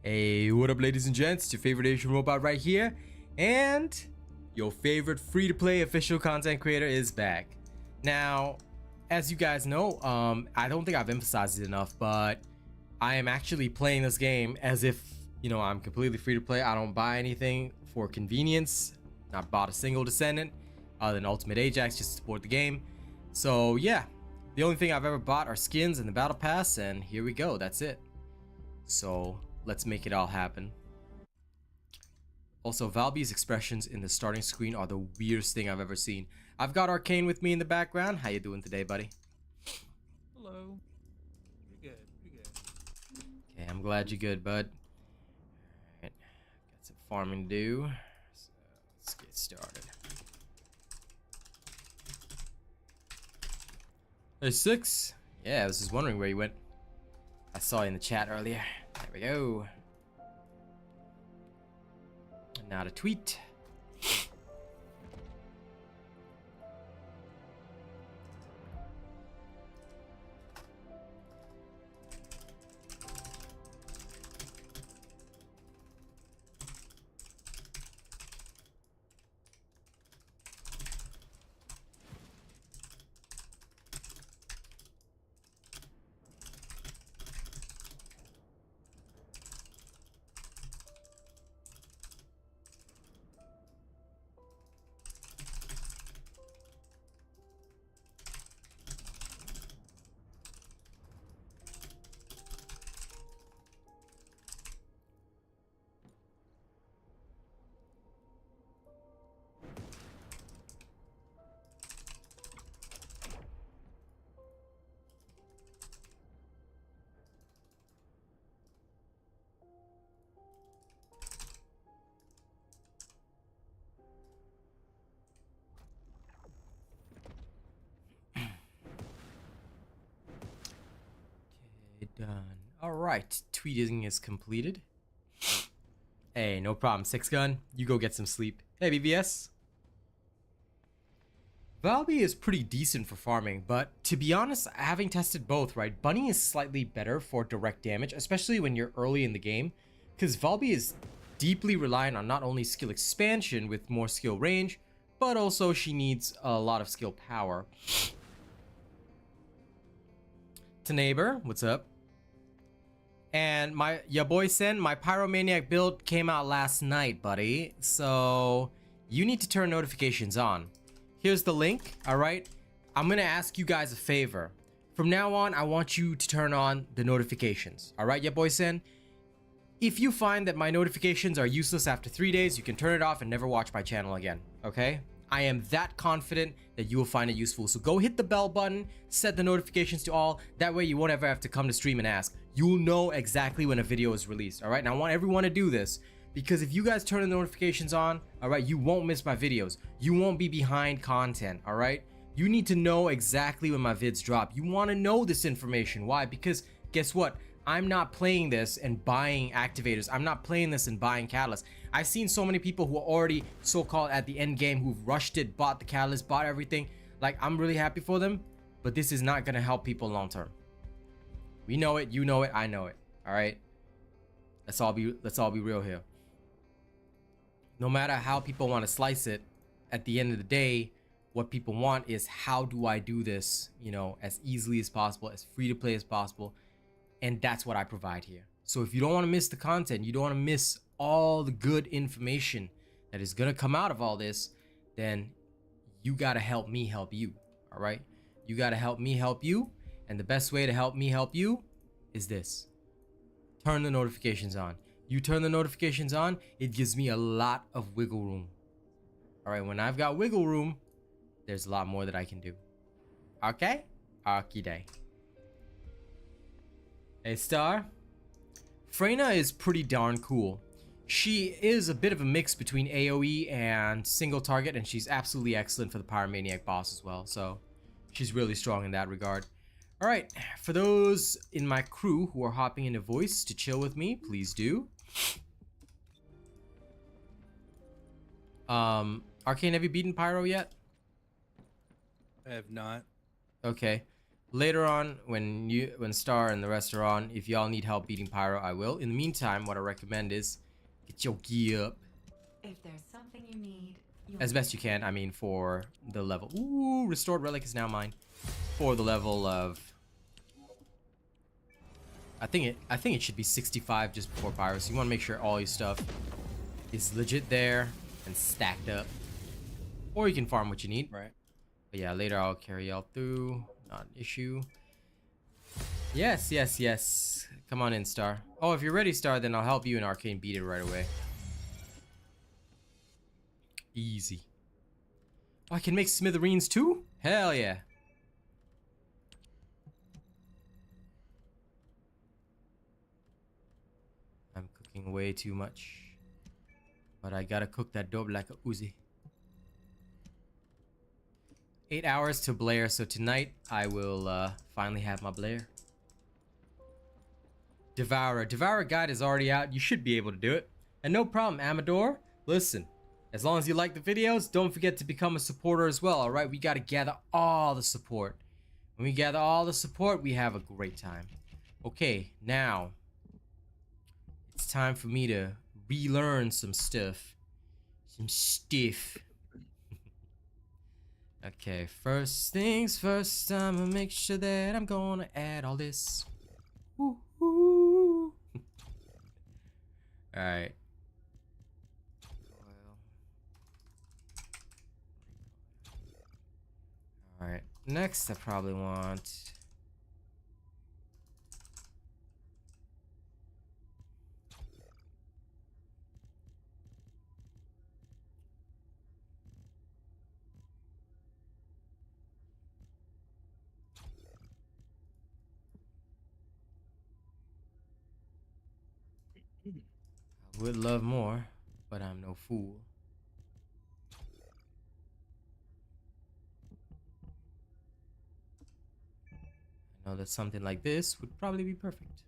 Hey, what up, ladies and gents? It's your favorite Asian robot right here, and your favorite free-to-play official content creator is back. Now, as you guys know, I don't think I've emphasized it enough, but I am actually playing this game as if, I'm completely free to play. I don't buy anything for convenience. Not bought a single Descendant other than Ultimate Ajax just to support the game. So yeah, the only thing I've ever bought are skins and the battle pass, and here we go. That's it. So let's make it all happen. Also, Valby's expressions in the starting screen are the weirdest thing I've ever seen. I've got Arcane with me in the background. How you doing today, buddy? Hello. Pretty good. Okay, I'm glad you're good, bud. Alright, got some farming to do. So let's get started. There's 6. Yeah, I was just wondering where you went. I saw you in the chat earlier. There we go. And now to tweet. Done. Alright, tweeting is completed. Hey, no problem. 6 gun, you go get some sleep. Hey, BBS. Valby is pretty decent for farming, but to be honest, having tested both, right, Bunny is slightly better for direct damage, especially when you're early in the game, because Valby is deeply reliant on not only skill expansion with more skill range, but also she needs a lot of skill power. To neighbor, what's up? And your boy Sen, my Pyromaniac build came out last night, buddy. So you need to turn notifications on. Here's the link, all right? I'm gonna ask you guys a favor. From now on, I want you to turn on the notifications, all right, your boy Sen? If you find that my notifications are useless after 3 days, you can turn it off and never watch my channel again, okay? I am that confident that you will find it useful. So go hit the bell button, set the notifications to all. That way you won't ever have to come to stream and ask. You'll know exactly when a video is released, all right? And I want everyone to do this because if you guys turn the notifications on, all right, you won't miss my videos. You won't be behind content, all right? You need to know exactly when my vids drop. You want to know this information. Why? Because guess what? I'm not playing this and buying activators. I'm not playing this and buying catalysts. I've seen so many people who are already so-called at the end game who've rushed it, bought the catalyst, bought everything. Like, I'm really happy for them, but this is not gonna help people long term. We know it, you know it, I know it. All right. Let's all be real here. No matter how people want to slice it, at the end of the day, what people want is how do I do this, as easily as possible, as free to play as possible. And that's what I provide here. So if you don't want to miss the content, you don't want to miss all the good information that is going to come out of all this, then you got to help me help you. All right. You got to help me help you. And the best way to help me help you is this. Turn the notifications on. You turn the notifications on, it gives me a lot of wiggle room. All right. When I've got wiggle room, there's a lot more that I can do. Okay. Okie day. Hey, Star. Freyna is pretty darn cool. She is a bit of a mix between AoE and single target, and she's absolutely excellent for the Pyromaniac boss as well. So she's really strong in that regard. All right, for those in my crew who are hopping into voice to chill with me, please do. Arcane, have you beaten Pyro yet? I have not. Okay. Later on, when Star and the rest are on, if y'all need help beating Pyro, I will. In the meantime, what I recommend is get your gear up If there's something you need, as best you can. I mean, for the level. Ooh, restored relic is now mine. For the level of, I think it should be 65 just before Pyro. So you want to make sure all your stuff is legit there and stacked up, or you can farm what you need. Right. But yeah, later I'll carry y'all through. Not an issue. Yes, yes, yes. Come on in, Star. Oh, if you're ready, Star, then I'll help you and Arcane beat it right away. Easy. Oh, I can make smithereens too? Hell yeah. I'm cooking way too much. But I gotta cook that dope like a Uzi. 8 hours to Blair, so tonight I will finally have my Blair. Devourer. Devourer guide is already out. You should be able to do it. And no problem, Amador. Listen, as long as you like the videos, don't forget to become a supporter as well, alright? We gotta gather all the support. When we gather all the support, we have a great time. Okay, now it's time for me to relearn some stuff. Some stiff. Okay, first things first, I'ma make sure that I'm gonna add all this. Woo-hoo. Alright. Alright, next I probably want... I would love more, but I'm no fool. I know that something like this would probably be perfect.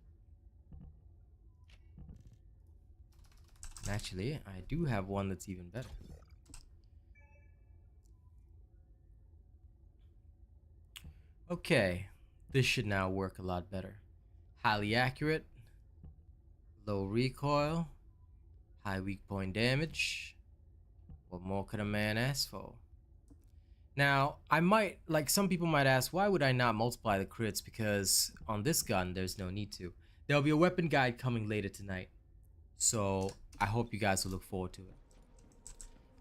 And actually, I do have one that's even better. Okay, this should now work a lot better. Highly accurate, low recoil, high weak point damage. What more could a man ask for? Now, I might, like some people might ask, why would I not multiply the crits? Because on this gun, there's no need to. There'll be a weapon guide coming later tonight. So, I hope you guys will look forward to it.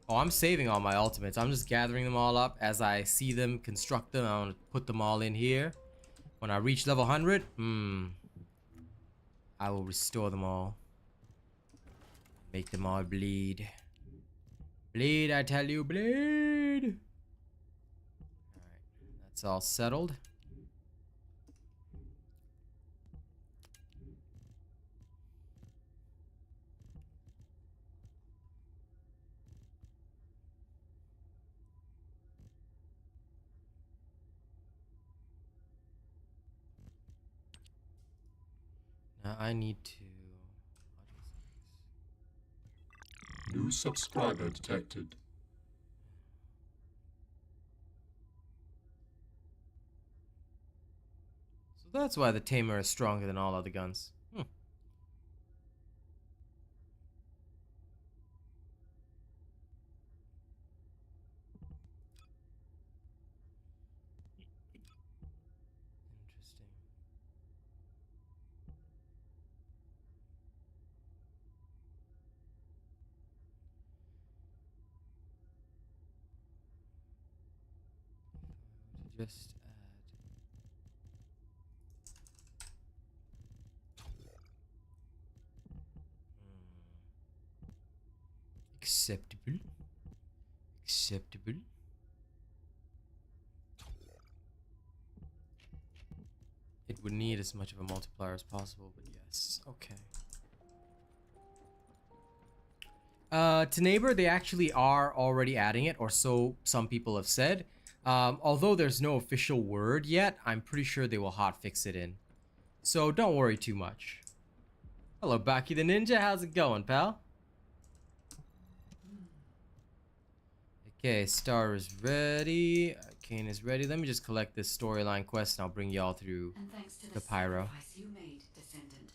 Oh, I'm saving all my ultimates. I'm just gathering them all up as I see them, construct them. I want to put them all in here. When I reach level 100, I will restore them all. Make them all bleed. Bleed, I tell you, bleed! Alright, that's all settled. Now I need to... New subscriber detected. So that's why the Tamer is stronger than all other guns. Interesting. Just add... Acceptable. Acceptable. It would need as much of a multiplier as possible, but yes. Okay. To Neighbor, they actually are already adding it, or so some people have said. Although there's no official word yet, I'm pretty sure they will hotfix it in. So don't worry too much. Hello, Baki the Ninja. How's it going, pal? Okay, Star is ready. Cane is ready. Let me just collect this storyline quest and I'll bring y'all through And thanks to the pyro. sacrifice you made, Descendant.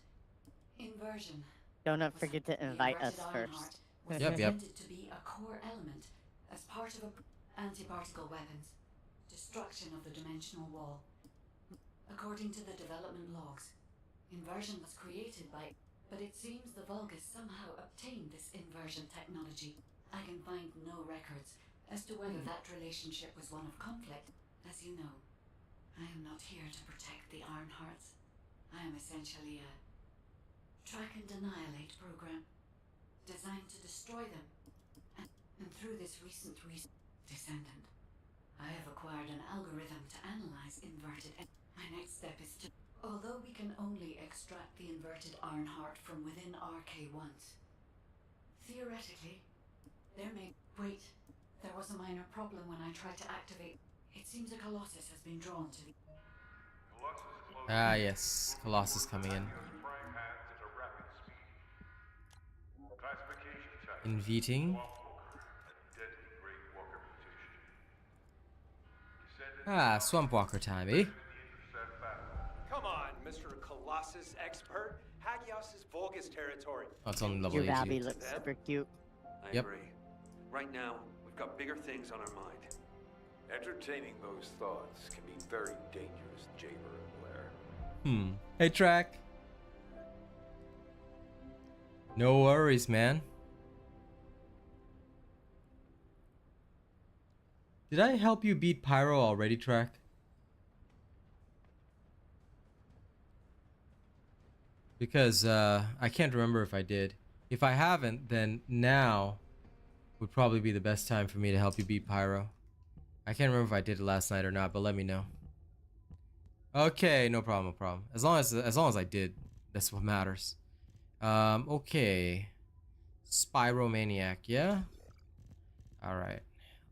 Inversion. Don't forget to The invite us inverted first. Ironheart was Yep. intended to be a core element as part of anti-particle weapons. Destruction of the dimensional wall. According to the development logs, inversion was created by... But it seems the Vulgus somehow obtained this inversion technology. I can find no records as to whether that relationship was one of conflict. As you know, I am not here to protect the Ironhearts. I am essentially a track and annihilate program designed to destroy them. And through this recent Descendant, I have acquired an algorithm to analyze inverted. My next step is to... Although we can only extract the inverted Ironheart from within RK once, theoretically, there may... Wait, there was a minor problem when I tried to activate. It seems a Colossus has been drawn to the... Ah, yes. Colossus coming in. Inviting. Ah, Swamp Walker time, eh? Come on, Mr. Colossus expert. Hagios is Vulgus territory. Oh, it's only level Your 82. Valby looks super cute. I Yep. agree. Right now, we've got bigger things on our mind. Entertaining those thoughts can be very dangerous, Jaber and Blair. Hey, Track. No worries, man. Did I help you beat Pyro already, Track? Because I can't remember if I did. If I haven't, then now would probably be the best time for me to help you beat Pyro. I can't remember if I did it last night or not, but let me know. Okay, no problem, no problem. As long as I did, that's what matters. Okay. Spiromaniac, yeah? Alright.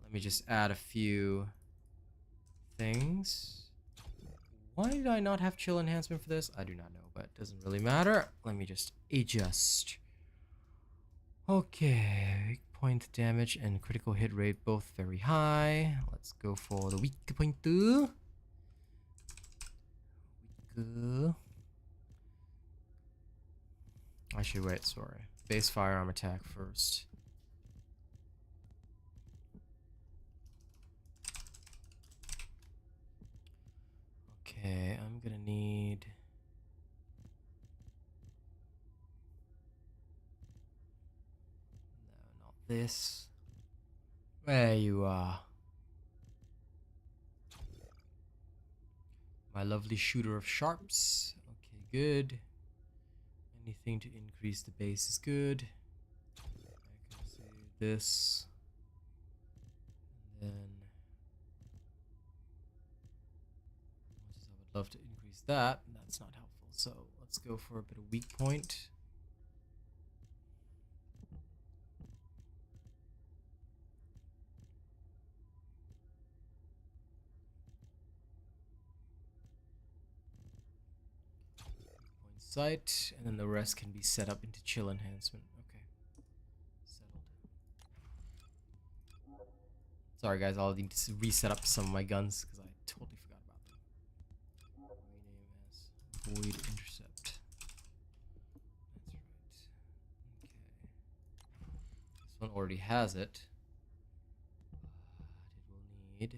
Let me just add a few things. Why did I not have chill enhancement for this? I do not know, but it doesn't really matter. Let me just adjust. Okay, weak point damage and critical hit rate both very high. Let's go for the weak point. I should wait, sorry. Base firearm attack first. Okay, I'm gonna need... No, not this. There you are. My lovely shooter of sharps. Okay, good. Anything to increase the base is good. I can say this. And then... I would love to increase that. That's not helpful. So let's go for a bit of weak point. Point sight, and then the rest can be set up into chill enhancement. Okay. Settled. Sorry guys, I'll need to reset up some of my guns because I totally forgot about them. Rename as Void Intercept. That's right. Okay. This one already has it. But it will need...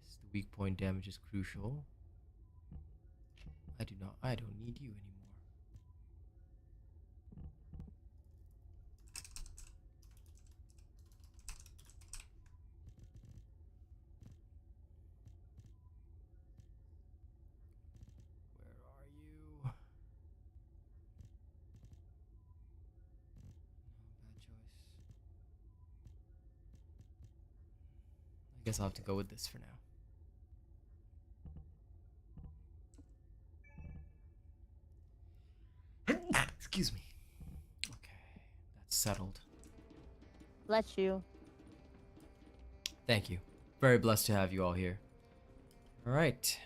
Yes, the weak point damage is crucial. I don't need you anymore. Where are you? No, bad choice. I guess I'll have to go with this for now. Excuse me. Okay, that's settled. Bless you. Thank you. Very blessed to have you all here. Alright.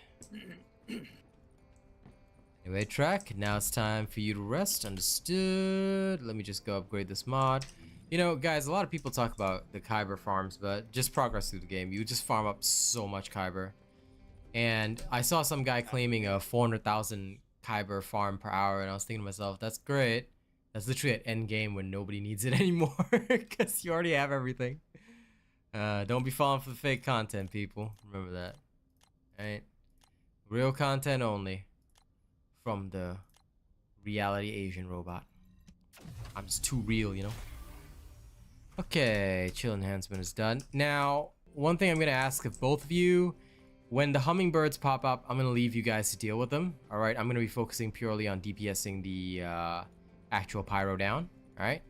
Anyway, Track, now it's time for you to rest. Understood. Let me just go upgrade this mod. You know, guys, a lot of people talk about the Kyber farms, but just progress through the game. You just farm up so much Kyber. And I saw some guy claiming a 400,000 Kyber farm per hour, and I was thinking to myself, that's great. That's literally at endgame when nobody needs it anymore, because you already have everything. Don't be falling for the fake content, people. Remember that. Alright? Real content only. From the reality Asian robot. I'm just too real, you know? Okay, chill enhancement is done. Now, one thing I'm gonna ask of both of you, when the hummingbirds pop up, I'm gonna leave you guys to deal with them. Alright, I'm gonna be focusing purely on DPSing the actual pyro down. Alright?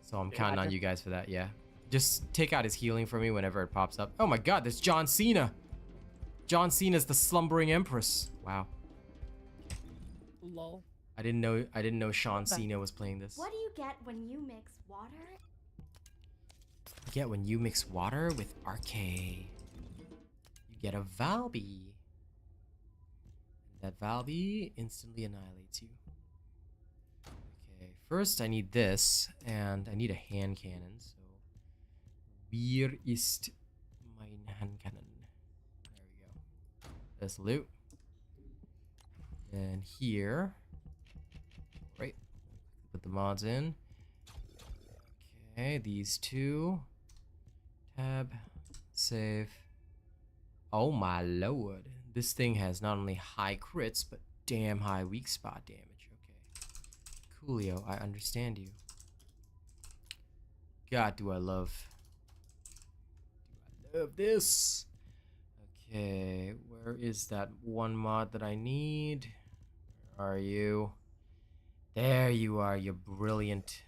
So I'm counting on you guys for that, yeah. Just take out his healing for me whenever it pops up. Oh my god, there's John Cena! John Cena's the slumbering empress. Wow. Lol. I didn't know Sean Cena was playing this. What do you get when you mix water? You get when you mix water with Arcade. You get a Valby. That Valby instantly annihilates you. Okay, first I need this, and I need a hand cannon, so where ist mein hand cannon? There we go. This loot. And here. Right. Put the mods in. Okay, these two. Tab. Save. Oh my lord. This thing has not only high crits, but damn high weak spot damage. Okay. Coolio, I understand you. God, do I love this. Okay, where is that one mod that I need? Where are you? There you are, you brilliant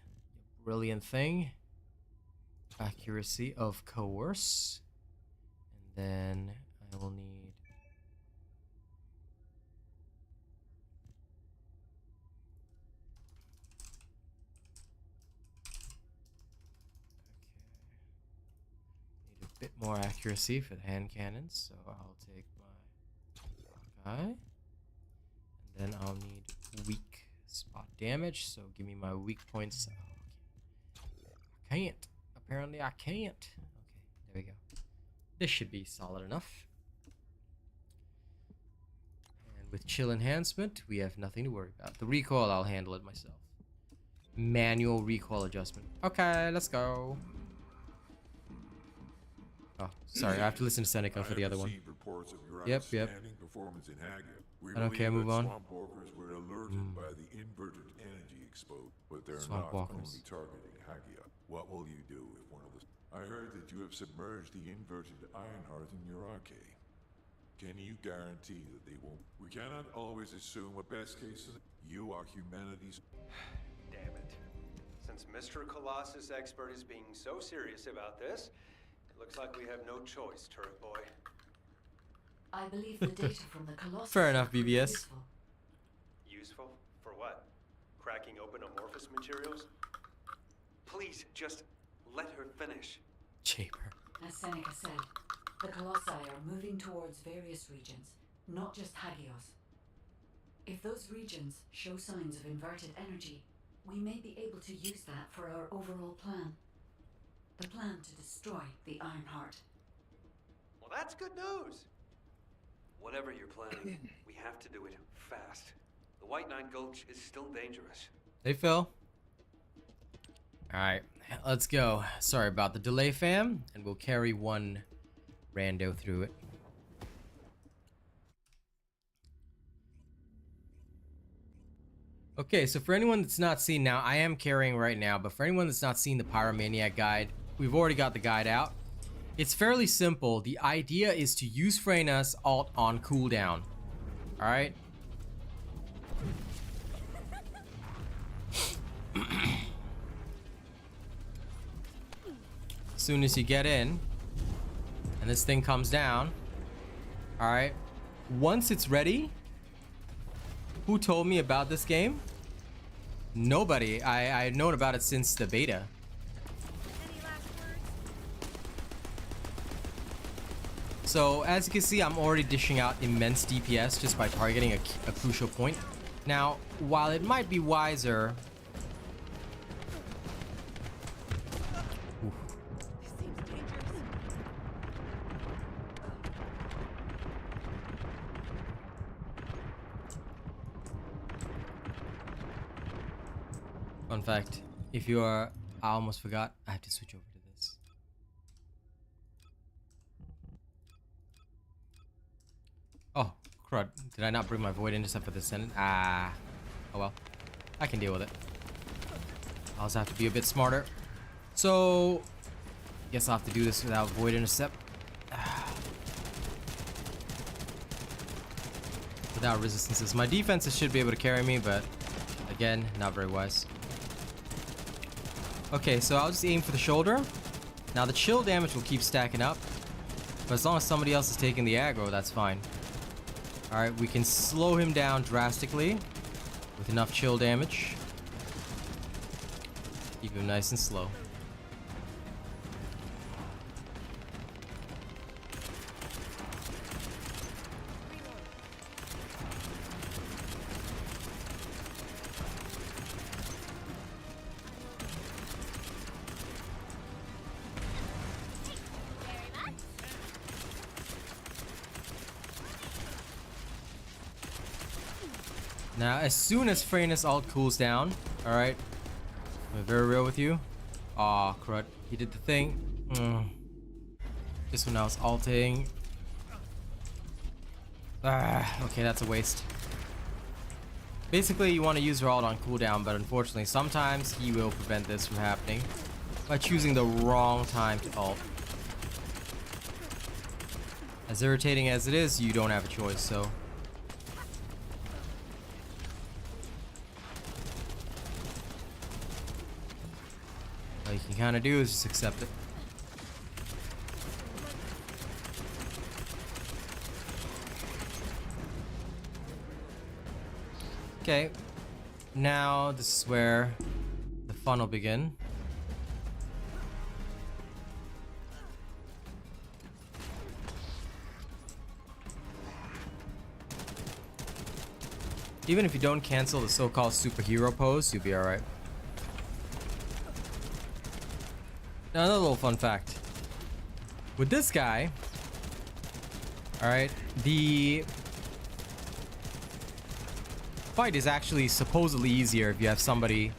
thing. Accuracy of coerce. And then I will need a bit more accuracy for the hand cannons, so I'll take my Hawkeye. And then I'll need weak spot damage, so give me my weak points. Oh, I can't. Apparently I can't. Okay, there we go. This should be solid enough. And with chill enhancement, we have nothing to worry about. The recoil, I'll handle it myself. Manual recoil adjustment. Okay, let's go. Oh, sorry, I have to listen to Seneca for the other one. Yep. Performance in Hagia. We I don't care, move on. Swamp walkers were alerted by the inverted energy exposed, but they're Swamp not walkers. only targeting Hagia. What will you do if one of the... I heard that you have submerged the inverted Ironheart in your arcade. Can you guarantee that they won't? We cannot always assume a best case. You are humanity's... Damn it. Since Mr. Colossus Expert is being so serious about this, it looks like we have no choice, Turret Boy. I believe the data from the Colossus Fair enough, are BBS. useful. Useful? For what? Cracking open amorphous materials? Please, just let her finish. Chamber. As Seneca said, the Colossi are moving towards various regions, not just Hagios. If those regions show signs of inverted energy, we may be able to use that for our overall plan. The plan to destroy the Ironheart. Well, that's good news. Whatever you're planning, we have to do it fast. The White Knight Gulch is still dangerous. Hey, Phil. Alright, let's go. Sorry about the delay, fam. And we'll carry one rando through it. Okay, so for anyone that's not seen now, I am carrying right now, but for anyone that's not seen the Pyromaniac guide, we've already got the guide out. It's fairly simple. The idea is to use Freyna's alt on cooldown. Alright? As soon as you get in, and this thing comes down, alright? Once it's ready, who told me about this game? Nobody. I've known about it since the beta. So as you can see, I'm already dishing out immense DPS just by targeting a crucial point. Now, while it might be wiser Fun fact, if you are, I almost forgot, I have to switch over to this. Oh, crud. Did I not bring my void intercept for the Descendant? Ah. Oh well. I can deal with it. I also have to be a bit smarter. So, guess I'll have to do this without void intercept. Without resistances. My defenses should be able to carry me, but again, not very wise. Okay, so I'll just aim for the shoulder. Now the chill damage will keep stacking up, but as long as somebody else is taking the aggro, that's fine. Alright, we can slow him down drastically with enough chill damage. Keep him nice and slow. Now, as soon as Freyna's ult cools down, alright, I'm very real with you. Aw, crud. He did the thing. Just when I was ulting. Okay, that's a waste. Basically, you want to use your ult on cooldown, but unfortunately, sometimes he will prevent this from happening by choosing the wrong time to ult. As irritating as it is, you don't have a choice, so... all you can kind of do is just accept it. Okay, now this is where the fun will begin. Even if you don't cancel the so-called superhero pose, you'll be alright. Now, another little fun fact. With this guy, alright, the fight is actually supposedly easier if you have somebody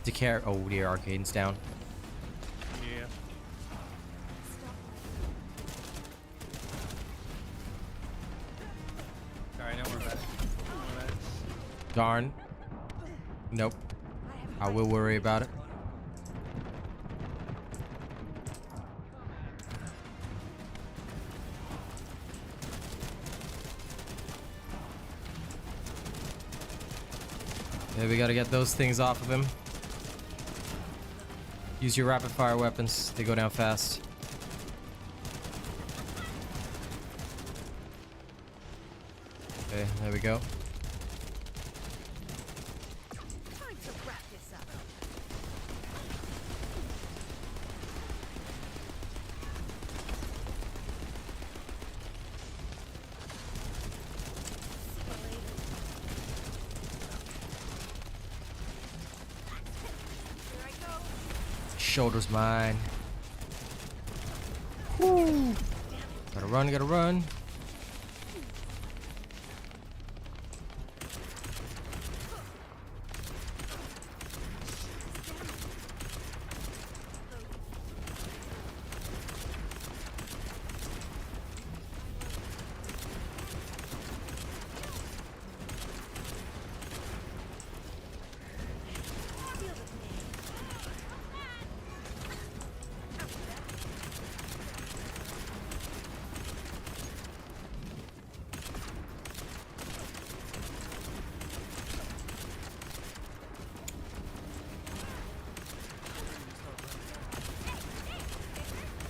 to carry. Oh dear, Arcade's down. Yeah. Alright, don't worry about it. Darn. Nope. I will worry about it. Yeah, we gotta get those things off of him. Use your rapid fire weapons, they go down fast. Okay, there we go. Shoulder's mine. Woo. Gotta run, gotta run.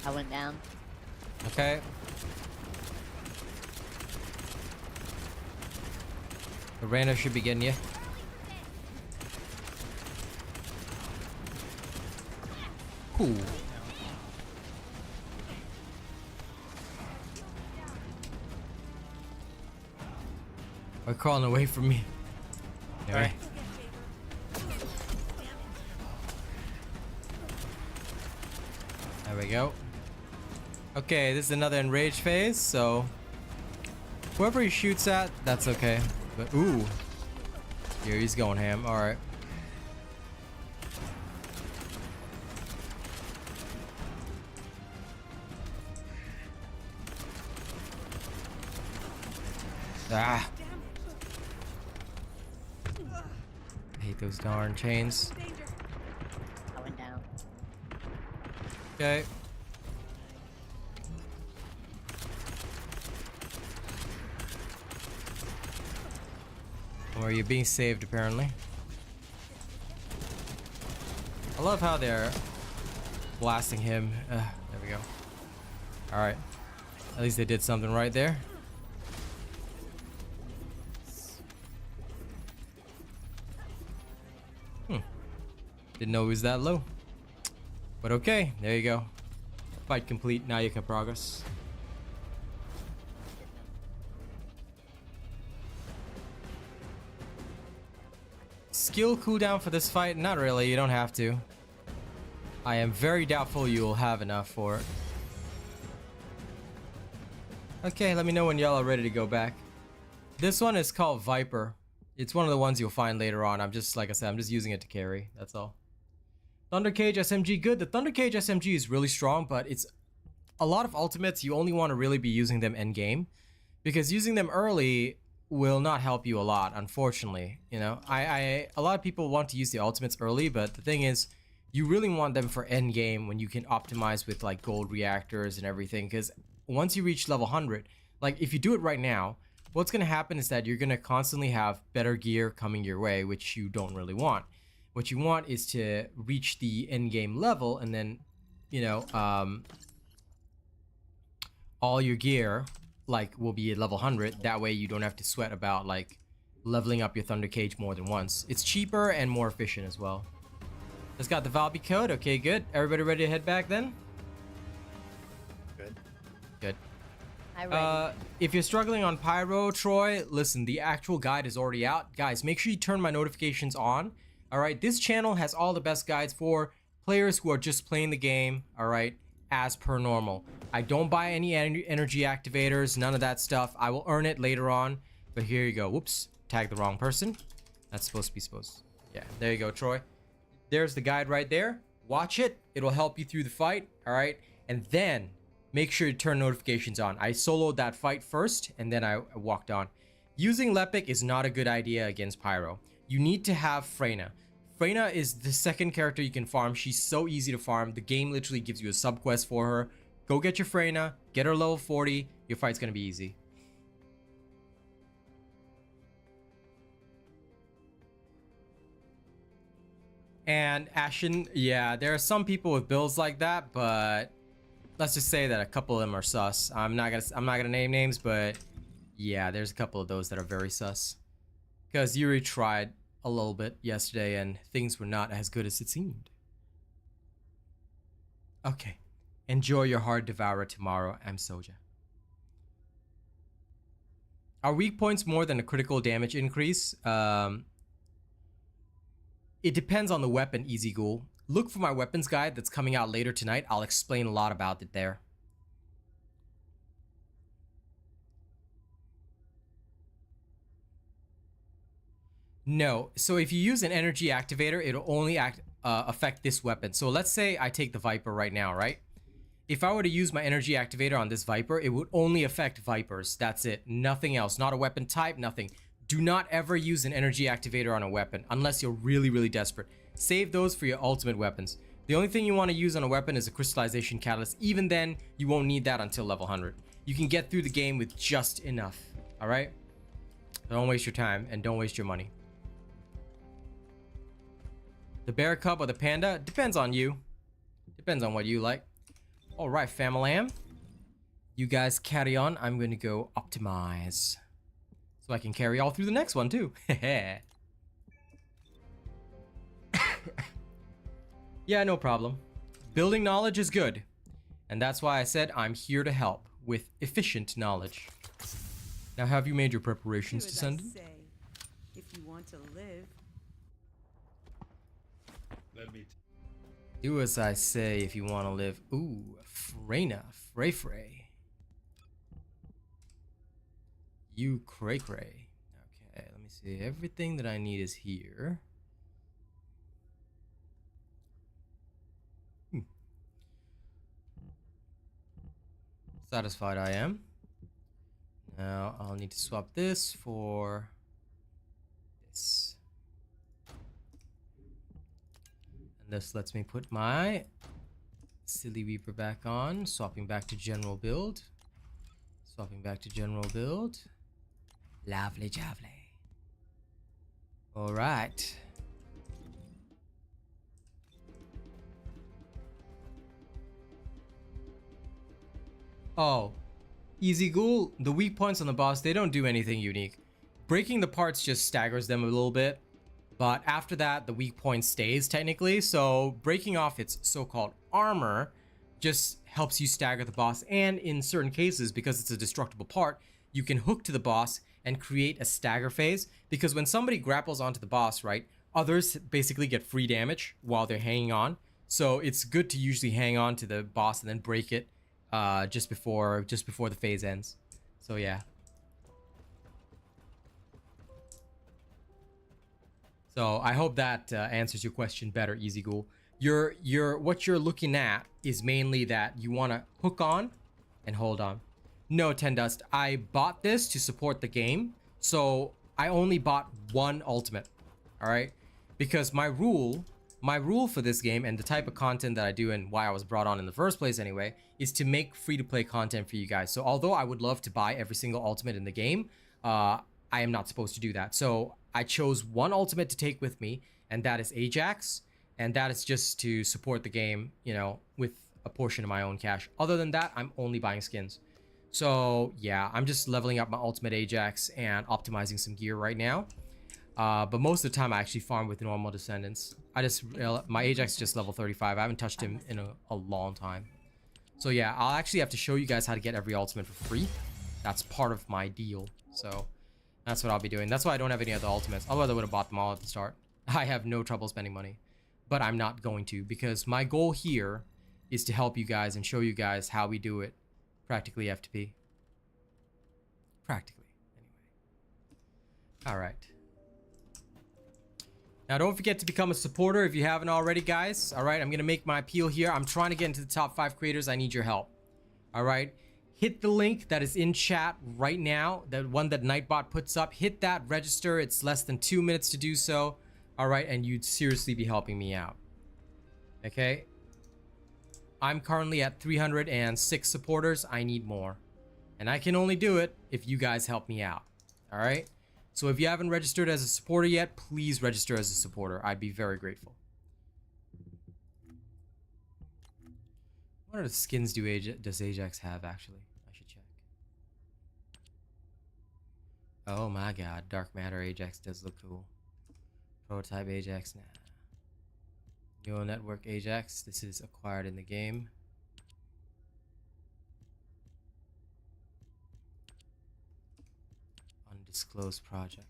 I went down. Okay. The Rhino should be getting you. Cool. They're crawling away from me. Anyway. There we go. Okay, this is another enraged phase, so whoever he shoots at, that's okay. But ooh, here he's going ham. All right. Ah. I hate those darn chains. I went down. Okay. Or you're being saved, apparently. I love how they're blasting him. There we go. Alright. At least they did something right there. Didn't know it was that low. But okay, there you go. Fight complete. Now you can progress. Skill cooldown for this fight? Not really, you don't have to. I am very doubtful you will have enough for it. Okay, let me know when y'all are ready to go back. This one is called Viper. It's one of the ones you'll find later on. I'm just, like I said, I'm just using it to carry. That's all. Thunder Cage SMG, good. The Thunder Cage SMG is really strong, but it's a lot of ultimates. You only want to really be using them endgame, because using them early will not help you a lot, unfortunately. You know, a lot of people want to use the ultimates early, but the thing is, you really want them for endgame when you can optimize with like gold reactors and everything. Because once you reach level 100, like if you do it right now, what's going to happen is that you're going to constantly have better gear coming your way, which you don't really want. What you want is to reach the end game level, and then, you know, all your gear like will be at level 100. That way you don't have to sweat about like leveling up your Thunder Cage more than once. It's cheaper and more efficient as well. Just got the Valby code. Okay, good. Everybody ready to head back then? Good. Good. I read. If you're struggling on Pyro, Troy, listen, the actual guide is already out. Guys, make sure you turn my notifications on. All right, this channel has all the best guides for players who are just playing the game, all right, as per normal. I don't buy any energy activators, none of that stuff. I will earn it later on, but here you go. Whoops, tagged the wrong person. That's supposed to be Yeah, there you go, Troy. There's the guide right there. Watch it. It'll help you through the fight, all right? And then make sure you turn notifications on. I soloed that fight first, and then I walked on. Using Lepic is not a good idea against Pyro. You need to have Freyna. Freyna is the second character you can farm. She's so easy to farm. The game literally gives you a sub quest for her. Go get your Freyna, get her level 40. Your fight's gonna be easy. And Ashen, yeah, there are some people with builds like that, but let's just say that a couple of them are sus. I'm not gonna name names, but yeah, there's a couple of those that are very sus. Because Yuri tried a little bit yesterday and things were not as good as it seemed. Okay. Enjoy your hard devourer tomorrow. I'm Soja. Are weak points more than a critical damage increase? It depends on the weapon, Easy Ghoul. Look for my weapons guide that's coming out later tonight. I'll explain a lot about it there. No. So if you use an energy activator, it'll only affect this weapon. So let's say I take the Viper right now, right? If I were to use my energy activator on this Viper, it would only affect Vipers. That's it. Nothing else. Not a weapon type, nothing. Do not ever use an energy activator on a weapon unless you're really, really desperate. Save those for your ultimate weapons. The only thing you want to use on a weapon is a crystallization catalyst. Even then, you won't need that until level 100. You can get through the game with just enough. All right? Don't waste your time and don't waste your money. The bear cub or the panda? Depends on you. Depends on what you like. All right, famalam. You guys carry on. I'm going to go optimize. So I can carry all through the next one too. Yeah, no problem. Building knowledge is good. And that's why I said I'm here to help with efficient knowledge. Now, have you made your preparations, Descendant? If you want to live. Do as I say if you want to live. Ooh, Freyna, Frey. You cray. Okay, let me see. Everything that I need is here. Satisfied I am. Now I'll need to swap this for this. And this lets me put my Silly Weaver back on, swapping back to general build. Swapping back to general build. Lovely javely. Alright. Oh. Easy Ghoul, the weak points on the boss, they don't do anything unique. Breaking the parts just staggers them a little bit. But after that, the weak point stays technically. So breaking off its so-called armor just helps you stagger the boss. And in certain cases, because it's a destructible part, you can hook to the boss and create a stagger phase. Because when somebody grapples onto the boss, right, others basically get free damage while they're hanging on. So it's good to usually hang on to the boss and then break it just before the phase ends. So yeah. So I hope that answers your question better, Easy Ghoul. What you're looking at is mainly that you want to hook on and hold on. No, Tendust, I bought this to support the game, so I only bought one ultimate. All right, because my rule for this game and the type of content that I do and why I was brought on in the first place anyway is to make free-to-play content for you guys. So although I would love to buy every single ultimate in the game, I am not supposed to do that. So I chose one ultimate to take with me, and that is Ajax, and that is just to support the game, you know, with a portion of my own cash. Other than that, I'm only buying skins. So yeah, I'm just leveling up my ultimate Ajax and optimizing some gear right now. But most of the time I actually farm with normal Descendants. My Ajax is just level 35. I haven't touched him in a long time. So yeah, I'll actually have to show you guys how to get every ultimate for free. That's part of my deal. So that's what I'll be doing. That's why I don't have any other ultimates. Otherwise I would have bought them all at the start. I have no trouble spending money. But I'm not going to, because my goal here is to help you guys and show you guys how we do it. Practically F2P. Practically, anyway. Alright. Now don't forget to become a supporter if you haven't already, guys. Alright, I'm going to make my appeal here. I'm trying to get into the top 5 creators. I need your help. Alright. Hit the link that is in chat right now. The one that Nightbot puts up. Hit that, register. It's less than 2 minutes to do so. Alright, and you'd seriously be helping me out. Okay? I'm currently at 306 supporters. I need more. And I can only do it if you guys help me out. Alright? So if you haven't registered as a supporter yet, please register as a supporter. I'd be very grateful. What other skins does Ajax have, actually? I should check. Oh my god, Dark Matter Ajax does look cool. Prototype Ajax, nah. Neural Network Ajax, this is acquired in the game. Undisclosed project.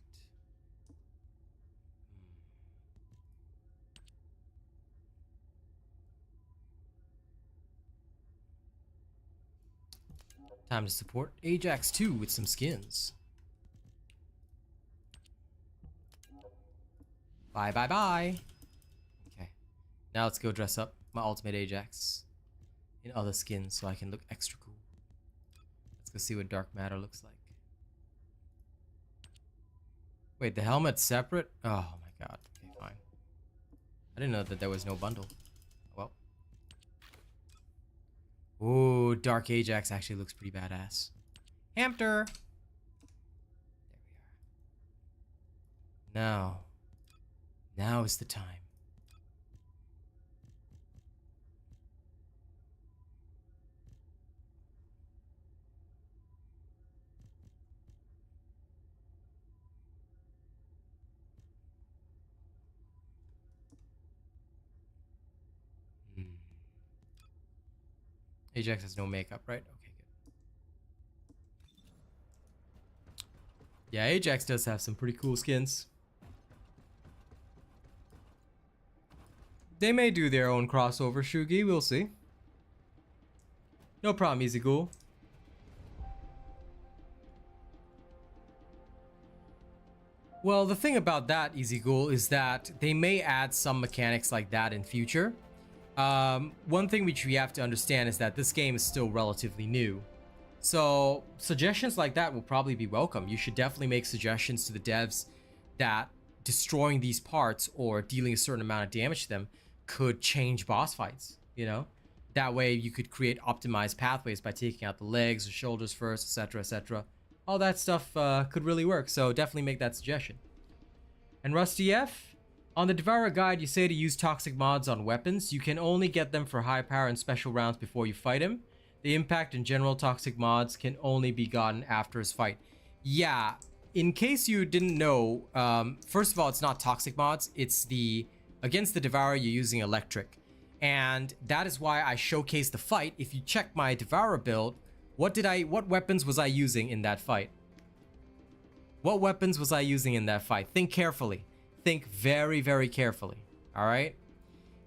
Time to support Ajax 2 with some skins. Bye, bye, bye. Okay. Now let's go dress up my ultimate Ajax in other skins so I can look extra cool. Let's go see what Dark Matter looks like. Wait, the helmet's separate? Oh my god. Okay, fine. I didn't know that there was no bundle. Well. Ooh, Dark Ajax actually looks pretty badass. Hamster! There we are. Now is the time. Ajax has no makeup, right? Okay, good. Yeah, Ajax does have some pretty cool skins. They may do their own crossover, Shugi, we'll see. No problem, Easy Ghoul. Well, the thing about that, Easy Ghoul, is that they may add some mechanics like that in future. One thing which we have to understand is that this game is still relatively new. So suggestions like that will probably be welcome. You should definitely make suggestions to the devs that destroying these parts or dealing a certain amount of damage to them could change boss fights, you know? That way you could create optimized pathways by taking out the legs or shoulders first, etc, etc. All that stuff could really work, so definitely make that suggestion. And Rusty F, on the Devourer guide, you say to use toxic mods on weapons. You can only get them for high power and special rounds before you fight him. The impact and general toxic mods can only be gotten after his fight. Yeah, in case you didn't know, first of all, it's not toxic mods. It's against the Devourer, you're using electric. And that is why I showcased the fight. If you check my Devourer build, what weapons was I using in that fight? What weapons was I using in that fight? Think carefully. Think very, very carefully. All right?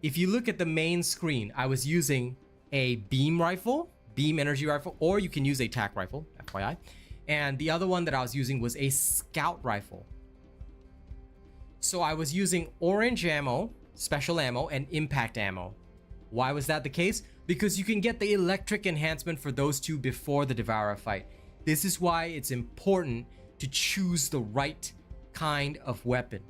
If you look at the main screen, I was using a beam rifle, beam energy rifle, or you can use a tac rifle, FYI. And the other one that I was using was a scout rifle. So I was using orange ammo, special ammo, and impact ammo. Why was that the case? Because you can get the electric enhancement for those two before the Devourer fight. This is why it's important to choose the right kind of weapon.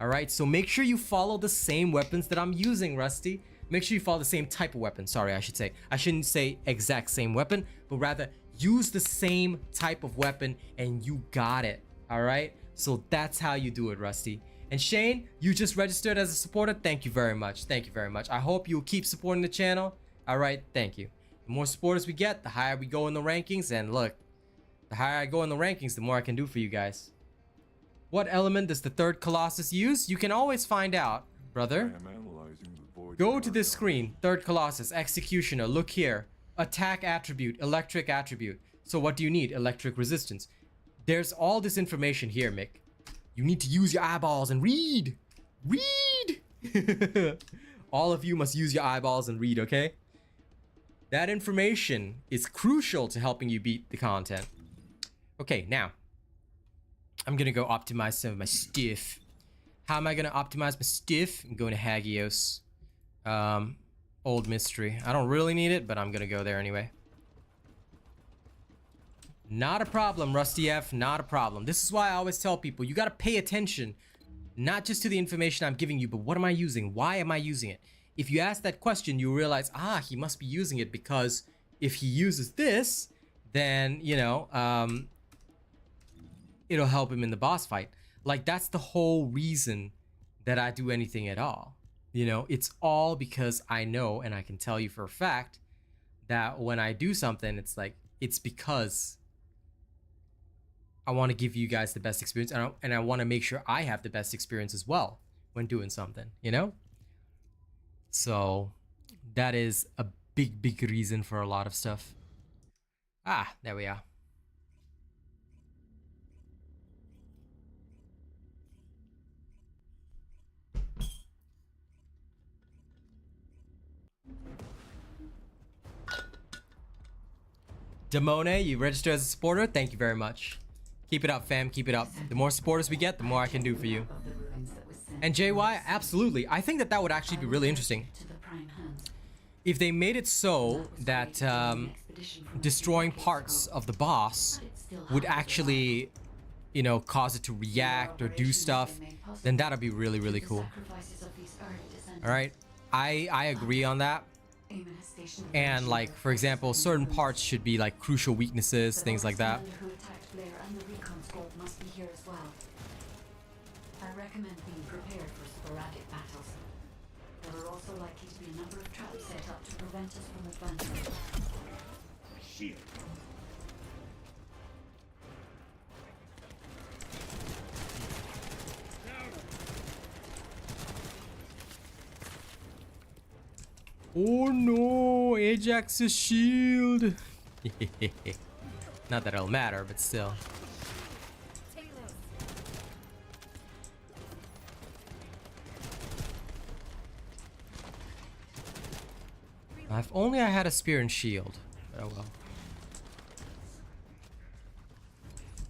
Alright, so make sure you follow the same weapons that I'm using, Rusty. Make sure you follow the same type of weapon, sorry, I should say. I shouldn't say exact same weapon, but rather use the same type of weapon and you got it. Alright, so that's how you do it, Rusty. And Shane, you just registered as a supporter. Thank you very much. Thank you very much. I hope you'll keep supporting the channel. Alright, thank you. The more supporters we get, the higher we go in the rankings. And look, the higher I go in the rankings, the more I can do for you guys. What element does the third Colossus use? You can always find out, brother. Go to this screen, third Colossus, Executioner, look here. Attack attribute, electric attribute. So what do you need? Electric resistance. There's all this information here, Mick. You need to use your eyeballs and read. Read! All of you must use your eyeballs and read, okay? That information is crucial to helping you beat the content. Okay, now. I'm gonna go optimize some of my stuff. How am I gonna optimize my stuff? I'm going to Hagios. Old Mystery. I don't really need it, but I'm gonna go there anyway. Not a problem, Rusty F. Not a problem. This is why I always tell people, you gotta pay attention, not just to the information I'm giving you, but what am I using? Why am I using it? If you ask that question, you realize, he must be using it because if he uses this, then, you know, it'll help him in the boss fight. Like, that's the whole reason that I do anything at all. You know, it's all because I know, and I can tell you for a fact, that when I do something, it's like, it's because I want to give you guys the best experience, and I want to make sure I have the best experience as well when doing something, you know? So, that is a big, big reason for a lot of stuff. There we are. Damone, you registered as a supporter. Thank you very much. Keep it up, fam. Keep it up. The more supporters we get, the more I can do for you. And JY, absolutely. I think that would actually be really interesting. If they made it so that destroying parts of the boss would actually, you know, cause it to react or do stuff, then that'd be really, really cool. All right, I agree on that. And like, for example, certain parts should be like crucial weaknesses, things like that. I recommend being prepared for sporadic battles. There are also likely to be a number of traps set up to prevent us from advancing. Shit. Oh no, Ajax's shield. Not that it'll matter, but still. If only I had a spear and shield. Oh well.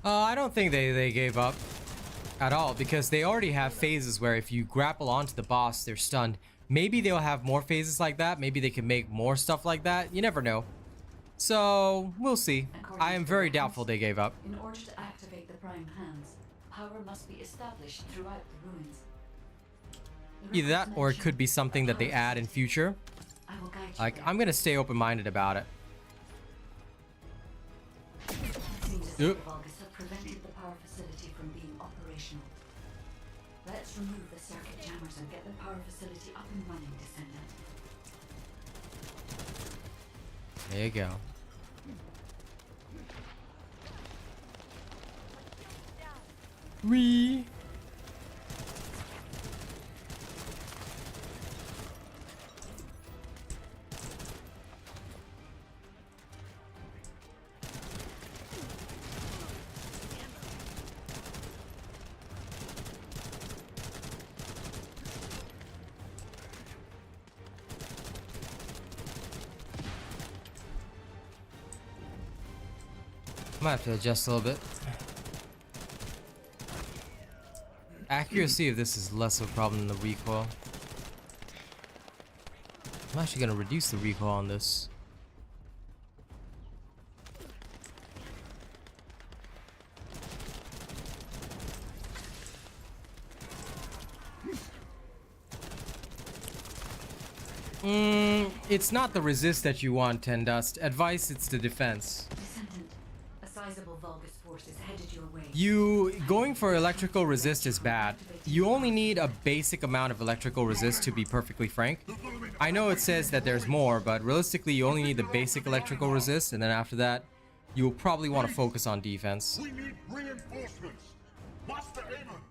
I don't think they gave up at all, because they already have phases where if you grapple onto the boss, they're stunned. Maybe they'll have more phases like that. Maybe they can make more stuff like that. You never know. So, we'll see. According I am to the very records, doubtful they gave up. In order to activate the prime hands, power must be established throughout the ruins. The Either that, records or it mention could be something a that they power add in facility. future. I will guide you Like, there. I'm gonna stay open-minded about it. It seems as Yep. if the Vulgus have prevented the power facility from being operational. Let's remove the circuit jammers and get the power facility up and running, Descendant. There you go. Wee. Might have to adjust a little bit. Accuracy of this is less of a problem than the recoil. I'm actually gonna reduce the recoil on this. It's not the resist that you want, Ten Dust. Advice, it's the defense. Descendant, a sizable Vulgus force is headed your way. You going for electrical resist is bad. You only need a basic amount of electrical resist, to be perfectly frank. I know it says that there's more, but realistically you only need the basic electrical resist, and then after that you'll probably want to focus on defense. We need reinforcements. Master Aemon.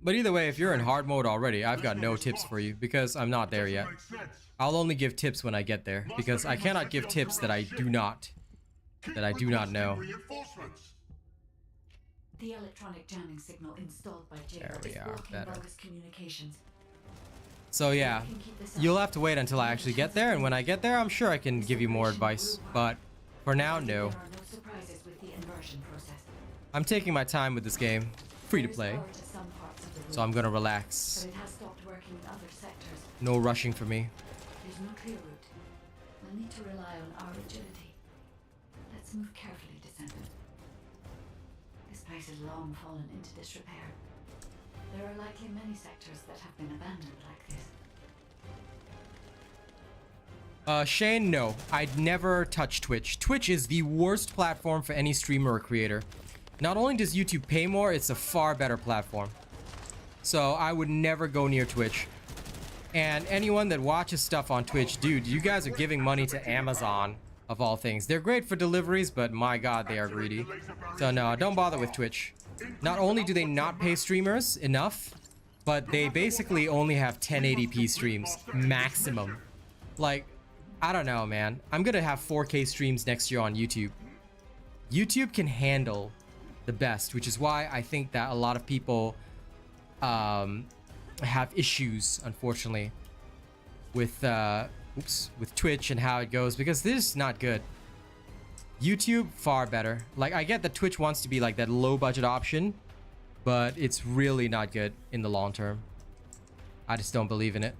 But either way, if you're in hard mode already, I've got no tips for you because I'm not there yet. I'll only give tips when I get there, because I cannot give tips that I do not know. The electronic jamming signal installed by Jacob There we is are, blocking better. Vulgus communications. So yeah, You can keep this up. you'll have to wait until I actually get there, and when I get there, I'm sure I can give you more advice. But for now, no. There are no surprises with the inversion process. I'm taking my time with this game. Free to There is play. power to some parts of the So I'm room, gonna relax. but it has stopped working in other sectors. No rushing for me. There's no clear route. We'll need to rely on our agility. Let's move carefully, Descendant. This place has long fallen into disrepair. There are likely many sectors that have been abandoned like this. Shane, no. I'd never touch Twitch. Twitch is the worst platform for any streamer or creator. Not only does YouTube pay more, it's a far better platform. So I would never go near Twitch. And anyone that watches stuff on Twitch, dude, you guys are giving money to Amazon, of all things. They're great for deliveries, but my god, they are greedy. So no, don't bother with Twitch. Not only do they not pay streamers enough, but they basically only have 1080p streams, maximum. Like, I don't know, man. I'm gonna have 4K streams next year on YouTube. YouTube can handle the best, which is why I think that a lot of people have issues, unfortunately, with with Twitch and how it goes, because this is not good. YouTube, far better. Like, I get that Twitch wants to be like that low budget option, but it's really not good in the long term. I just don't believe in it.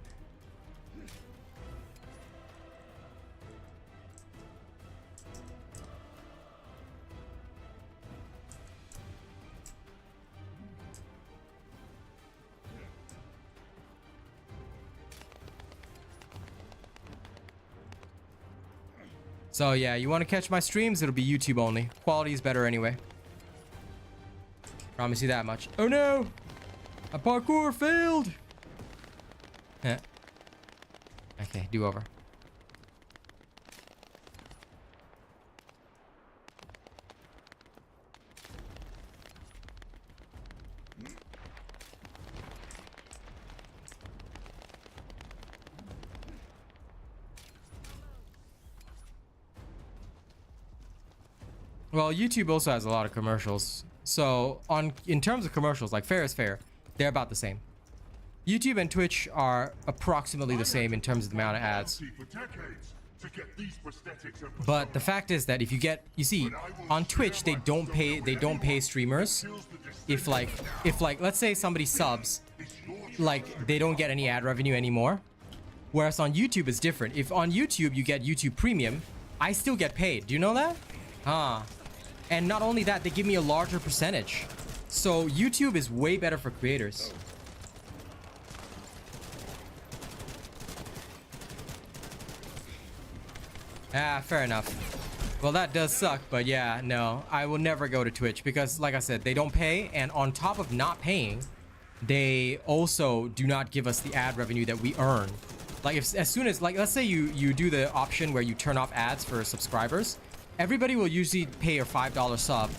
So yeah, you want to catch my streams, it'll be YouTube only. Quality is better anyway. Promise you that much. Oh no! A parkour failed! Yeah. Okay, do over. Well, YouTube also has a lot of commercials. So in terms of commercials, like fair is fair, they're about the same. YouTube and Twitch are approximately the same in terms of the amount of ads. But the fact is that if you see, on Twitch they don't pay streamers. If like let's say somebody subs, like they don't get any ad revenue anymore. Whereas on YouTube it's different. If on YouTube you get YouTube Premium, I still get paid. Do you know that? And not only that, they give me a larger percentage. So YouTube is way better for creators. Ah, fair enough. Well, that does suck, but yeah, no, I will never go to Twitch because, like I said, they don't pay, and on top of not paying, they also do not give us the ad revenue that we earn. Like, as soon as, like, let's say you do the option where you turn off ads for subscribers, everybody will usually pay a $5 sub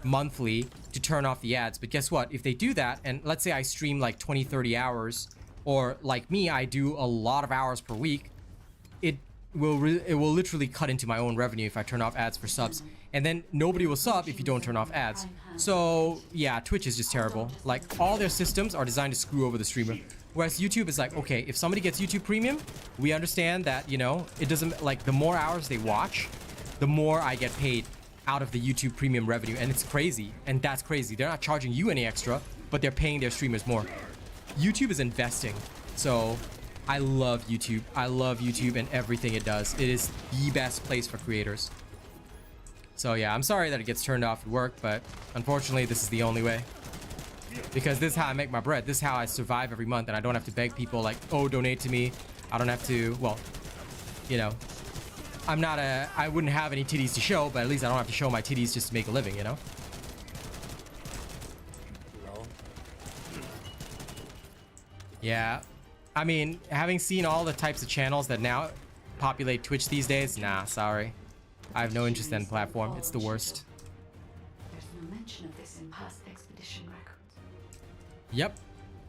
monthly to turn off the ads. But guess what? If they do that, and let's say I stream like 20-30 hours, or like me, I do a lot of hours per week, it will literally cut into my own revenue if I turn off ads for subs, and then nobody will sub if you don't turn off ads. So yeah, Twitch is just terrible. Like, all their systems are designed to screw over the streamer, whereas YouTube is like, okay, if somebody gets YouTube Premium, we understand that, you know, it doesn't, like, the more hours they watch, the more I get paid out of the YouTube Premium revenue. And it's crazy, and that's crazy. They're not charging you any extra, but they're paying their streamers more. YouTube is investing. So I love YouTube. I love YouTube and everything it does. It is the best place for creators. So yeah, I'm sorry that it gets turned off at work, but unfortunately this is the only way. Because this is how I make my bread. This is how I survive every month, and I don't have to beg people like, oh, donate to me. I don't have to, well, you know, I wouldn't have any titties to show, but at least I don't have to show my titties just to make a living, you know? Yeah. I mean, having seen all the types of channels that now populate Twitch these days, nah, sorry. I have no interest in the platform. It's the worst. There's no mention of this in past expedition records. Yep.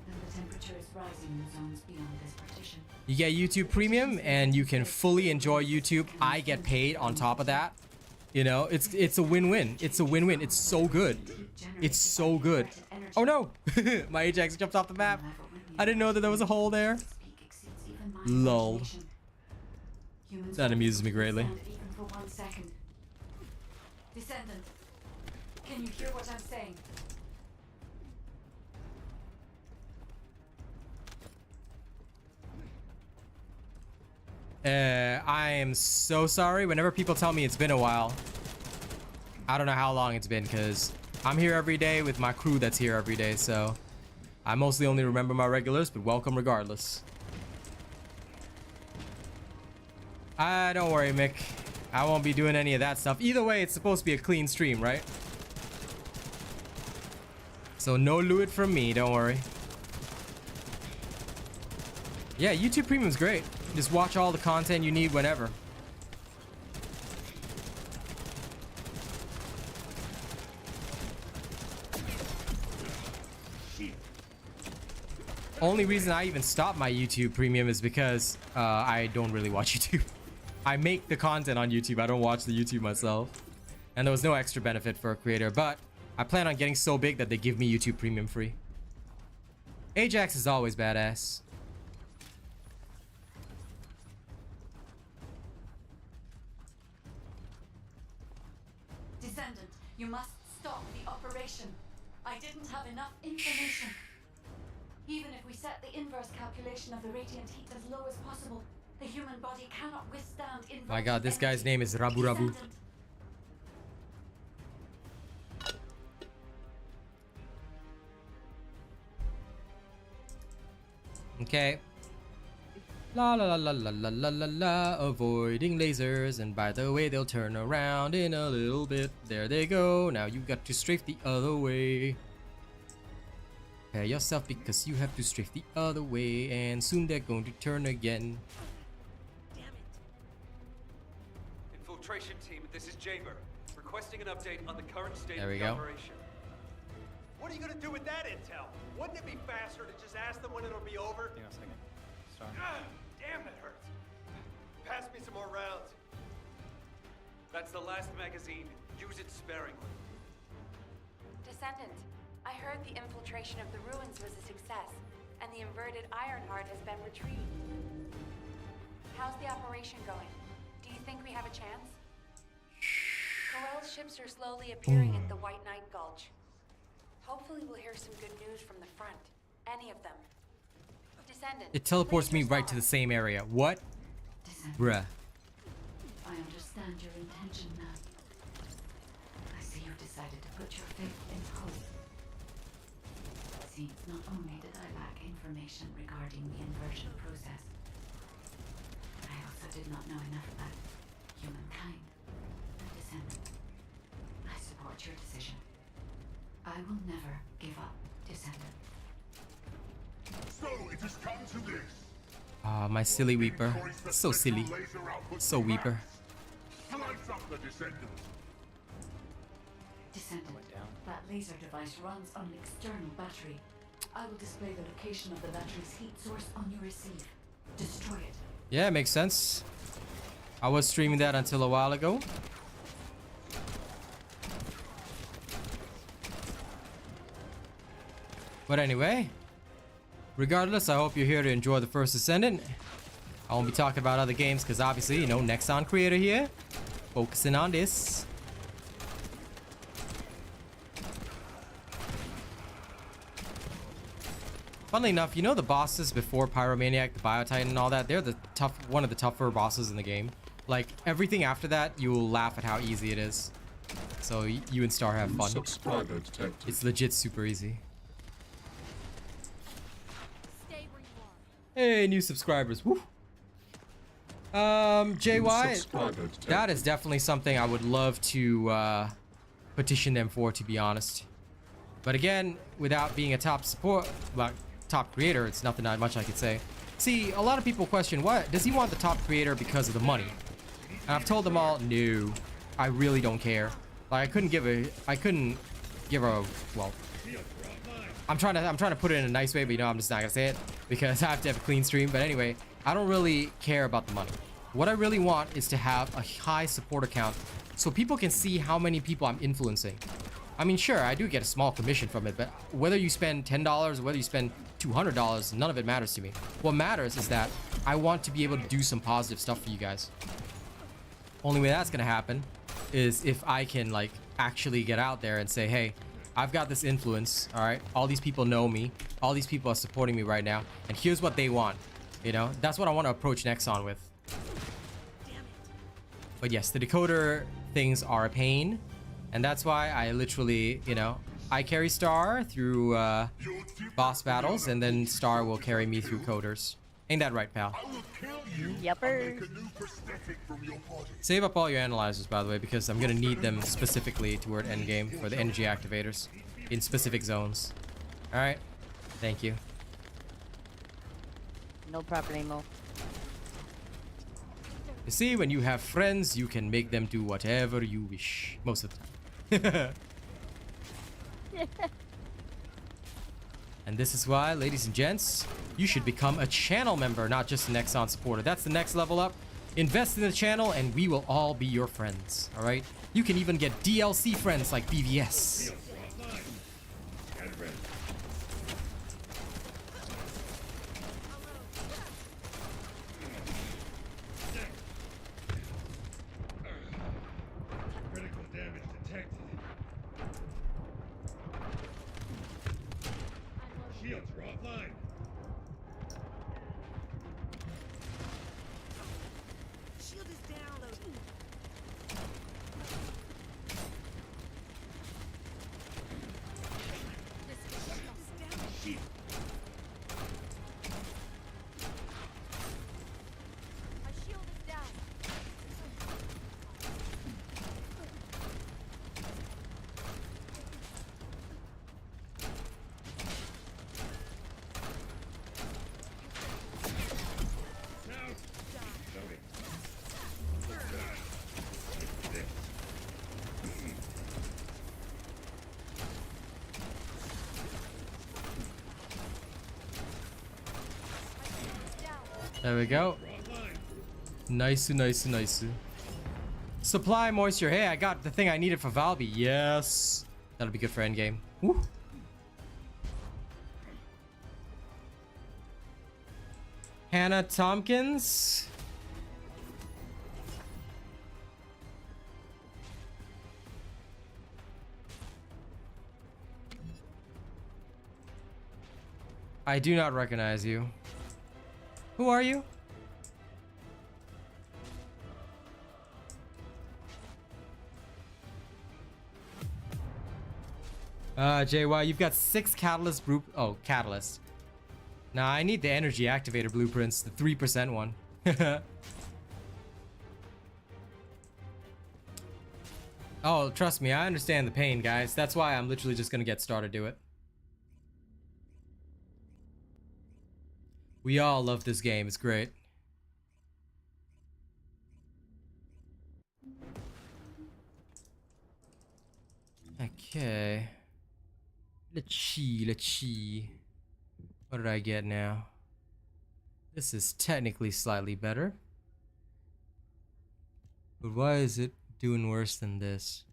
Then the temperature is rising in the zones beyond this partition. You get YouTube Premium, and you can fully enjoy YouTube. I get paid on top of that. You know, it's a win-win. It's a win-win. It's so good. It's so good. Oh no! My Ajax jumped off the map. I didn't know that there was a hole there. Lol. That amuses me greatly. For 1 second. Descendant, can you hear what I'm saying? I am so sorry. Whenever people tell me it's been a while, I don't know how long it's been, because I'm here every day with my crew that's here every day, so I mostly only remember my regulars, but welcome regardless. Don't worry, Mick. I won't be doing any of that stuff. Either way, it's supposed to be a clean stream, right? So no lewd from me, don't worry. Yeah, YouTube Premium's great. Just watch all the content you need whenever. Only reason I even stopped my YouTube Premium is because I don't really watch YouTube. I make the content on YouTube. I don't watch the YouTube myself. And there was no extra benefit for a creator, but I plan on getting so big that they give me YouTube Premium free. Ajax is always badass. Descendant, you must stop the operation. I didn't have enough information. Even if we set the inverse calculation of the radiant heat as low as possible, the human body cannot withstand inverse. My god, this guy's name is Rabu Rabu. Descendant. Okay. La la la la la la la la, avoiding lasers, and by the way, they'll turn around in a little bit. There they go. Now you got to strafe the other way. Prepare yourself because you have to strafe the other way, and soon they're going to turn again. Damn it. Infiltration team, this is Jaber. Requesting an update on the current state There of we the go. operation. What are you gonna do with that intel? Wouldn't it be faster to just ask them when it'll be over? Hang on a second. Sorry. Damn, that hurts. Pass me some more rounds. That's the last magazine. Use it sparingly. Descendant, I heard the infiltration of the ruins was a success, and the inverted Ironheart has been retrieved. How's the operation going? Do you think we have a chance? Corell's ships are slowly appearing at the White Knight Gulch. Hopefully we'll hear some good news from the front. Any of them. Descendant, It teleports please me right to respond. the same area. What? Descendant, Bruh. I understand understand your intention now. I see you've decided to put your faith in hope. It seems not only did I lack information regarding the inversion process, I also did not know enough about humankind and Descendant. I support your decision. I will never give up, Descendant. So it has come to this. Ah, my silly Weeper. So silly. So Weeper. Slice up the Descendant. Descendant, that laser device runs on an external battery. I will display the location of the battery's heat source on your receive. Destroy it. Yeah, makes sense. I was streaming that until a while ago. But anyway, regardless, I hope you're here to enjoy the first Descendant. I won't be talking about other games because obviously, you know, Nexon creator here. Focusing on this. Funnily enough, you know the bosses before Pyromaniac, the Biotitan and all that, they're the one of the tougher bosses in the game. Like, everything after that, you will laugh at how easy it is. So you and Star have fun. It's legit super easy. Stay where you are. Hey, new subscribers. Woo. JY, that is definitely something I would love to petition them for, to be honest. But again, without being a top top creator, it's nothing that much I could say. See, a lot of people question, what does he want the top creator because of the money? And I've told them all, no, I really don't care. Like, I couldn't give a well, I'm trying to put it in a nice way, but you know, I'm just not gonna say it because I have to have a clean stream. But anyway, I don't really care about the money. What I really want is to have a high supporter count so people can see how many people I'm influencing. I mean, sure, I do get a small commission from it, but whether you spend $10 or whether you spend $200, none of it matters to me. What matters is that I want to be able to do some positive stuff for you guys. Only way that's gonna happen is if I can, like, actually get out there and say, hey, I've got this influence, all right? All these people know me. All these people are supporting me right now, and here's what they want. You know, that's what I want to approach Nexon with. But yes, the decoder things are a pain. And that's why I literally, you know, I carry Star through boss battles, and then Star will carry me through coders. Ain't that right, pal? Yupper. Save up all your analyzers, by the way, because I'm going to need them specifically toward Endgame for the energy activators in specific zones. Alright? Thank you. No problemo. You see, when you have friends, you can make them do whatever you wish. Most of the time. And this is why, ladies and gents, you should become a channel member, not just a Nexon supporter. That's the next level up. Invest in the channel and we will all be your friends. Alright? You can even get DLC friends like BVS. There we go. Nice, nice, nice. Supply moisture. Hey, I got the thing I needed for Valby. Yes. That'll be good for endgame. Woo. Hannah Tompkins. I do not recognize you. Who are you? JY, you've got 6 catalyst catalyst. Nah, I need the energy activator blueprints, the 3% one. Oh, trust me, I understand the pain, guys. That's why I'm literally just gonna get started to it. We all love this game, it's great. Okay. Let's see. What did I get now? This is technically slightly better. But why is it doing worse than this?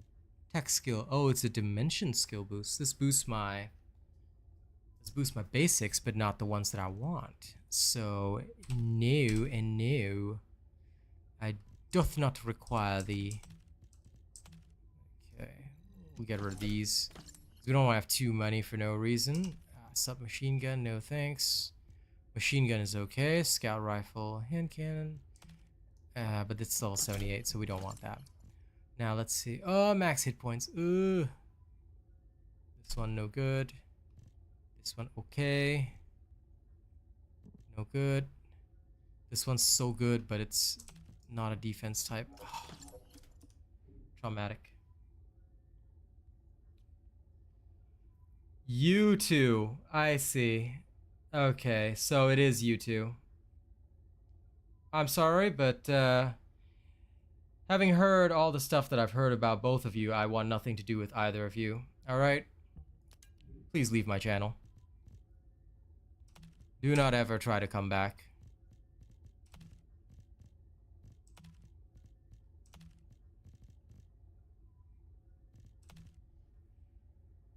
Tech skill. Oh, it's a dimension skill boost. This boosts my basics, but not the ones that I want. So no and no. I doth not require the. Okay, we get rid of these. We don't want to have too many for no reason. Submachine gun, no thanks. Machine gun is okay. Scout rifle, hand cannon. But it's level 78, so we don't want that. Now let's see. Oh, max hit points. Ooh. This one no good. This one okay. No good. This one's so good, but it's not a defense type. Oh. Traumatic. You two. I see. Okay, so it is you two. I'm sorry, but having heard all the stuff that I've heard about both of you, I want nothing to do with either of you. Alright? Please leave my channel. Do not ever try to come back.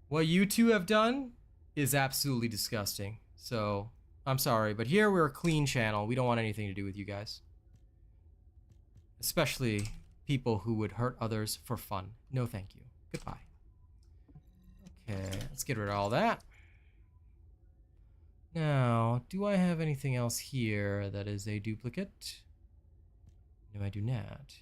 What you two have done is absolutely disgusting. So, I'm sorry, but here we're a clean channel. We don't want anything to do with you guys. Especially people who would hurt others for fun. No thank you. Goodbye. Okay, let's get rid of all that. Now, do I have anything else here that is a duplicate? No, I do not.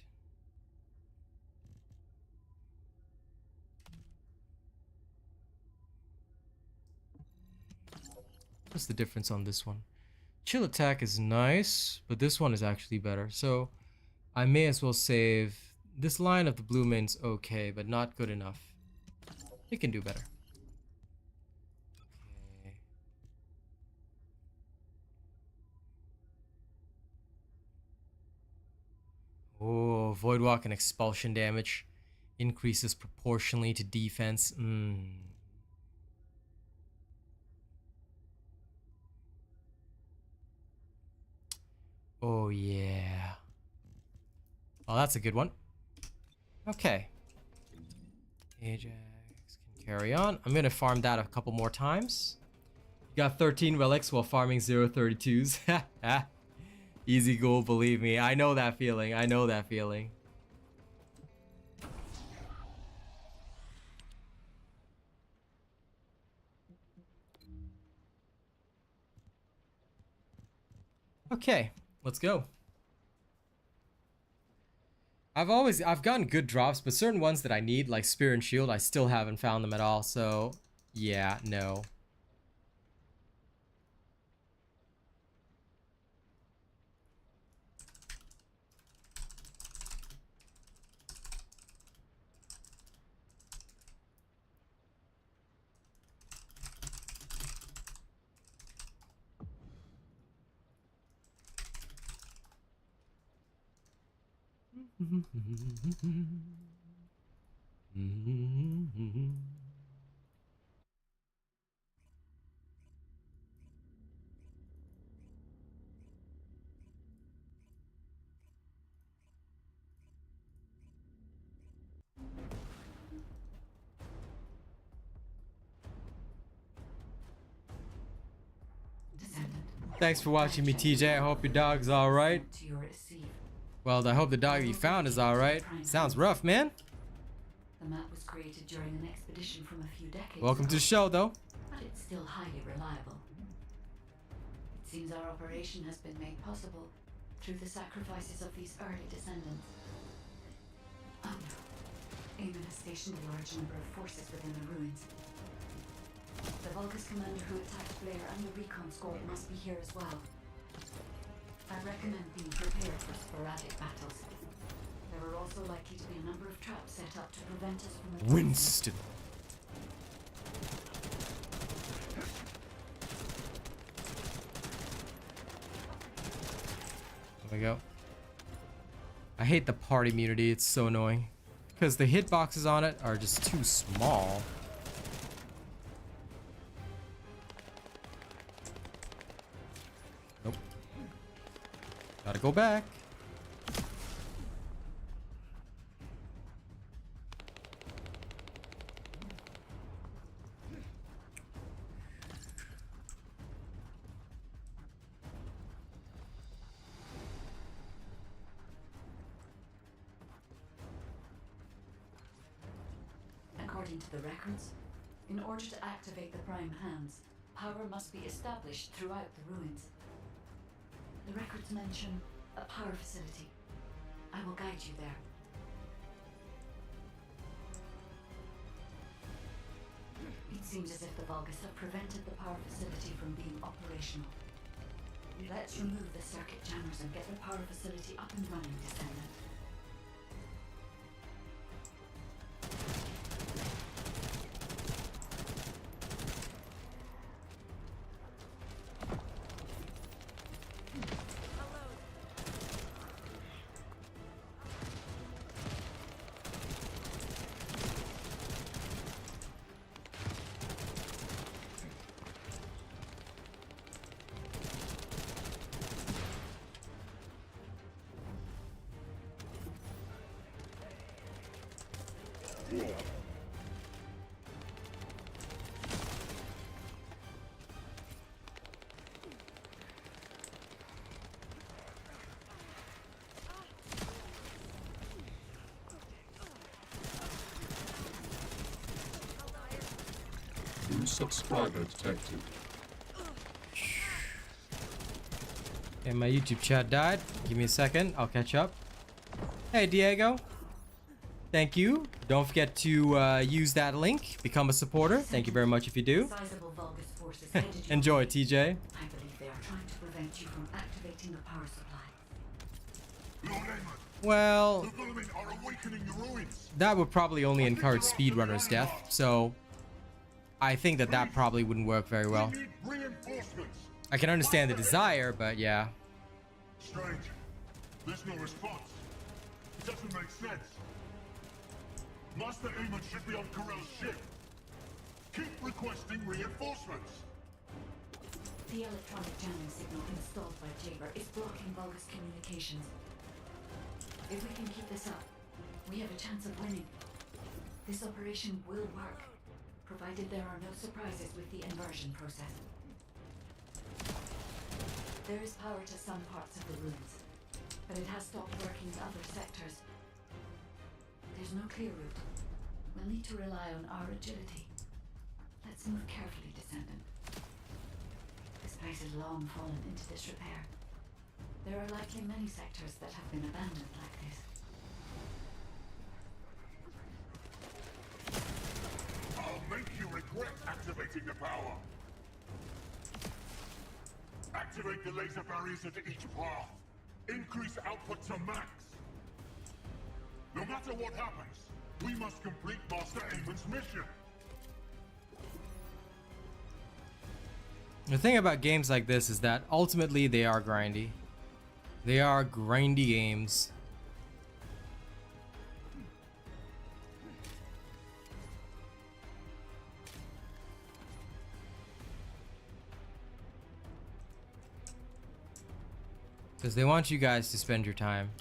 What's the difference on this one? Chill attack is nice, but this one is actually better. So I may as well save. This line of the blue main's okay, but not good enough. It can do better. Okay. Oh, Voidwalk and expulsion damage increases proportionally to defense. Oh yeah. Oh, that's a good one. Okay. Ajax can carry on. I'm gonna farm that a couple more times. You got 13 relics while farming 032s. Easy goal, believe me. I know that feeling. I know that feeling. Okay, let's go. I've gotten good drops, but certain ones that I need, like Spear and Shield, I still haven't found them at all, so yeah, no. Thanks for watching me, TJ. I hope your dog's alright. Well, I hope the dog you found is alright. Sounds rough, man. The map was created during an expedition from a few decades Welcome ago, to the show, though. but it's still highly reliable. It seems our operation has been made possible through the sacrifices of these early descendants. Oh no. Eamon has stationed a large number of forces within the ruins. The Vulgus commander who attacked Blair and the recon squad must be here as well. I recommend being prepared for sporadic battles. There are also likely to be a number of traps set up to prevent us from... Winston. There we go. I hate the part immunity, it's so annoying. Because the hitboxes on it are just too small. Nope. Gotta go back. According to the records, in order to activate the prime hands, power must be established throughout the ruins. The records mention a power facility. I will guide you there. It seems as if the Vulgus have prevented the power facility from being operational. Let's remove the circuit jammers and get the power facility up and running, Descendant. New subscriber detected. And my YouTube chat died. Give me a second, I'll catch up. Hey Diego. Thank you. Don't forget to use that link. Become a supporter. Thank you very much if you do. Sizable Vulgus forces headed your Enjoy, way. TJ. I believe they are trying to prevent you from activating the power supply. Well, that would probably only encourage speedrunners' death, so I think that that probably wouldn't work very well. I can understand the desire, but yeah. Strange. There's no response. It doesn't make sense. Master Aemon should be on Corell's ship. Keep requesting reinforcements. The electronic jamming signal installed by Jaber is blocking Vulgus communications. If we can keep this up, we have a chance of winning. This operation will work, provided there are no surprises with the inversion process. There is power to some parts of the ruins, but it has stopped working in other sectors. There's no clear route. We'll need to rely on our agility. Let's move carefully, Descendant. This place has long fallen into disrepair. There are likely many sectors that have been abandoned like this. I'll make you regret activating the power. Activate the laser barriers at each path. Increase output to max. No matter what happens, we must complete Master Aemon's mission. The thing about games like this is that ultimately they are grindy. They are grindy games. Because they want you guys to spend your time.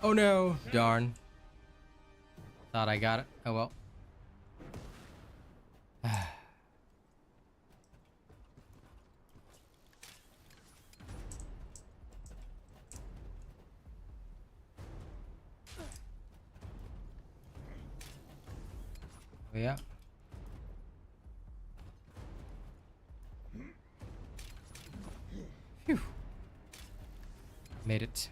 Oh no, darn. Thought I got it. Oh well. Yeah. Phew. Made it.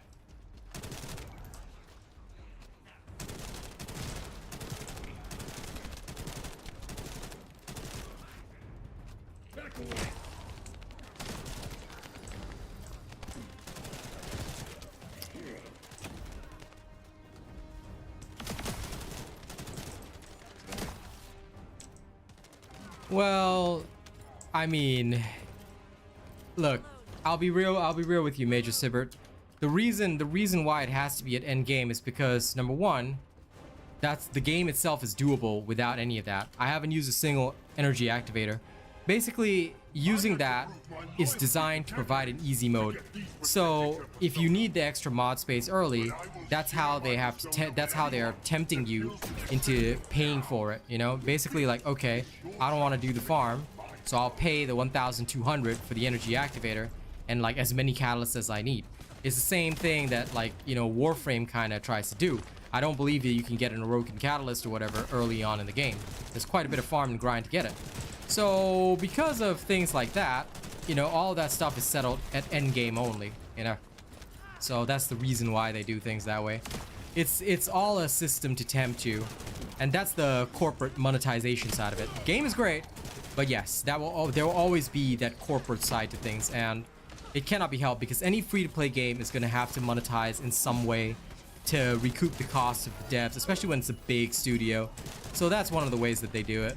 Well, I mean, look, I'll be real with you, Major Sibbert. The reason why it has to be at Endgame is because, number one, that's the game itself is doable without any of that. I haven't used a single energy activator. Basically, using that is designed to provide an easy mode. So if you need the extra mod space early, that's how they have to that's how they are tempting you into paying for it, you know? Basically like, okay, I don't want to do the farm, so I'll pay the 1,200 for the energy activator and like as many catalysts as I need. It's the same thing that like, you know, Warframe kind of tries to do. I don't believe that you can get an Orokin catalyst or whatever early on in the game. There's quite a bit of farm and grind to get it. So because of things like that, you know, all that stuff is settled at endgame only, you know. So that's the reason why they do things that way. It's all a system to tempt you, and that's the corporate monetization side of it. Game is great, but yes, there will always be that corporate side to things, and it cannot be helped because any free-to-play game is going to have to monetize in some way to recoup the cost of the devs, especially when it's a big studio. So that's one of the ways that they do it.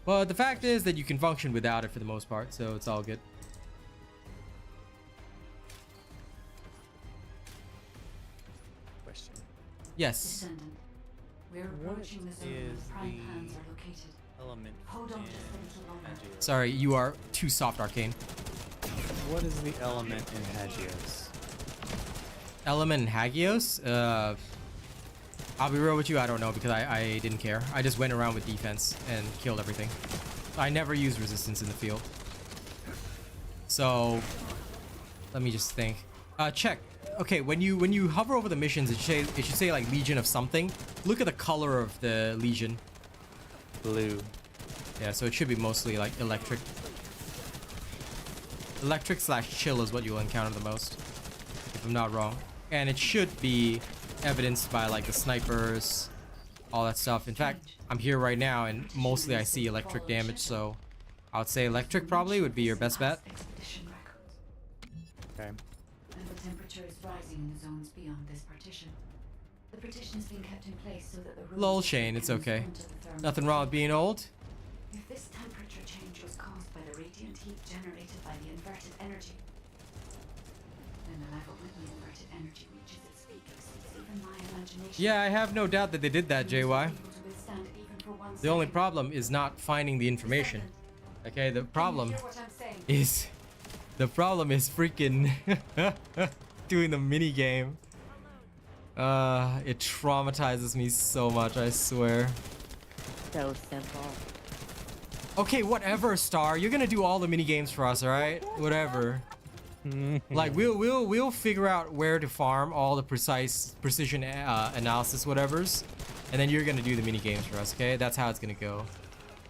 But the fact is that you can function without it for the most part, so it's all good. Question. Yes. Descendant, we're approaching the zone where prime hands are located. Element Hold on just a little longer. Sorry, you are too soft, Arcane. What is the element in Hagios? Element in Hagios? I'll be real with you, I don't know because I didn't care. I just went around with defense and killed everything. I never used resistance in the field. So, let me just think. Check. Okay, when you hover over the missions, it should say like Legion of something. Look at the color of the Legion. Blue. Yeah, so it should be mostly like electric. Electric / chill is what you'll encounter the most, if I'm not wrong. And it should be evidenced by like the snipers, all that stuff. In fact, I'm here right now and mostly I see electric damage, so I would say electric probably would be your best bet. Okay. And the temperature is rising in the zones beyond this partition. The partition is being kept in place so that the Lol, Shane, it's okay. Nothing wrong with being old. If this temperature change was caused by the radiant heat generated by the inverted energy, then the level when the inverted energy reaches its peak exceeds even my imagination. Yeah, I have no doubt that they did that, JY. The only problem is not finding the information. Okay, the problem is freaking doing the mini game. It traumatizes me so much, I swear. So simple. Okay, whatever, Star. You're gonna do all the mini games for us, all right? Whatever. Like we'll figure out where to farm all the precision analysis whatevers, and then you're gonna do the mini games for us. Okay, that's how it's gonna go.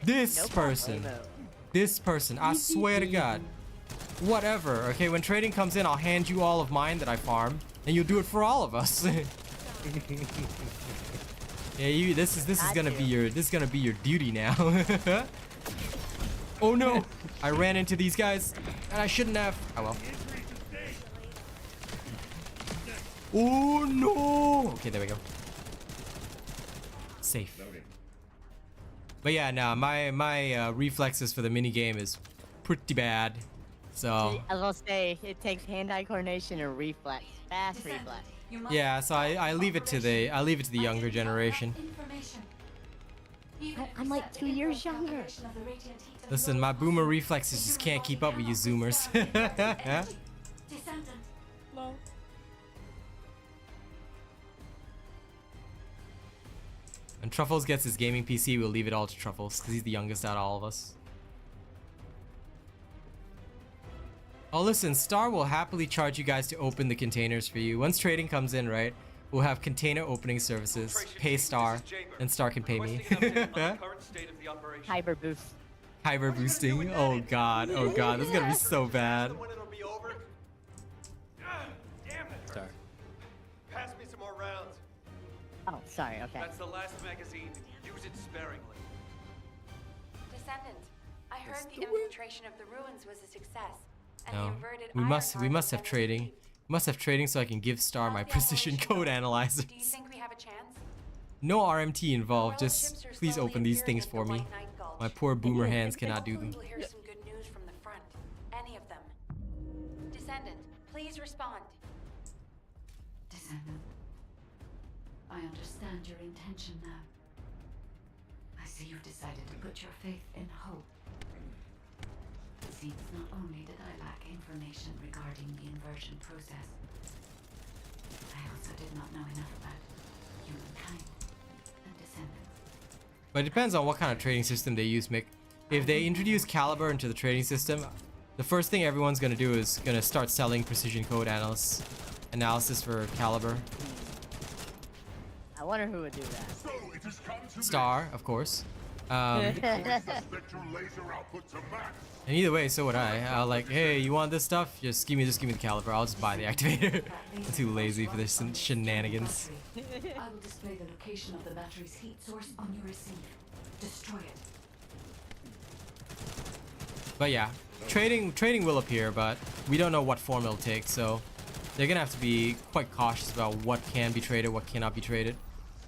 This person, I swear to God. Whatever. Okay, when trading comes in, I'll hand you all of mine that I farm, and you'll do it for all of us. Yeah, this is gonna be your duty now. Oh no! I ran into these guys, and I shouldn't have. Oh well. Oh no! Okay, there we go. Safe. But yeah, no, my reflexes for the mini game is pretty bad. So. I will say it takes hand-eye coordination and reflex, fast reflex. Yeah, so I leave it to the younger generation. I'm like 2 years younger. Listen, my boomer reflexes just can't keep up with you zoomers. When Truffles gets his gaming PC, we'll leave it all to Truffles, because he's the youngest out of all of us. Oh, listen, Star will happily charge you guys to open the containers for you. Once trading comes in, right? We'll have container opening services. Pay Star, and Star can pay me. Hyper boost. Hyper boosting. Oh god. Oh god. This is gonna be so bad. Sorry. Pass me some more rounds. Oh, sorry. Okay. That's the last magazine. Use it sparingly. Descendant, I heard the infiltration of the ruins was a success, and the No. inverted We must Ironheart have has been trading. retrieved. We must have trading so I can give Star my How's the precision operation code going? analyzers. Do you think we have a chance? No RMT involved. Guerrilla Just ships are please slowly open these appearing things at for the me. White Knight Gulch. My poor boomer hands cannot do them. Hopefully we'll hear some good news from the front. Any of them. Descendant, please respond. Descendant, I understand your intention now. I see you've decided to put your faith in hope. It seems not only did I lack information regarding the inversion process, I also did not know enough about humankind and descendants. But it depends on what kind of trading system they use, Mick. If they introduce Caliber into the trading system, the first thing everyone's gonna do is gonna start selling precision code analysis for Caliber. I wonder who would do that. So it has come to Star, of course. this. Spectral laser output to max. And either way, so would I. I'll like, hey, you want this stuff? Just give me the Caliber. I'll just buy the activator. I'm too lazy for this shenanigans. I will display the location of the battery's heat source on your receive. Destroy it. But yeah, trading will appear, but we don't know what form it'll take, so they're gonna have to be quite cautious about what can be traded, what cannot be traded.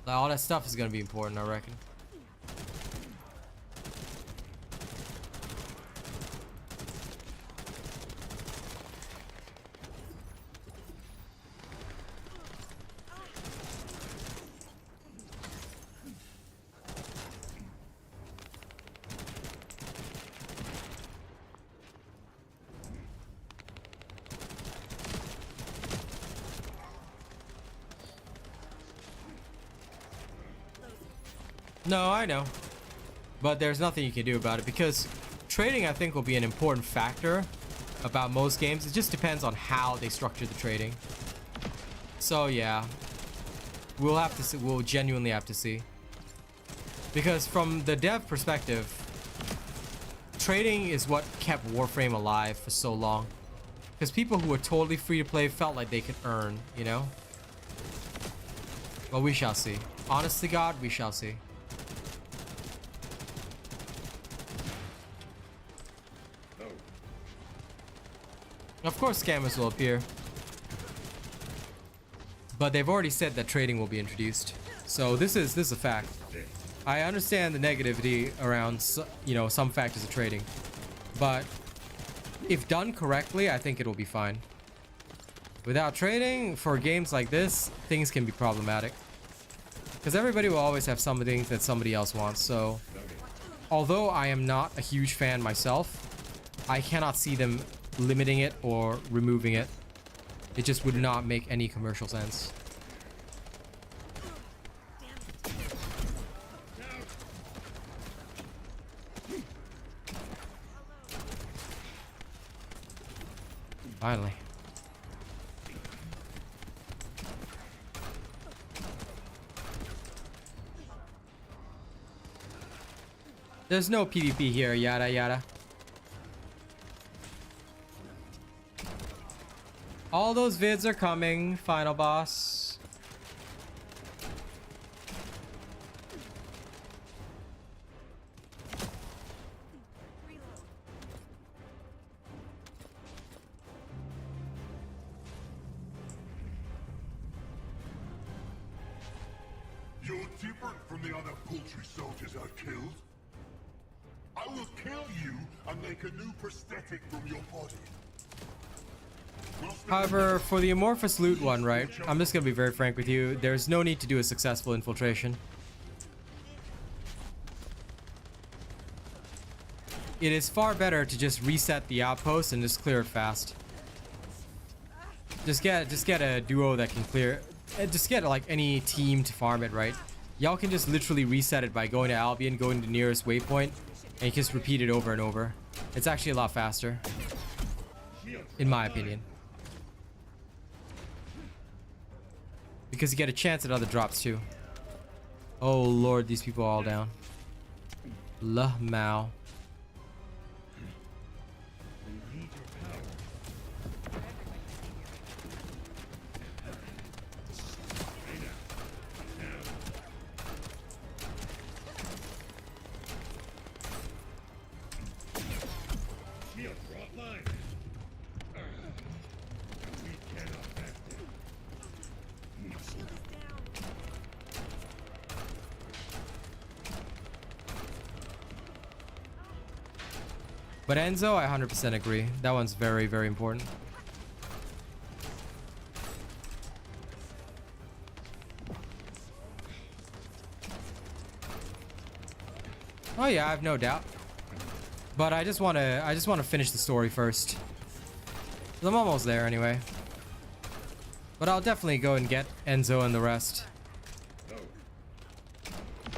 Like, all that stuff is gonna be important, I reckon. No, I know. But there's nothing you can do about it because trading, I think, will be an important factor about most games. It just depends on how they structure the trading. So yeah, we'll have to see, we'll genuinely have to see. Because from the dev perspective, trading is what kept Warframe alive for so long. Because people who were totally free to play felt like they could earn, you know? Well, we shall see. Honest to God, we shall see. Of course scammers will appear. But they've already said that trading will be introduced. So this is a fact. I understand the negativity around, you know, some factors of trading. But if done correctly, I think it'll be fine. Without trading, for games like this, things can be problematic. Because everybody will always have something that somebody else wants. So although I am not a huge fan myself, I cannot see them limiting it or removing it. It just would not make any commercial sense. Finally. There's no PvP here, yada yada. All those vids are coming, final boss. You're different from the other poultry soldiers I killed. I will kill you and make a new prosthetic from your body. However, for the amorphous loot one, right? I'm just gonna be very frank with you. There's no need to do a successful infiltration. It is far better to just reset the outpost and just clear it fast. Just get a duo that can clear. Just get like any team to farm it, right? Y'all can just literally reset it by going to Albion, going to the nearest waypoint, and you just repeat it over and over. It's actually a lot faster, in my opinion. Because you get a chance at other drops too. Oh lord, these people are all down. La Mao. But Enzo, I 100% agree. That one's very, very important. Oh yeah, I have no doubt. But I just want to finish the story first. I'm almost there anyway. But I'll definitely go and get Enzo and the rest.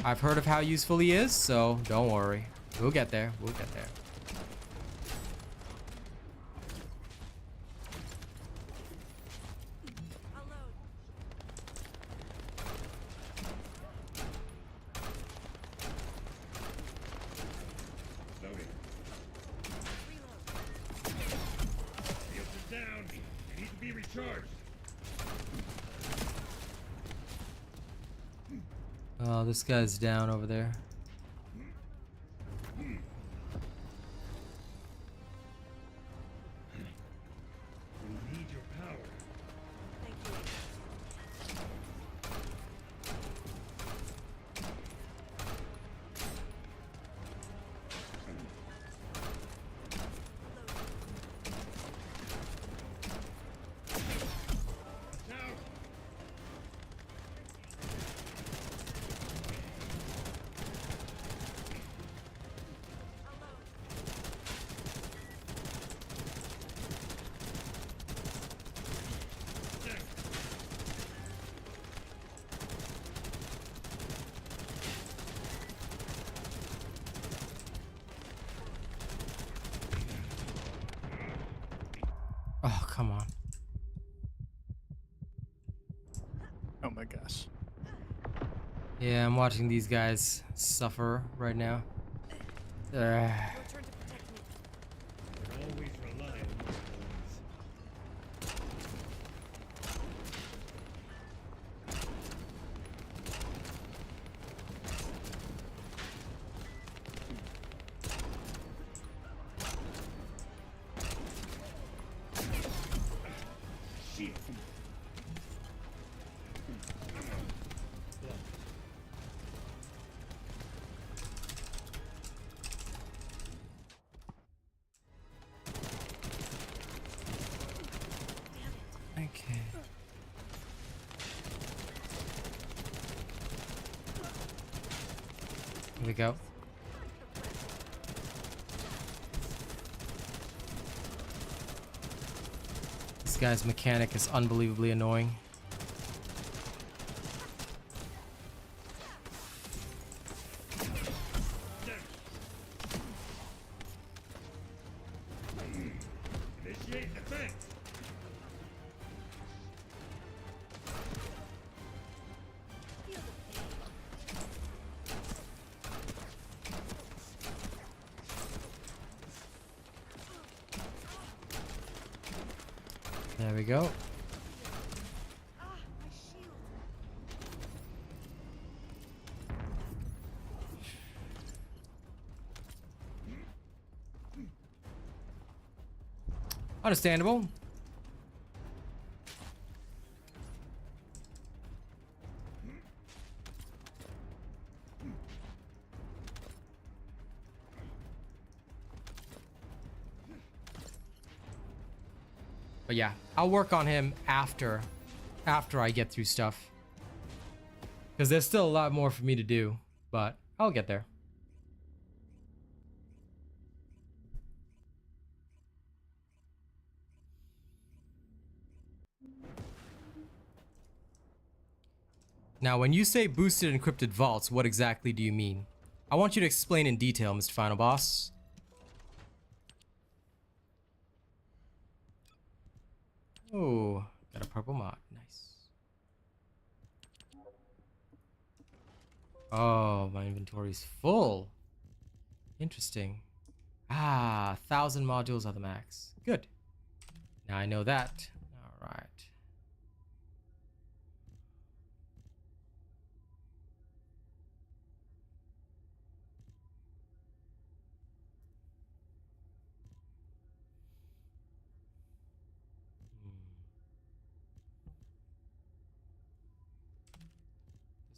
I've heard of how useful he is, so don't worry. We'll get there. We'll get there. Oh, this guy's down over there. Oh, come on. Oh my gosh. Yeah, I'm watching these guys suffer right now. Ugh. Okay. Here we go. This guy's mechanic is unbelievably annoying. There we go. Understandable. But yeah, I'll work on him after I get through stuff. Because there's still a lot more for me to do, but I'll get there. Now, when you say boosted encrypted vaults, what exactly do you mean? I want you to explain in detail, Mr. Final Boss. Oh, got a purple mod. Nice. Oh, my inventory's full. Interesting. Ah, 1,000 modules are the max. Good. Now I know that. All right.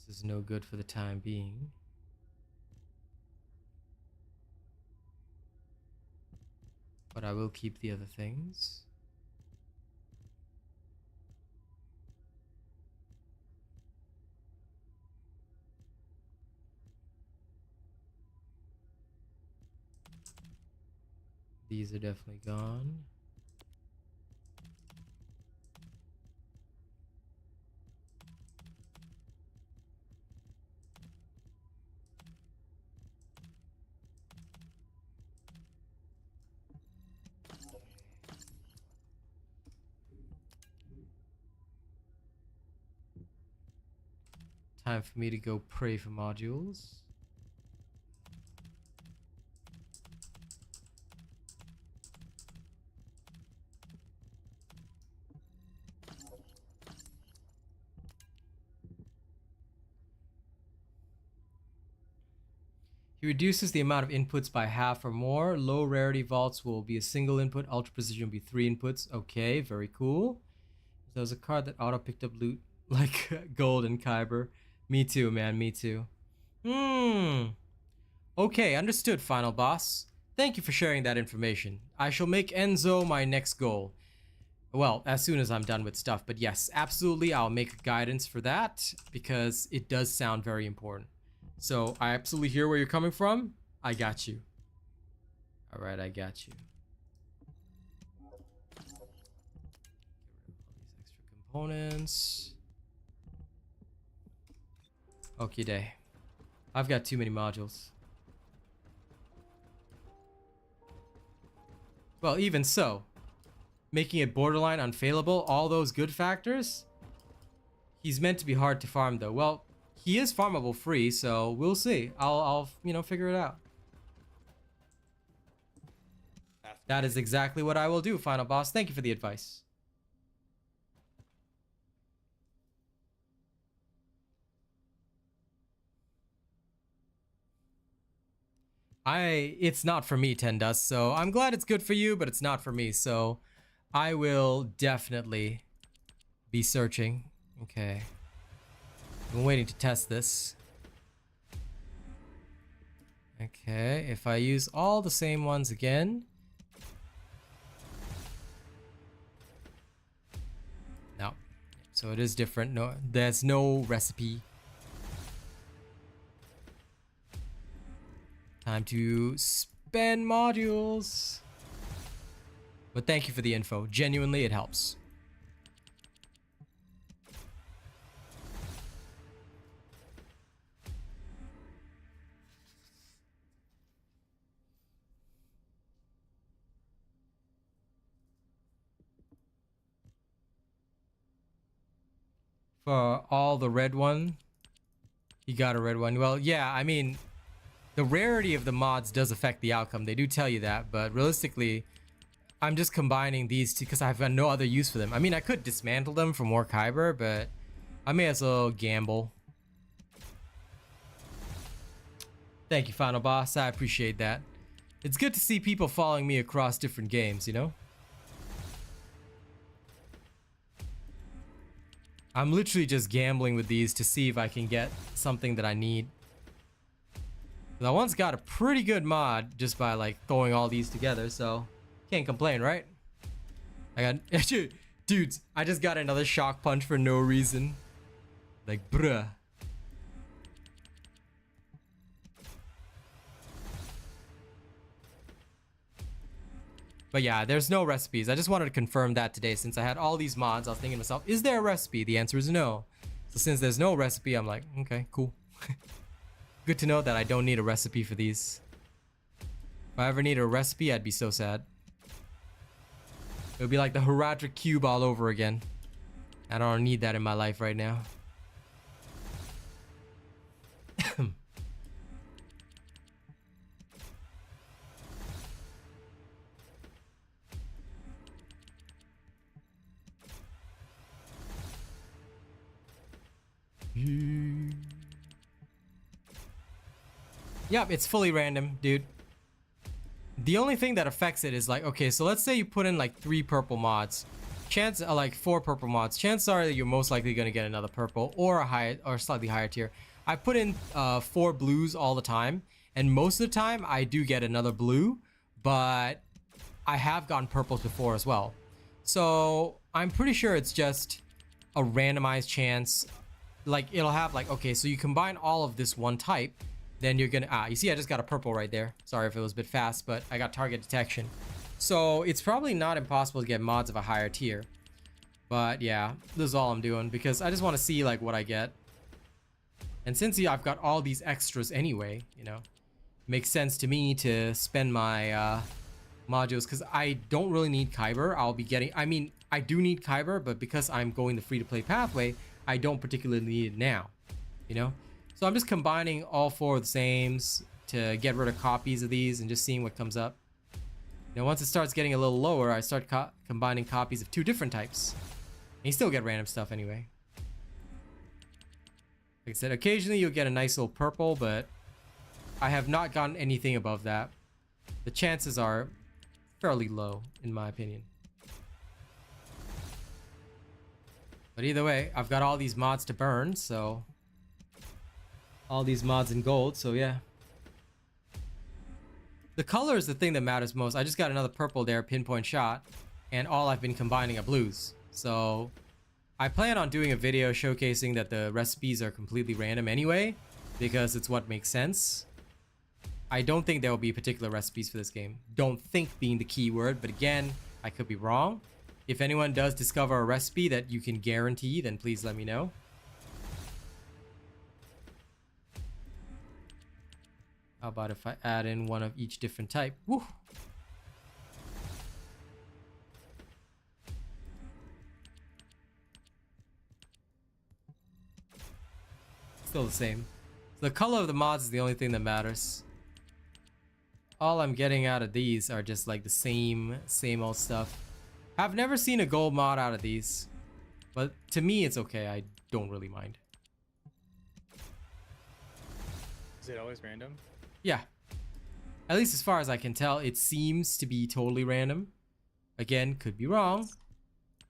This is no good for the time being. But I will keep the other things. These are definitely gone. Time for me to go pray for modules. He reduces the amount of inputs by half or more. Low rarity vaults will be a single input. Ultra precision will be 3 inputs. Okay, very cool. There's a card that auto picked up loot like gold and Kyber. Me too, man. Me too. Okay, understood, final boss. Thank you for sharing that information. I shall make Enzo my next goal. Well, as soon as I'm done with stuff. But yes, absolutely, I'll make guidance for that because it does sound very important. So I absolutely hear where you're coming from. I got you. All right, I got you. Get rid of all these extra components. Okie day. I've got too many modules. Well, even so, making it borderline unfailable, all those good factors. He's meant to be hard to farm though. Well, he is farmable free, so we'll see. I'll figure it out. That is exactly what I will do, final boss. Thank you for the advice. It's not for me, Tendus, so I'm glad it's good for you, but it's not for me, so I will definitely be searching. Okay. I'm waiting to test this. Okay, if I use all the same ones again. No. So it is different. No, there's no recipe. Time to spend modules. But thank you for the info. Genuinely, it helps. For all the red one, you got a red one. Well, yeah, I mean, the rarity of the mods does affect the outcome. They do tell you that, but realistically, I'm just combining these two because I've got no other use for them. I mean, I could dismantle them for more Kyber, but I may as well gamble. Thank you, final boss. I appreciate that. It's good to see people following me across different games, you know? I'm literally just gambling with these to see if I can get something that I need. I once got a pretty good mod just by like throwing all these together, so can't complain, right? I got dudes, I just got another shock punch for no reason. Like, bruh. But yeah, there's no recipes. I just wanted to confirm that today since I had all these mods. I was thinking to myself, is there a recipe? The answer is no. So since there's no recipe, I'm like, okay, cool. Good to know that I don't need a recipe for these. If I ever need a recipe, I'd be so sad. It would be like the Heradric Cube all over again. I don't need that in my life right now. Yep, it's fully random, dude. The only thing that affects it is like, okay, so let's say you put in like 3 purple mods. Like 4 purple mods. Chances are that you're most likely gonna get another purple or a high or slightly higher tier. I put in 4 blues all the time, and most of the time I do get another blue, but I have gotten purples before as well. So I'm pretty sure it's just a randomized chance. Like it'll have like, okay, so you combine all of this one type, then you're gonna, you see I just got a purple right there. Sorry if it was a bit fast, but I got target detection. So it's probably not impossible to get mods of a higher tier. But yeah, this is all I'm doing because I just want to see like what I get. And since I've got all these extras anyway, you know, makes sense to me to spend my modules because I don't really need Kyber. I'll be getting, I mean, I do need Kyber, but because I'm going the free-to-play pathway, I don't particularly need it now, you know? So I'm just combining all 4 of the sames to get rid of copies of these and just seeing what comes up. Now, once it starts getting a little lower, I start combining copies of 2 different types. And you still get random stuff anyway. Like I said, occasionally you'll get a nice little purple, but I have not gotten anything above that. The chances are fairly low, in my opinion. But either way, I've got all these mods to burn, so... all these mods in gold, so yeah. The color is the thing that matters most. I just got another purple there, pinpoint shot, and all I've been combining are blues. So I plan on doing a video showcasing that the recipes are completely random anyway, because it's what makes sense. I don't think there will be particular recipes for this game. Don't think being the key word, but again, I could be wrong. If anyone does discover a recipe that you can guarantee, then please let me know. How about if I add in one of each different type? Woo! Still the same. The color of the mods is the only thing that matters. All I'm getting out of these are just like the same old stuff. I've never seen a gold mod out of these, but to me it's okay. I don't really mind. Is it always random? Yeah. At least as far as I can tell, it seems to be totally random. Again, could be wrong,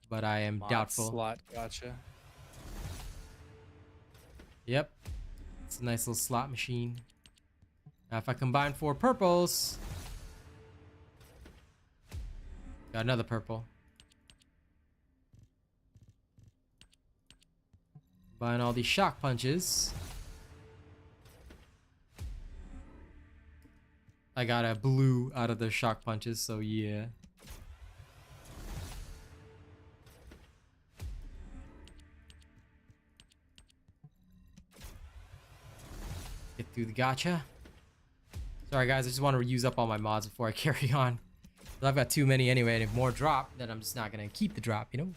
but I am Mod doubtful. Slot gotcha. Yep. It's a nice little slot machine. Now if I combine 4 purples, got another purple. Combine all these shock punches. I got a blue out of the shock punches, so yeah. Get through the gacha. Sorry guys, I just want to use up all my mods before I carry on. But I've got too many anyway, and if more drop, then I'm just not gonna keep the drop, you know?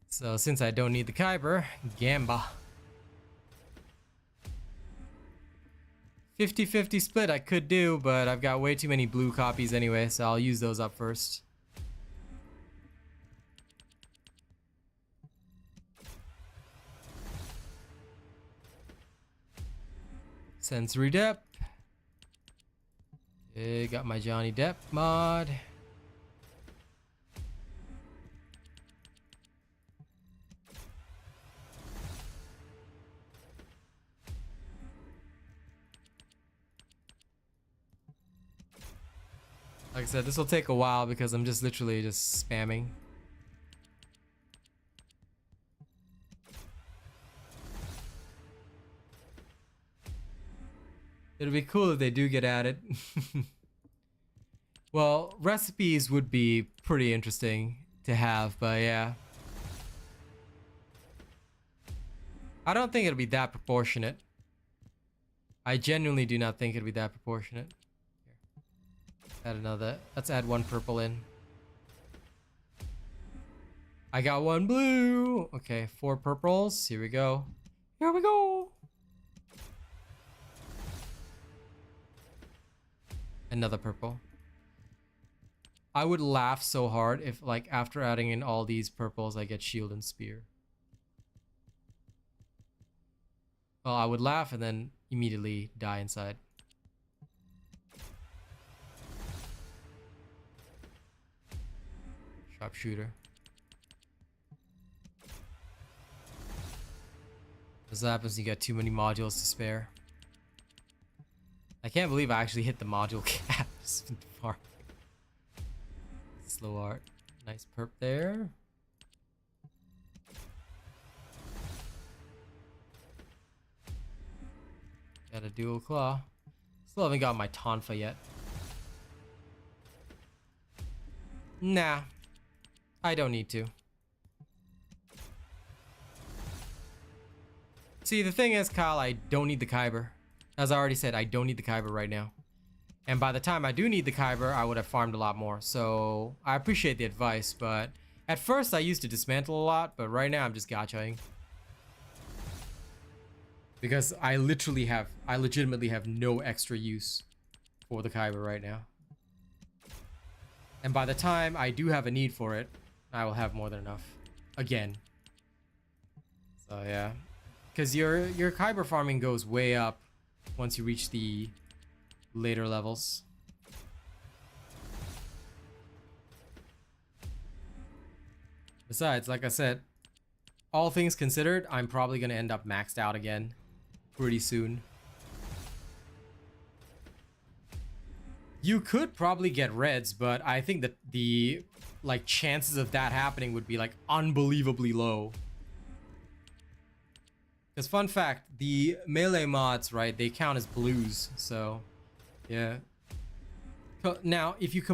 So since I don't need the Kyber, Gamba. 50-50 split I could do, but I've got way too many blue copies anyway, so I'll use those up first. Sensory Depth. Okay, got my Johnny Depp mod. Like I said, this will take a while because I'm just literally just spamming. It'll be cool if they do get added. Well, recipes would be pretty interesting to have, but yeah. I don't think it'll be that proportionate. I genuinely do not think it'll be that proportionate. Add another. Let's add 1 purple in. I got 1 blue. Okay, 4 purples. Here we go. Here we go. Another purple. I would laugh so hard if, like, after adding in all these purples, I get shield and spear. Well, I would laugh and then immediately die inside. Sharpshooter. This happens when you got too many modules to spare. I can't believe I actually hit the module cap. Slow art. Nice perp there. Got a dual claw. Still haven't got my Tonfa yet. Nah. I don't need to. See, the thing is, Kyle, I don't need the Kyber. As I already said, I don't need the Kyber right now. And by the time I do need the Kyber, I would have farmed a lot more. So, I appreciate the advice, but at first I used to dismantle a lot, but right now I'm just gachaing. Because I legitimately have no extra use for the Kyber right now. And by the time I do have a need for it, I will have more than enough. Again. So yeah. Because your Kyber farming goes way up once you reach the later levels. Besides, like I said, all things considered, I'm probably going to end up maxed out again pretty soon. You could probably get reds, but I think that the like chances of that happening would be like unbelievably low. Because fun fact, the melee mods, right, they count as blues, so yeah. Now, if you were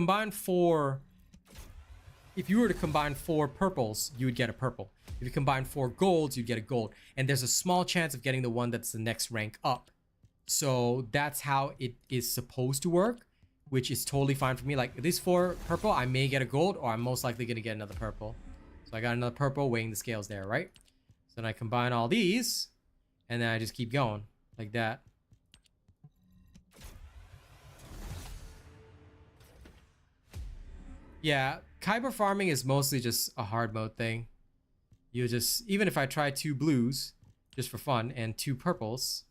to combine 4 purples, you would get a purple. If you combine 4 golds, you'd get a gold. And there's a small chance of getting the one that's the next rank up. So that's how it is supposed to work, which is totally fine for me. Like this 4 purple, I may get a gold, or I'm most likely going to get another purple. So I got another purple, weighing the scales there, right? So then I combine all these, and then I just keep going like that. Yeah, Kyber farming is mostly just a hard mode thing. You just, even if I try 2 blues just for fun and 2 purples,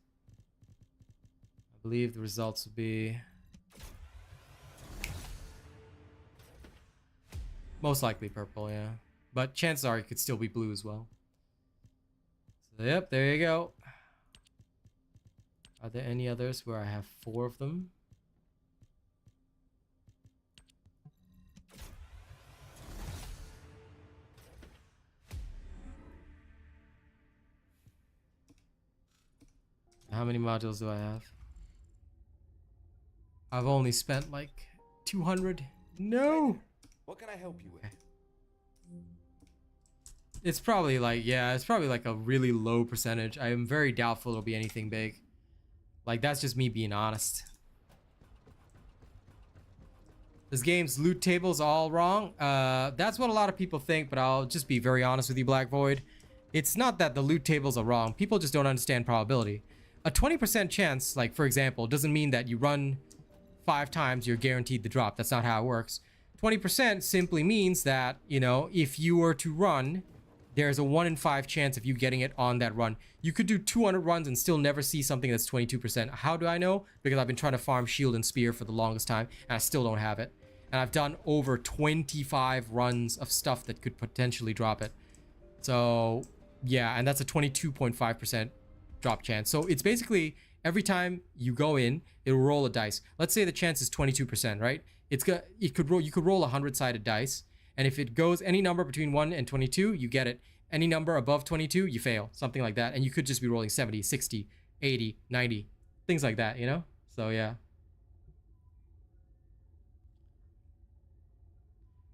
I believe the results will be most likely purple, yeah. But chances are it could still be blue as well. So yep, there you go. Are there any others where I have 4 of them? How many modules do I have? I've only spent like 200. No! What can I help you with? It's probably like, yeah, it's probably like a really low percentage. I am very doubtful it'll be anything big. Like, that's just me being honest. This game's loot table's all wrong. That's what a lot of people think, but I'll just be very honest with you, Black Void. It's not that the loot tables are wrong. People just don't understand probability. A 20% chance, like, for example, doesn't mean that you run 5 times, you're guaranteed the drop. That's not how it works. 20% simply means that, you know, if you were to run, there's a 1 in 5 chance of you getting it on that run. You could do 200 runs and still never see something that's 22%. How do I know? Because I've been trying to farm shield and spear for the longest time, and I still don't have it. And I've done over 25 runs of stuff that could potentially drop it. So, yeah, and that's a 22.5% drop chance. So it's basically every time you go in, it'll roll a dice. Let's say the chance is 22%, right? You could roll a 100-sided dice, and if it goes any number between 1 and 22, you get it. Any number above 22, you fail, something like that. And you could just be rolling 70, 60, 80, 90, things like that, you know? So yeah.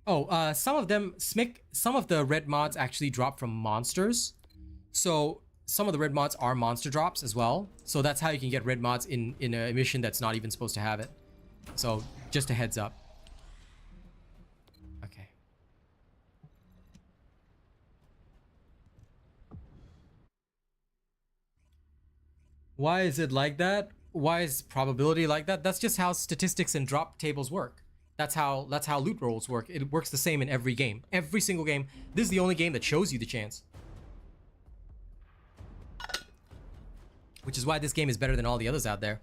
Oh, some of the red mods actually drop from monsters. So some of the red mods are monster drops as well. So that's how you can get red mods in a mission that's not even supposed to have it. So just a heads up. Okay. Why is it like that? Why is probability like that? That's just how statistics and drop tables work. That's how loot rolls work. It works the same in every game. Every single game. This is the only game that shows you the chance. which is why this game is better than all the others out there.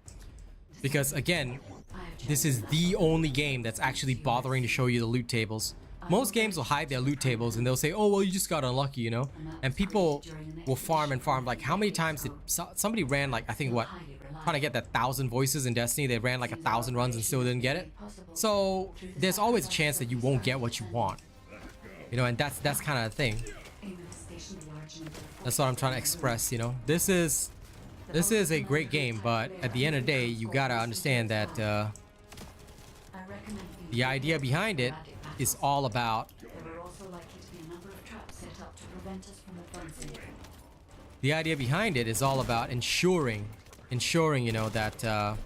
Because again, this is the only game that's actually bothering to show you the loot tables. Most games will hide their loot tables and they'll say, oh, well, you just got unlucky, you know? And people will farm and farm. Like, how many times did somebody ran, like, I think what, trying to get that 1,000 voices in Destiny, they ran like 1,000 runs and still didn't get it. So there's always a chance that you won't get what you want, you know, and that's kind of the thing. That's what I'm trying to express, you know. This is a great game, but at the end of the day, you gotta understand that the idea behind it is all about ensuring, you know, that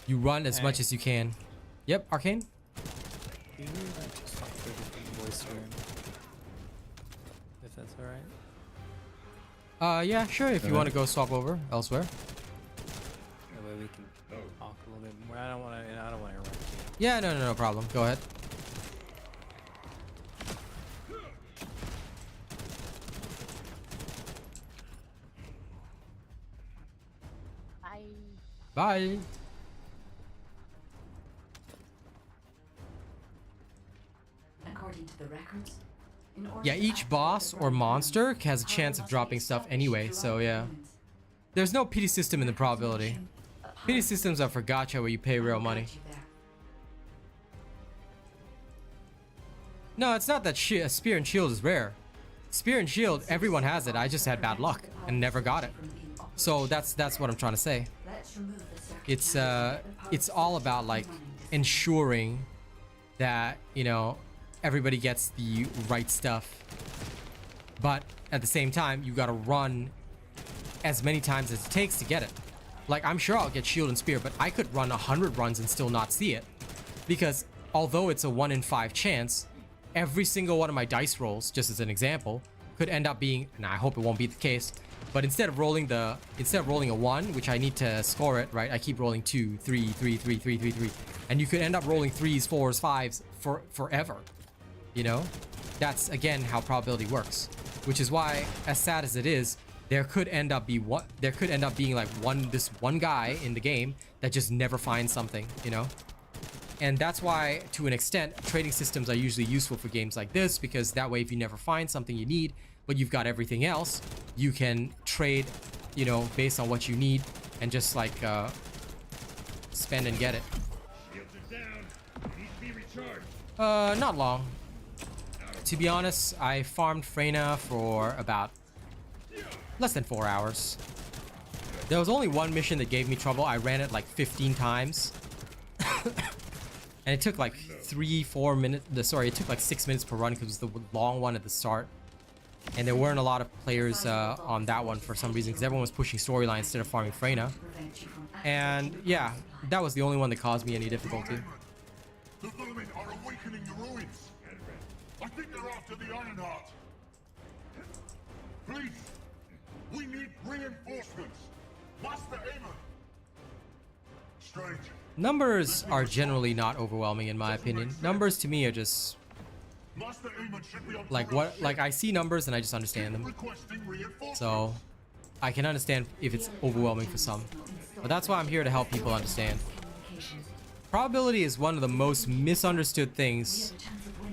you run as much as you can. Yep, Arcane. Can you just talk to a different voice room? If that's alright. Yeah, sure. If you want to go swap over elsewhere. That way we can talk a little bit more. I don't want to interrupt you. Yeah, no problem. Go ahead. Bye. According to the records, yeah, each boss or monster has a chance of dropping stuff anyway, so yeah. There's no pity system in the probability. Pity systems are for gacha where you pay real money. No, it's not that Spear and Shield is rare. Spear and Shield, everyone has it. I just had bad luck and never got it. So that's what I'm trying to say. It's all about like ensuring that, you know, everybody gets the right stuff. But at the same time, you gotta run as many times as it takes to get it. Like, I'm sure I'll get Shield and Spear, but I could run 100 runs and still not see it. Because although it's a 1 in 5 chance, every single one of my dice rolls, just as an example, could end up being, and I hope it won't be the case, but instead of rolling a 1, which I need to score it, right? I keep rolling 2, 3, 3, 3, 3, 3, 3. And you could end up rolling 3s, 4s, 5s forever. You know? That's again how probability works. Which is why, as sad as it is, there could end up being like this one guy in the game that just never finds something, you know? And that's why, to an extent, trading systems are usually useful for games like this, because that way if you never find something you need, but you've got everything else, you can trade, you know, based on what you need and just like spend and get it. Not long. To be honest, I farmed Freyna for about less than 4 hours. There was only one mission that gave me trouble. I ran it like 15 times. And it took like 3-4 minutes. Sorry, it took like 6 minutes per run because it was the long one at the start. And there weren't a lot of players on that one for some reason, because everyone was pushing storyline instead of farming Freyna. And yeah, that was the only one that caused me any difficulty. The vermin are awakening the ruins. I think they're after the Ironheart. Please, we need reinforcements. Master Aemon. Strange. Numbers are generally not overwhelming in my opinion. Numbers to me are just like what, like I see numbers and I just understand them. So I can understand if it's overwhelming for some. But that's why I'm here to help people understand. Probability is one of the most misunderstood things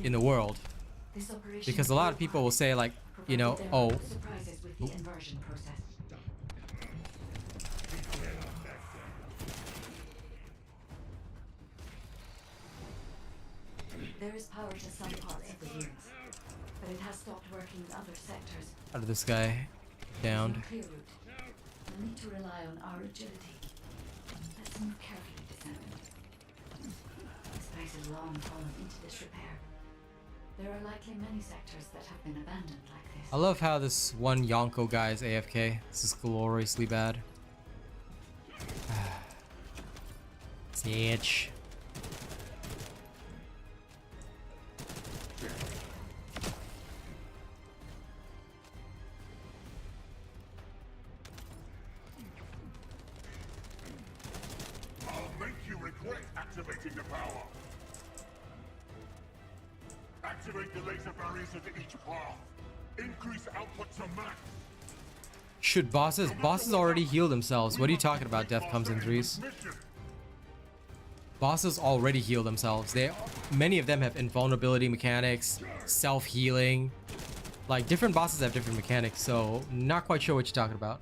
in the world. Because a lot of people will say like, you know, oh. There is power to some parts of the ruins, but it has stopped working in other sectors. How did this guy downed? Clear route. We'll need to rely on our agility. Let's move carefully, Descendant. This place is long fallen into disrepair. There are likely many sectors that have been abandoned like this. I love how this one Yonko guy is AFK. This is gloriously bad. Snitch. Activating the power. Activate the laser barriers at each path. Increase output to max. Should bosses already heal themselves? What are you talking about? Death comes in threes. Bosses already heal themselves. Many of them have invulnerability mechanics, self-healing. Like, different bosses have different mechanics, so not quite sure what you're talking about.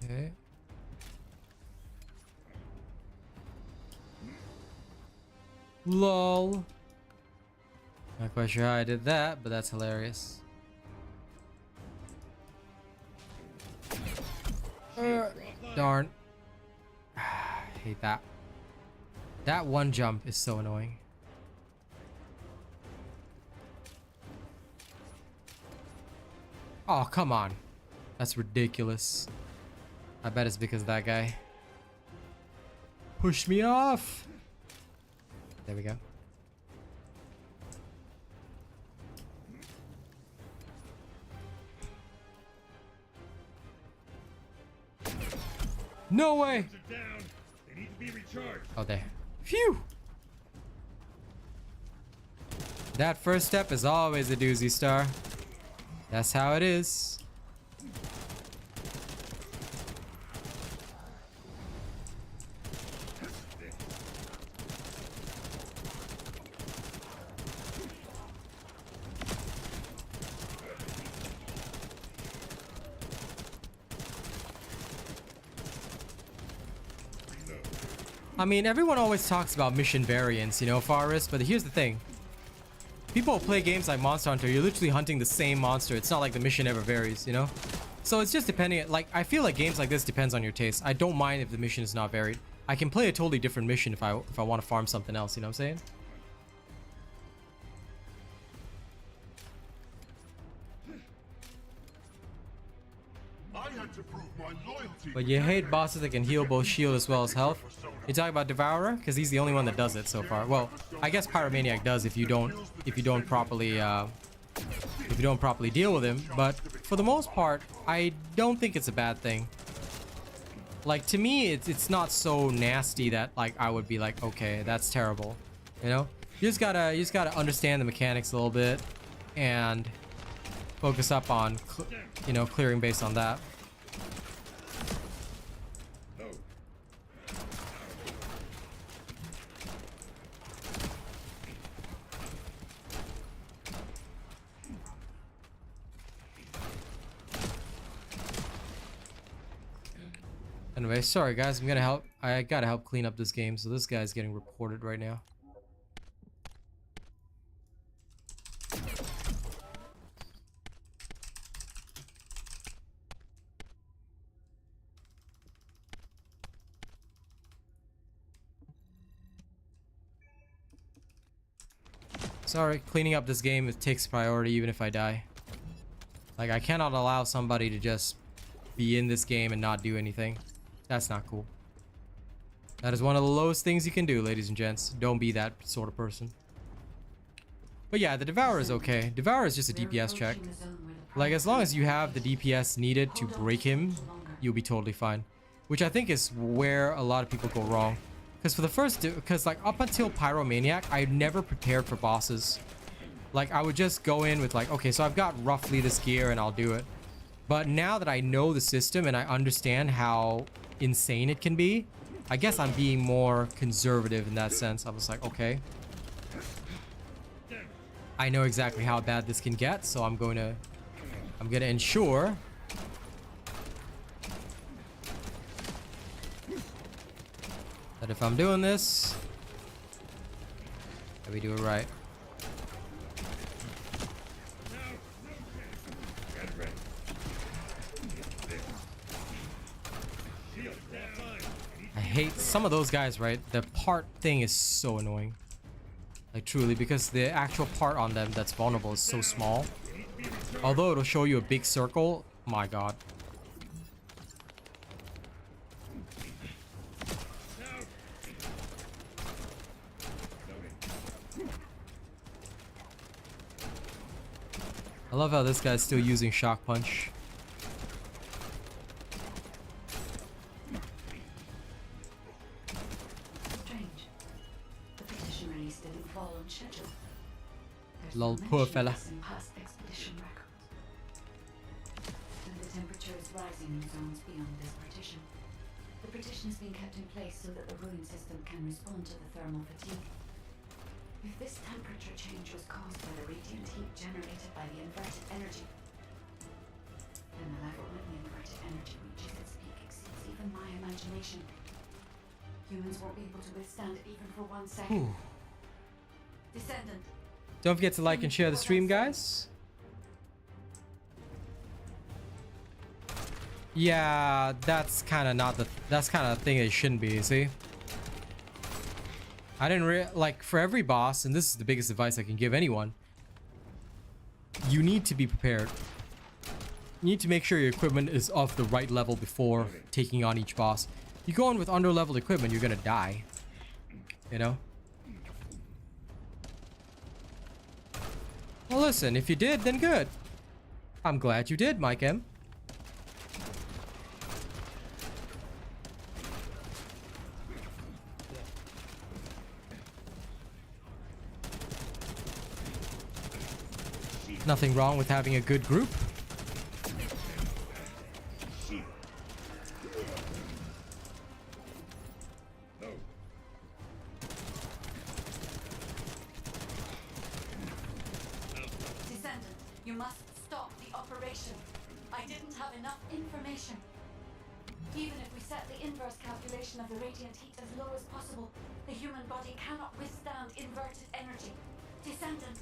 Okay. Lol. Not quite sure how I did that, but that's hilarious. Darn. Hate that. That one jump is so annoying. Oh, come on. That's ridiculous. I bet it's because that guy pushed me off. There we go. No way. Oh, there. Phew. That first step is always a doozy, Star. That's how it is. I mean, everyone always talks about mission variants, you know, Forrest, but here's the thing. People play games like Monster Hunter, you're literally hunting the same monster. It's not like the mission ever varies, you know? So it's just depending, like, I feel like games like this depends on your taste. I don't mind if the mission is not varied. I can play a totally different mission if I want to farm something else, you know what I'm saying? But you hate bosses that can heal both shield as well as health. You talk about Devourer because he's the only one that does it so far. Well, I guess Pyromaniac does if you don't properly deal with him. But for the most part, I don't think it's a bad thing. Like, to me, it's not so nasty that like I would be like, okay, that's terrible. You know, you just gotta understand the mechanics a little bit and focus up on clearing based on that. Anyway, sorry guys, I gotta help clean up this game, so this guy's getting reported right now. Sorry, cleaning up this game, it takes priority even if I die. Like, I cannot allow somebody to just be in this game and not do anything. That's not cool. That is one of the lowest things you can do, ladies and gents. Don't be that sort of person. But yeah, the Devourer is okay. Devourer is just a DPS check. Like, as long as you have the DPS needed to break him, you'll be totally fine. Which I think is where a lot of people go wrong. Because like up until Pyromaniac, I never prepared for bosses. Like, I would just go in with like, okay, so I've got roughly this gear and I'll do it. But now that I know the system and I understand how insane it can be, I guess I'm being more conservative in that sense. I was like, okay, I know exactly how bad this can get, so I'm gonna ensure that if I'm doing this, that we do it right. I hate some of those guys, right? The part thing is so annoying. Like truly, because the actual part on them that's vulnerable is so small. Although it'll show you a big circle, my god. I love how this guy's still using shock punch. Strange. The petition release didn't fall on schedule. There's Lol, no poor mention fella. of this in past expedition records. And the temperature is rising in zones beyond this partition. The partition has been kept in place so that the ruin system can respond to the thermal fatigue. If this temperature change was caused by the radiant heat generated by the inverted energy, then the level when the inverted energy reaches its peak exceeds even my imagination. Humans won't be able to withstand it even for 1 second. Descendant. Don't forget to like and share the stream, guys. Yeah, that's kind of not the... That's kind of the thing it shouldn't be, you see? I didn't like, for every boss, and this is the biggest advice I can give anyone, you need to be prepared. You need to make sure your equipment is of the right level before taking on each boss. You go in with under-leveled equipment, you're gonna die. You know? Well, listen, if you did, then good. I'm glad you did, Mike M. Nothing wrong with having a good group. Descendant, you must stop the operation. I didn't have enough information. Even if we set the inverse calculation of the radiant heat as low as possible, the human body cannot withstand inverted energy. Descendant.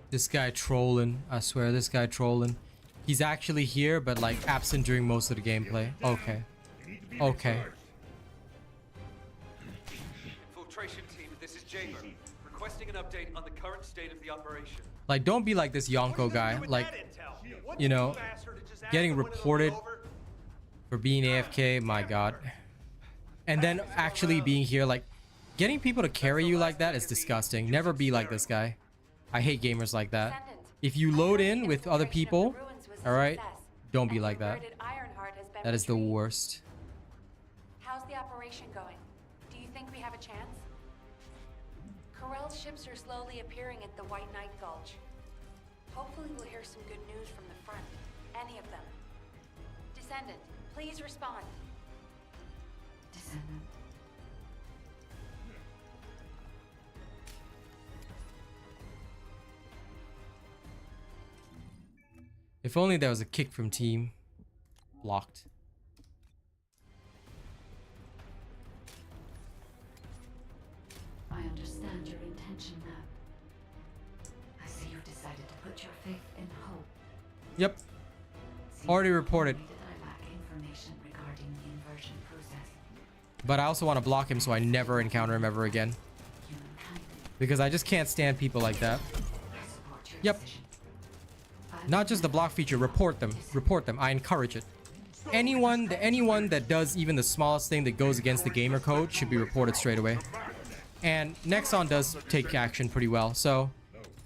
This guy trolling. I swear, this guy trolling. He's actually here, but like absent during most of the gameplay. Okay. Okay. Infiltration team, this is Jaber. Requesting an update on the current state of the operation. Like, don't be like this Yonko guy. Like, you know, getting reported for being AFK, my god. And then actually being here, like, getting people to carry you like that is disgusting. Never be like this guy. I hate gamers like that. If you load in with other people, alright, don't be like that. That is the worst. How's the operation going? Do you think we have a chance? Corell's ships are slowly appearing at the White Knight Gulch. Hopefully we'll hear some good news from the front. Any of them. Descendant, please respond. Descendant. If only there was a kick from team. Blocked. I understand your intention now. I see you've decided to put your faith in hope. Yep. Already reported. I lack information regarding the inversion process. But I also want to block him so I never encounter him ever again. Because I just can't stand people like that. Yep. Not just the block feature, report them. Report them. I encourage it. Anyone that does even the smallest thing that goes against the gamer code should be reported straight away. And Nexon does take action pretty well, so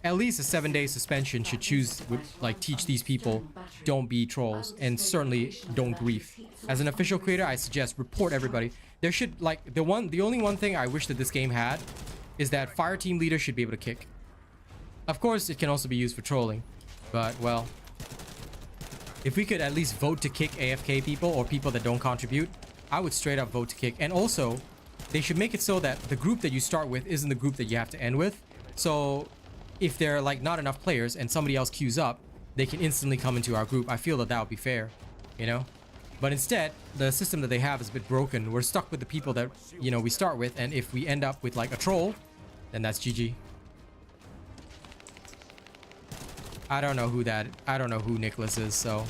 at least a 7-day suspension should teach these people don't be trolls, and certainly don't grief. As an official creator, I suggest report everybody. There should, like, the only one thing I wish that this game had is that fire team leader should be able to kick. Of course, it can also be used for trolling, but well, if we could at least vote to kick AFK people or people that don't contribute, I would straight up vote to kick. And also, they should make it so that the group that you start with isn't the group that you have to end with. So if there are like not enough players and somebody else queues up, they can instantly come into our group. I feel that that would be fair, you know? But instead, the system that they have is a bit broken. We're stuck with the people that, you know, we start with, and if we end up with like a troll, then that's GG. I don't know who Nicholas is, so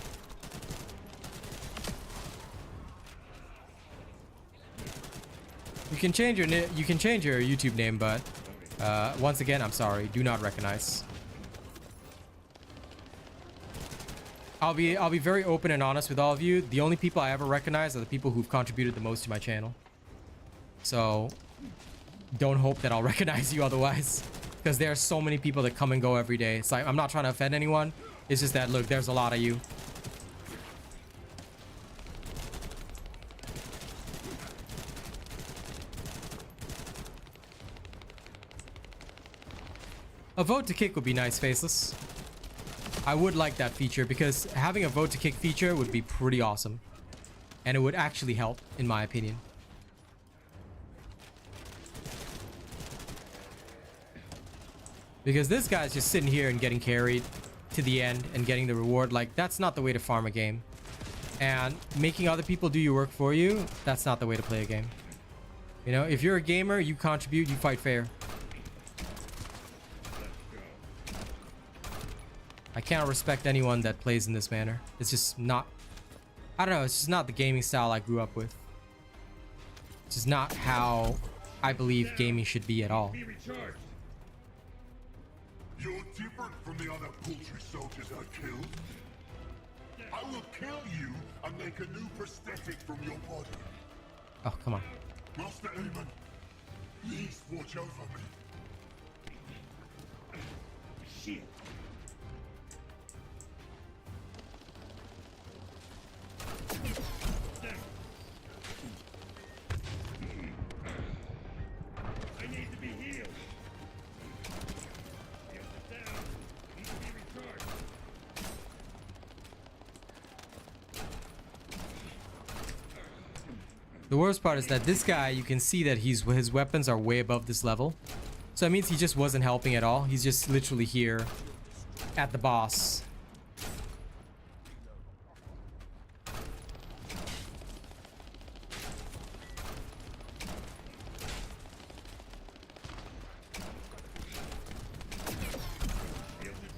can change your YouTube name, but once again, I'm sorry, do not recognize. I'll be very open and honest with all of you. The only people I ever recognize are the people who've contributed the most to my channel. So don't hope that I'll recognize you otherwise, because there are so many people that come and go every day. It's like, I'm not trying to offend anyone. It's just that, look, there's a lot of you. A vote to kick would be nice, Faceless. I would like that feature, because having a vote to kick feature would be pretty awesome. And it would actually help, in my opinion. Because this guy's just sitting here and getting carried to the end and getting the reward. Like, that's not the way to farm a game. And making other people do your work for you, that's not the way to play a game. You know, if you're a gamer, you contribute, you fight fair. I can't respect anyone that plays in this manner. It's just not... I don't know, it's just not the gaming style I grew up with. It's just not how I believe gaming should be at all. You're different from the other poultry soldiers I killed. I will kill you and make a new prosthetic from your body. Oh, come on. Master Aemon, please watch over me. Shit. I need to be healed. The worst part is that this guy, you can see that his weapons are way above this level. So that means he just wasn't helping at all. He's just literally here at the boss.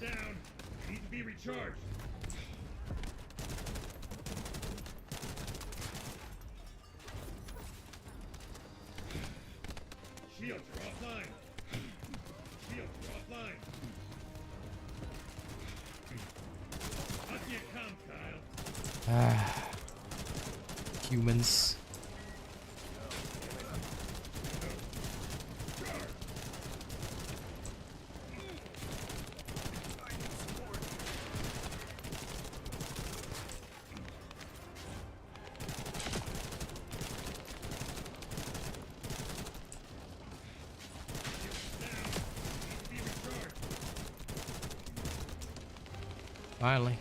Down. Need to be recharged. Shields are offline. Shields are offline. How do you come, Kyle? Humans. Finally.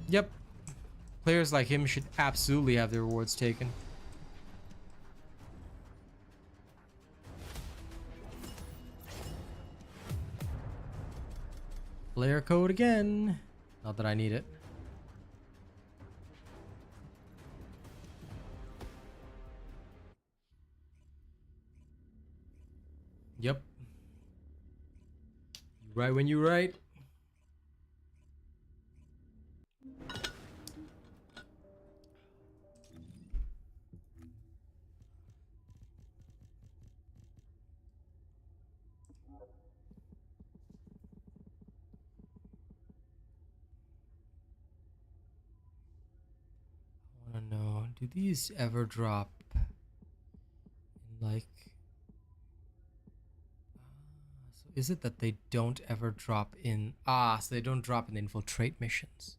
Yep. Players like him should absolutely have their rewards taken. Player code again. Not that I need it. Yep. You right when you right. I wanna know, do these ever drop in like so is it that they don't ever drop in so they don't drop in the infiltrate missions?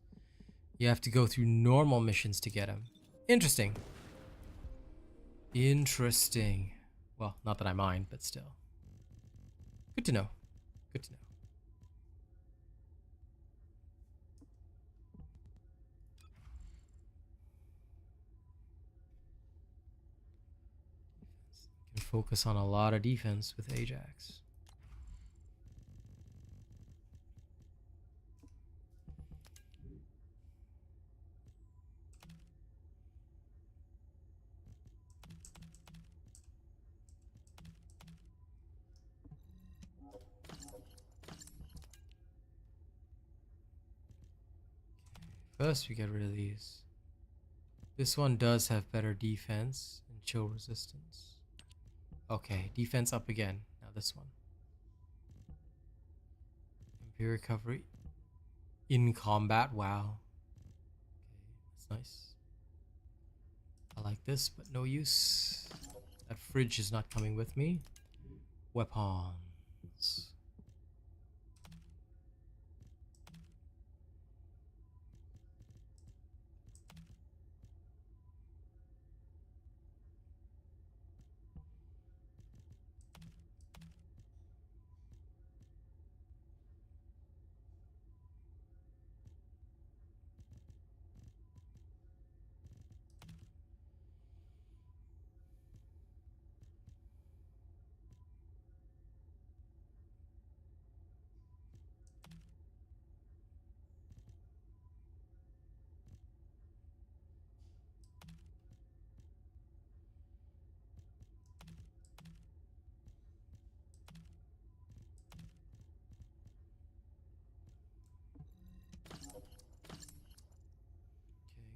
You have to go through normal missions to get them. Interesting. Interesting. Well, not that I mind, but still. Good to know. Good to know. You can focus on a lot of defense with Ajax. First, we get rid of these. This one does have better defense and chill resistance. Okay, defense up again. Now this one. MP recovery. In combat, wow. Okay, that's nice. I like this, but no use. That fridge is not coming with me. Weapons.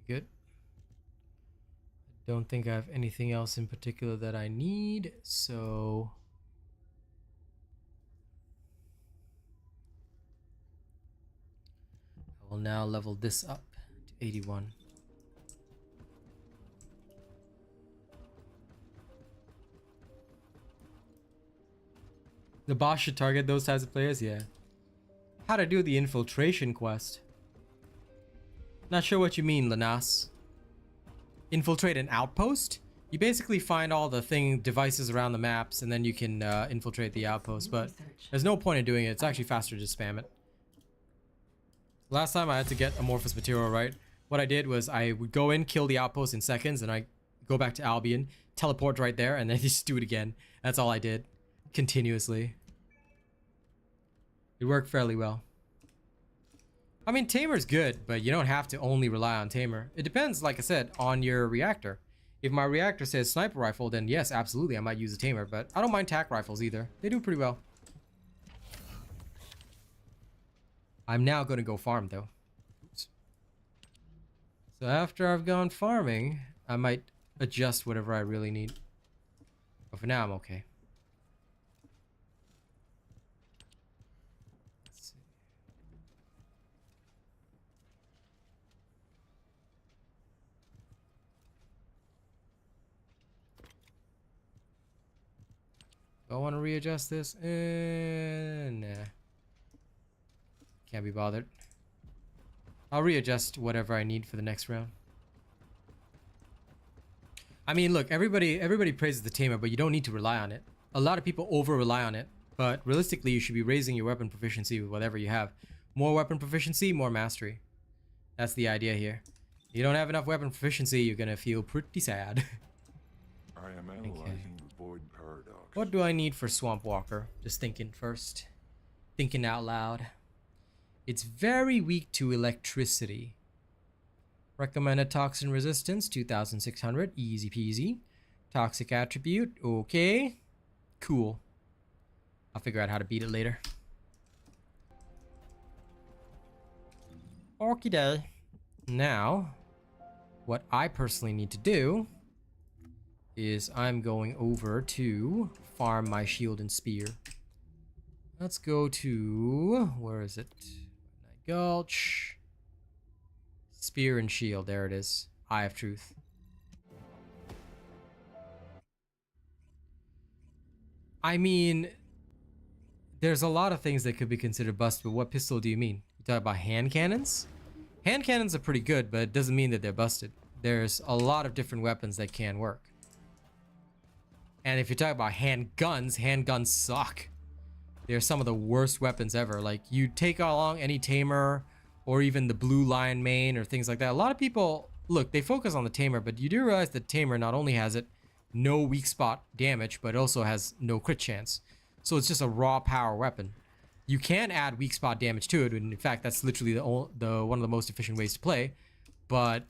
Good. I don't think I have anything else in particular that I need, so I will now level this up to 81. The boss should target those types of players, yeah. How to do the infiltration quest? Not sure what you mean, Lanas. Infiltrate an outpost? You basically find all the devices around the maps and then you can infiltrate the outpost, but there's no point in doing it. It's actually faster to spam it. Last time I had to get amorphous material right. What I did was I would go in, kill the outpost in seconds, and I go back to Albion, teleport right there, and then just do it again. That's all I did. Continuously. It worked fairly well. I mean, Tamer's good, but you don't have to only rely on Tamer. It depends, like I said, on your reactor. If my reactor says sniper rifle, then yes, absolutely, I might use a Tamer, but I don't mind tac rifles either. They do pretty well. I'm now going to go farm, though. Oops. So after I've gone farming, I might adjust whatever I really need. But for now, I'm okay. Do I want to readjust this? Nah. Can't be bothered. I'll readjust whatever I need for the next round. I mean, look, everybody praises the Tamer, but you don't need to rely on it. A lot of people over-rely on it, but realistically, you should be raising your weapon proficiency with whatever you have. More weapon proficiency, more mastery. That's the idea here. If you don't have enough weapon proficiency, you're gonna feel pretty sad. I am analyzing the void paradox. What do I need for Swamp Walker? Just thinking first. Thinking out loud. It's very weak to electricity. Recommended toxin resistance, 2600. Easy peasy. Toxic attribute, okay. Cool. I'll figure out how to beat it later. Okie day. Now, what I personally need to do is I'm going over to farm my shield and spear. Let's go to, where is it? Night Gulch. Spear and shield, there it is. Eye of Truth. I mean, there's a lot of things that could be considered bust, but what pistol do you mean? You talk about hand cannons? Hand cannons are pretty good, but it doesn't mean that they're busted. There's a lot of different weapons that can work. And if you talk about handguns suck. They're some of the worst weapons ever. Like, you take along any Tamer or even the Blue Lion main or things like that. A lot of people, look, they focus on the Tamer, but you do realize that Tamer not only has it no weak spot damage, but also has no crit chance. So it's just a raw power weapon. You can add weak spot damage to it, and in fact, that's literally the one of the most efficient ways to play. But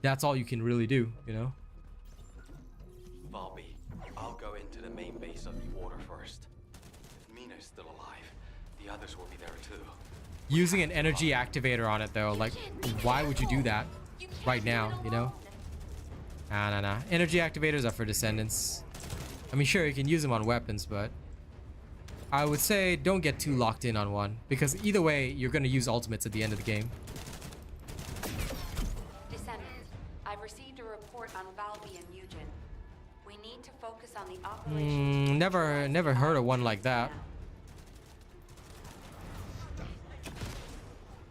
that's all you can really do, you know? Valby, I'll go into the main base of the order first. If Mina's still alive, the others will be there too. using an energy activator on it though. Like, why would you do that right now, you know? Nah. Energy activators are for Descendants. I mean, sure, you can use them on weapons, but I would say don't get too locked in on one, because either way, you're going to use ultimates at the end of the game. Descendants, I've received a report on Valby and Eugen. We need to focus on the operation. Never heard of one like that.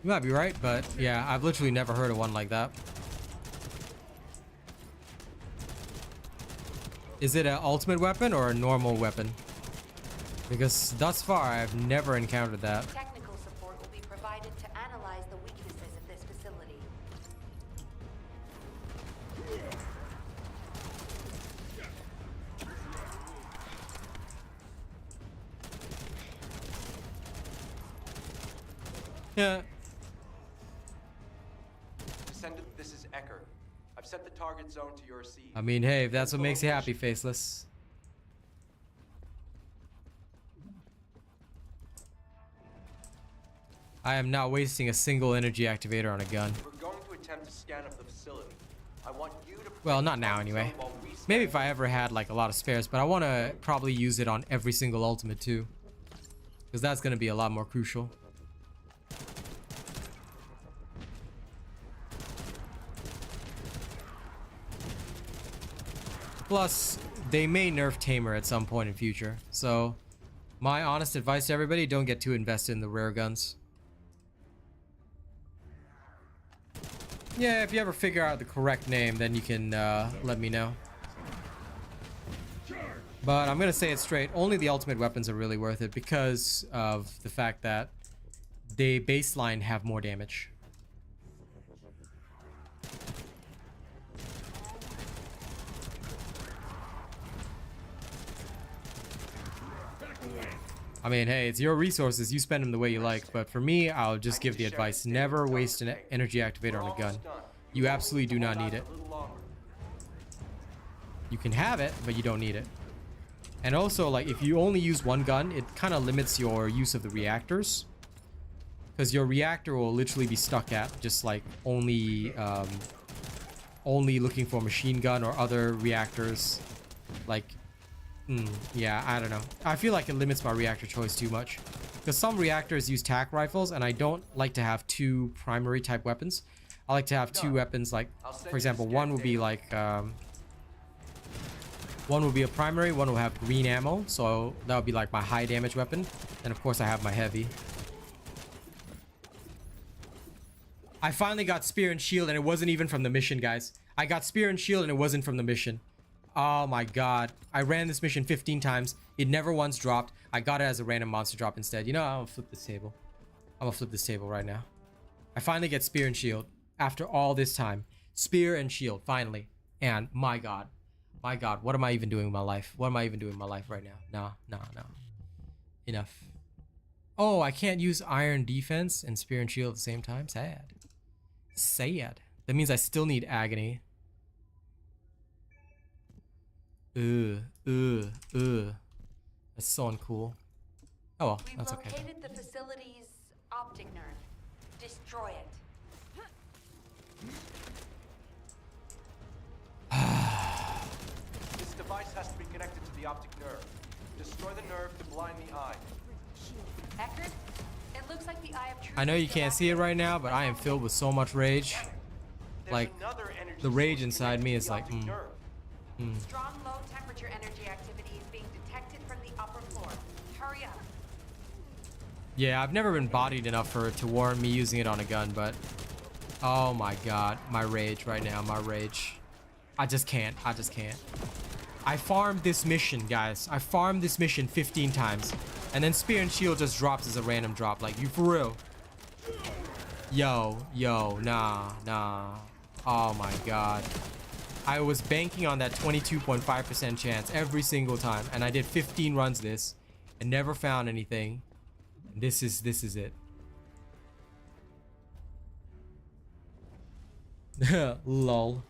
You might be right, but yeah, I've literally never heard of one like that. Is it an ultimate weapon or a normal weapon? Because thus far, I've never encountered that. Technical support will be provided to analyze the weaknesses of this facility. Yeah. Descendant, this is Ecker. I've set the target zone to your seed. I mean, hey, if that's what makes you happy, Faceless. I am not wasting a single energy activator on a gun. We're going to attempt to scan up the facility. I want you to... Well, not now anyway. Maybe if I ever had like a lot of spares, but I want to probably use it on every single ultimate too. Because that's going to be a lot more crucial. Plus, they may nerf Tamer at some point in future. So, my honest advice to everybody, don't get too invested in the rare guns. Yeah, if you ever figure out the correct name, then you can let me know. But I'm gonna say it straight, only the ultimate weapons are really worth it because of the fact that they baseline have more damage. I mean, hey, it's your resources. You spend them the way you like. But for me, I'll just give the advice. Never waste an energy activator on a gun. You absolutely do not need it. You can have it, but you don't need it. And also, like, if you only use one gun, it kind of limits your use of the reactors. Because your reactor will literally be stuck at just, like, only looking for machine gun or other reactors. Like... yeah, I don't know. I feel like it limits my reactor choice too much. Because some reactors use tac rifles, and I don't like to have two primary type weapons. I like to have two weapons, like, for example, one will be like, one will be a primary, one will have green ammo, so that would be like my high damage weapon. And of course I have my heavy. I finally got Spear and Shield, and it wasn't even from the mission, guys. I got Spear and Shield, and it wasn't from the mission. Oh my god. I ran this mission 15 times. It never once dropped. I got it as a random monster drop instead. You know, I'm gonna flip this table. I'm gonna flip this table right now. I finally get Spear and Shield after all this time. Spear and Shield, finally. And my god. My god, what am I even doing with my life? What am I even doing with my life right now? No. Enough. Oh, I can't use Iron Defense and Spear and Shield at the same time? Sad. Sad. That means I still need Agony. That's so uncool. Oh well, that's okay. We've located the facility's optic nerve. Destroy it. This device has to be connected to the optic nerve. Destroy the nerve to blind the eye. Eckert, it looks like the Eye of Truth. I know you can't see it right now, but I am filled with so much rage. Like, the rage inside me is like, Strong low temperature energy activity is being detected from the upper floor. Hurry up. Yeah, I've never been bodied enough for it to warrant me using it on a gun, but oh my god, my rage right now, my rage. I just can't. I farmed this mission, guys. I farmed this mission 15 times, and then Spear and Shield just drops as a random drop. Like, you for real? Yo, nah. Oh my god. I was banking on that 22.5% chance every single time, and I did 15 runs this and never found anything. This is it. Lol.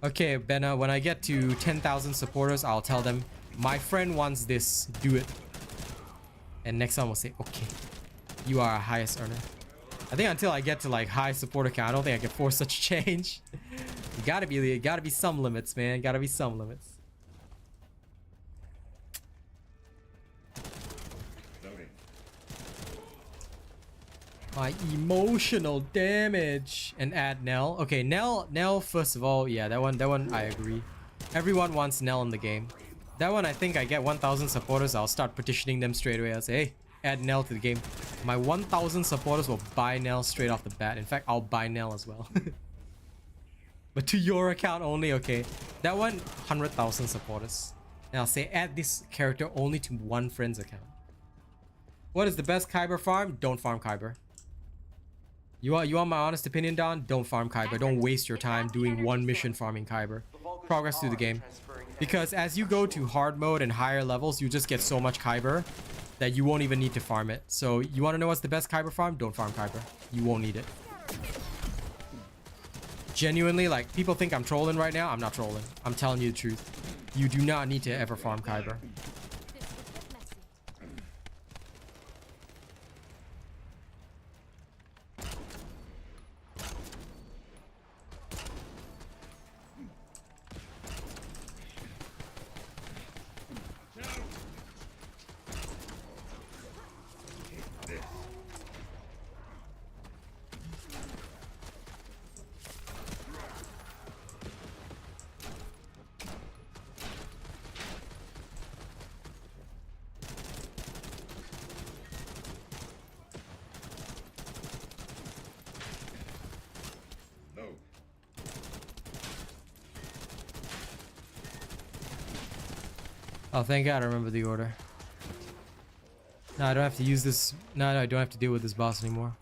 Okay, Benna, when I get to 10,000 supporters, I'll tell them, my friend wants this, do it. And Nexon will say, okay. You are our highest earner. I think until I get to like high supporter count, I don't think I can force such a change. Gotta be some limits, man. Gotta be some limits. My emotional damage. And add Nell. Okay, Nell first of all, yeah, that one I agree. Everyone wants Nell in the game. That one I think I get 1,000 supporters, I'll start petitioning them straight away. I'll say, hey, add Nell to the game. My 1,000 supporters will buy Nell straight off the bat. In fact, I'll buy Nell as well. But to your account only, okay. That one, 100,000 supporters. And I'll say add this character only to one friend's account. What is the best Kyber farm? Don't farm Kyber. You want my honest opinion, Don? Don't farm Kyber. Don't waste your time doing one mission farming Kyber. Progress through the game. Because as you go to hard mode and higher levels, you just get so much Kyber that you won't even need to farm it. So you want to know what's the best Kyber farm? Don't farm Kyber. You won't need it. Genuinely, like, people think I'm trolling right now. I'm not trolling. I'm telling you the truth. You do not need to ever farm Kyber. Oh, thank God I remember the order. No, I don't have to use this. No, I don't have to deal with this boss anymore.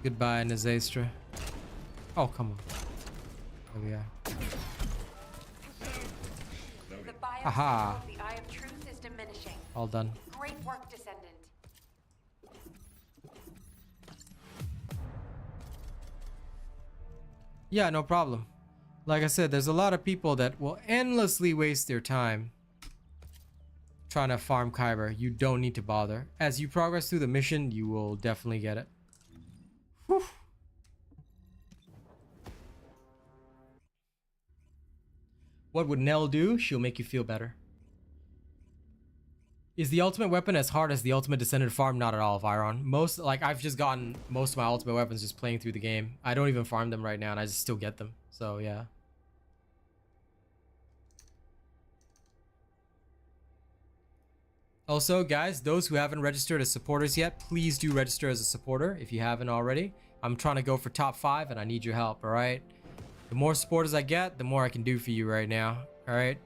Goodbye, Nazastra. Oh, come on. There we are. Haha. The Eye of Truth is diminishing. All done. Great work, Descendant. Yeah, no problem. Like I said, there's a lot of people that will endlessly waste their time trying to farm Kyber. You don't need to bother. As you progress through the mission, you will definitely get it. Whew. What would Nell do? She'll make you feel better. Is the ultimate weapon as hard as the ultimate Descendant farm? Not at all, Viron. Most, like, I've just gotten most of my ultimate weapons just playing through the game. I don't even farm them right now and I just still get them. So, yeah. Also, guys, those who haven't registered as supporters yet, please do register as a supporter if you haven't already. I'm trying to go for top 5 and I need your help, alright? The more supporters I get, the more I can do for you right now, alright?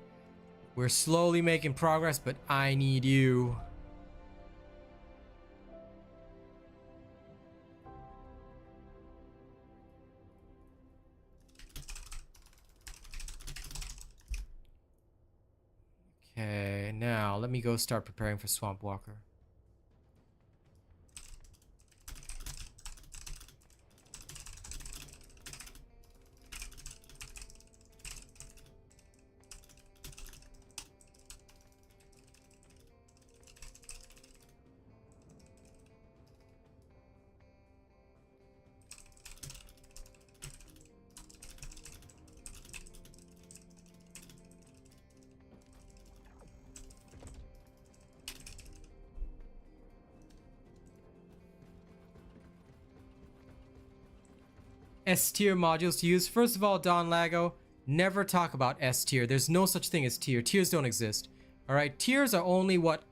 We're slowly making progress, but I need you. Okay, now let me go start preparing for Swamp Walker. S tier modules to use. First of all, Don Lago, never talk about S tier. There's no such thing as tier. Tiers don't exist. Alright, tiers are only what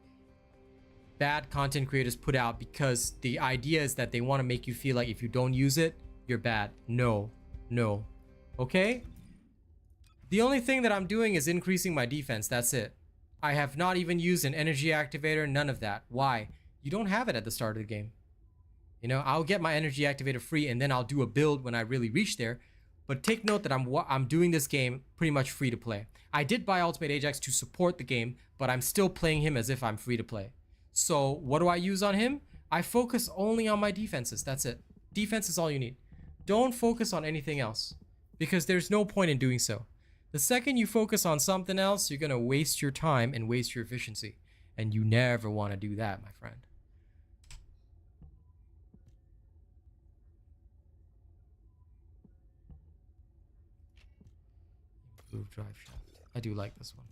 bad content creators put out because the idea is that they want to make you feel like if you don't use it, you're bad. No. No. Okay? The only thing that I'm doing is increasing my defense. That's it. I have not even used an energy activator. None of that. Why? You don't have it at the start of the game. You know, I'll get my energy activator free and then I'll do a build when I really reach there. But take note that I'm doing this game pretty much free to play. I did buy Ultimate Ajax to support the game, but I'm still playing him as if I'm free to play. So what do I use on him? I focus only on my defenses. That's it. Defense is all you need. Don't focus on anything else. because there's no point in doing so. The second you focus on something else, you're gonna waste your time and waste your efficiency. And you never want to do that, my friend. Improve drive shaft. I do like this one.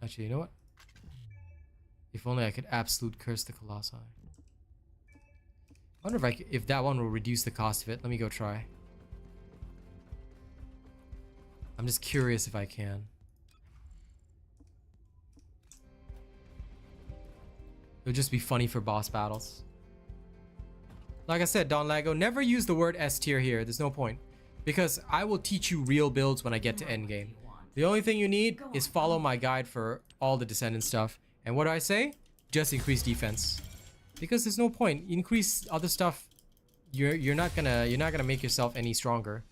Actually, you know what? If only I could absolute curse the Colossi. I wonder if that one will reduce the cost of it. Let me go try. I'm just curious if I can. It'll just be funny for boss battles. Like I said, Don Lago, never use the word S tier here. There's no point. Because I will teach you real builds when I get to endgame. The only thing you need is follow my guide for all the Descendant stuff. And what do I say? Just increase defense. Because there's no point. Increase other stuff. You're not gonna make yourself any stronger.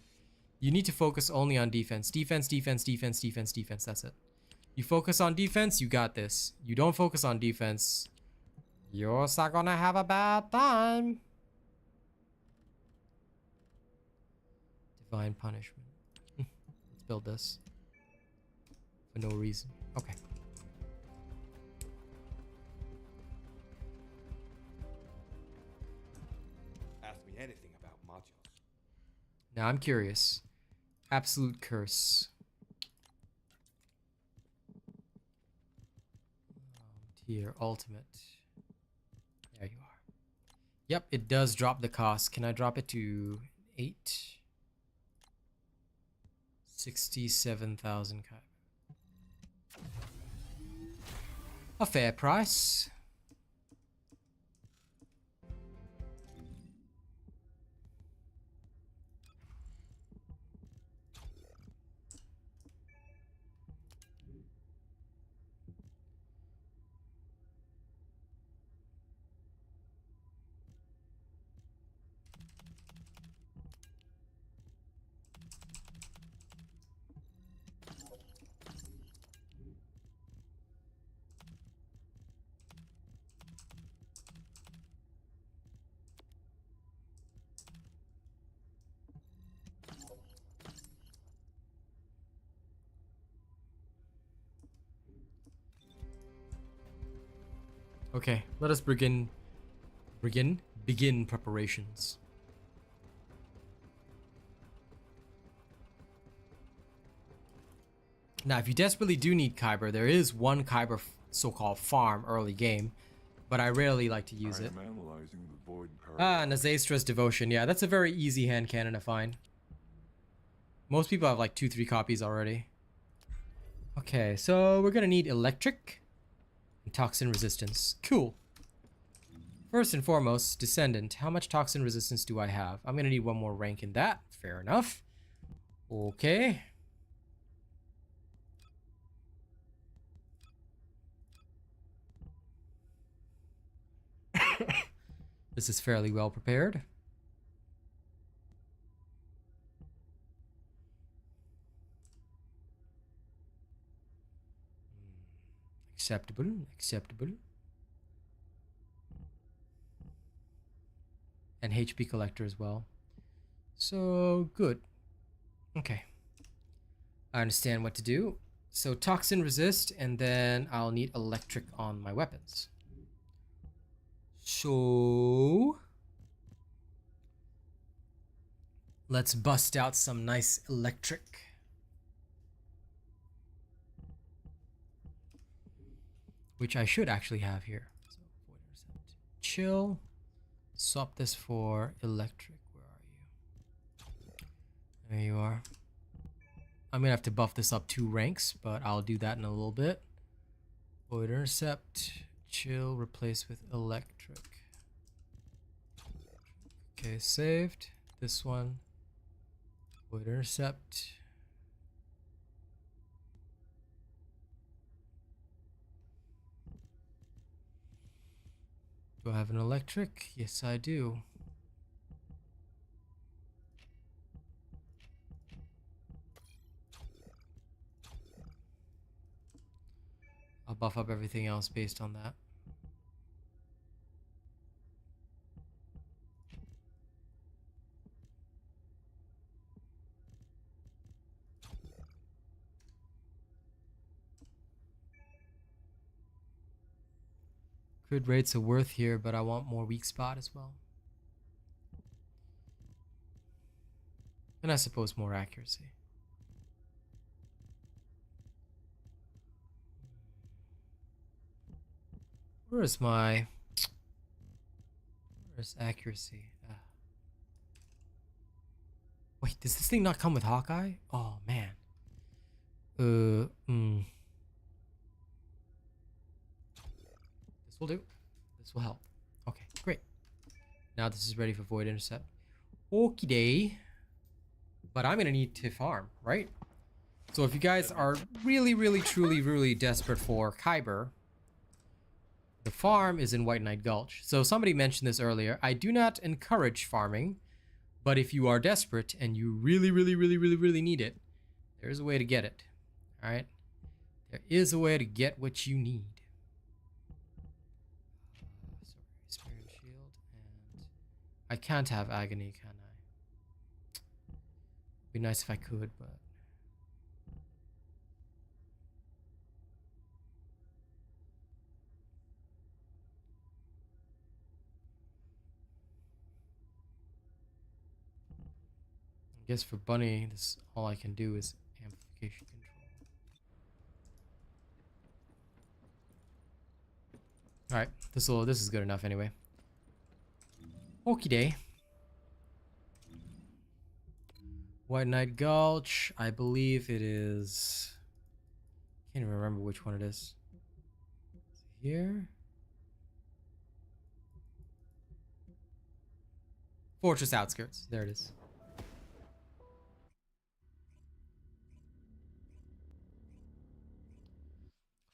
You need to focus only on defense. Defense, defense, defense, defense, defense. That's it. You focus on defense, you got this. You don't focus on defense, you're not gonna have a bad time. Divine punishment. Let's build this. For no reason. Okay. Ask me anything about modules. Now I'm curious. Absolute curse. Tier ultimate. There you are. Yep, it does drop the cost. Can I drop it to 8? 67,000. A fair price. Okay, let us begin preparations. Now, if you desperately do need Kyber, there is one Kyber so-called farm early game, but I rarely like to use it. Nazastra's Devotion. Yeah, that's a very easy hand cannon to find. Most people have like 2-3 copies already. Okay, so we're gonna need electric and toxin resistance. Cool. First and foremost, Descendant. How much toxin resistance do I have? I'm gonna need one more rank in that. Fair enough. Okay. This is fairly well prepared. Acceptable, acceptable. And HP collector as well. So, good. Okay. I understand what to do. So, toxin resist, and then I'll need electric on my weapons. So, let's bust out some nice electric. Which I should actually have here. So, chill. Swap this for electric. Where are you? There you are. I'm gonna have to buff this up 2 ranks, but I'll do that in a little bit. Void intercept. Chill. Replace with electric. Okay, saved. This one. Void intercept. Do I have an electric? Yes, I do. I'll buff up everything else based on that. Crit rates are worth here, but I want more weak spot as well. And I suppose more accuracy. Where's accuracy? Wait, does this thing not come with Hawkeye? Oh man. This will do. This will help. Okay, great. Now this is ready for void intercept. Okie day. But I'm gonna need to farm, right? So if you guys are really, truly desperate for Kyber, the farm is in White Knight Gulch. So somebody mentioned this earlier. I do not encourage farming, but if you are desperate and you really need it, there's a way to get it. All right? There is a way to get what you need. Sorry, Spirit Shield, and I can't have Agony, can I? Be nice if I could, but I guess for Bunny, this all I can do is amplification control. All right, this is good enough anyway. Okie day. White Knight Gulch, I believe it is. Can't even remember which one it is. Here. Fortress Outskirts. There it is.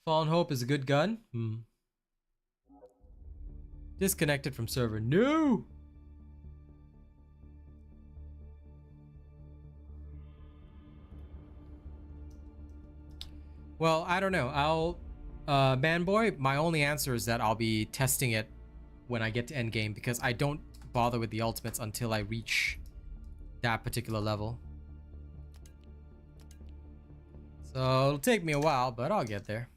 Fallen Hope is a good gun. Disconnected from server. No! Well, I don't know. Manboy, my only answer is that I'll be testing it when I get to Endgame because I don't bother with the ultimates until I reach that particular level. So it'll take me a while, but I'll get there.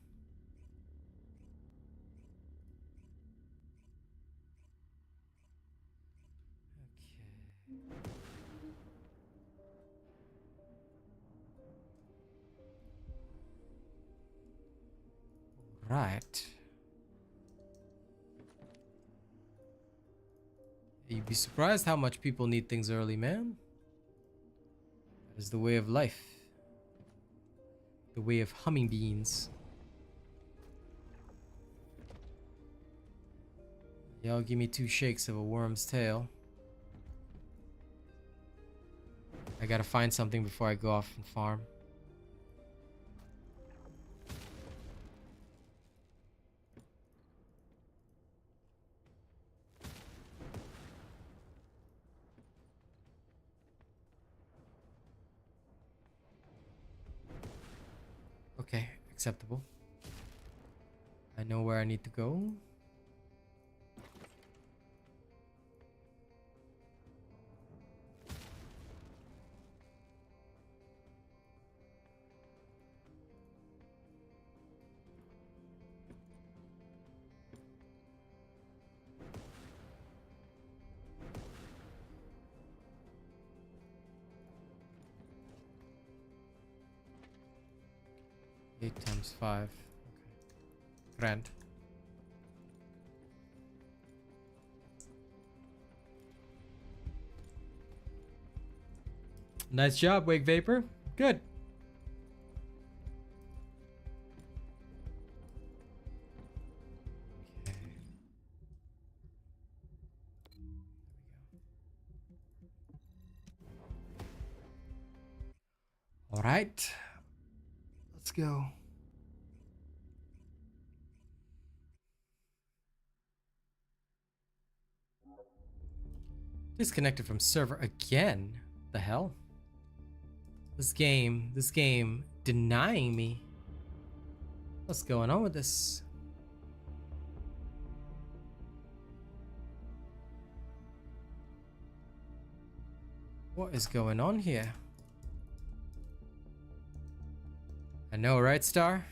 Right. You'd be surprised how much people need things early, man. That is the way of life. The way of humming beans. Y'all give me 2 shakes of a worm's tail. I gotta find something before I go off and farm. Okay, acceptable. I know where I need to go. Times 5. Okay. Grand. Nice job, Wake Vapor. Good. Okay. All right. Let's go. Disconnected from server again? The hell? This game denying me. What's going on with this? What is going on here? I know, right, Star?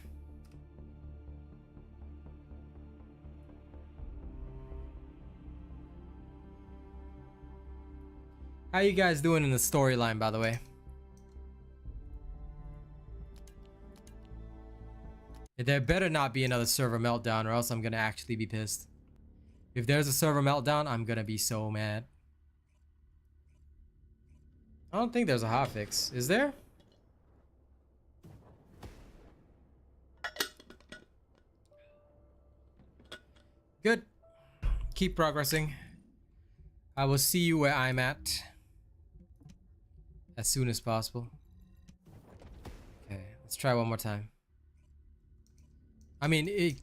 How you guys doing in the storyline, by the way? There better not be another server meltdown, or else I'm gonna actually be pissed. If there's a server meltdown, I'm gonna be so mad. I don't think there's a hotfix. Is there? Good. Keep progressing. I will see you where I'm at as soon as possible. Okay, let's try one more time. I mean, is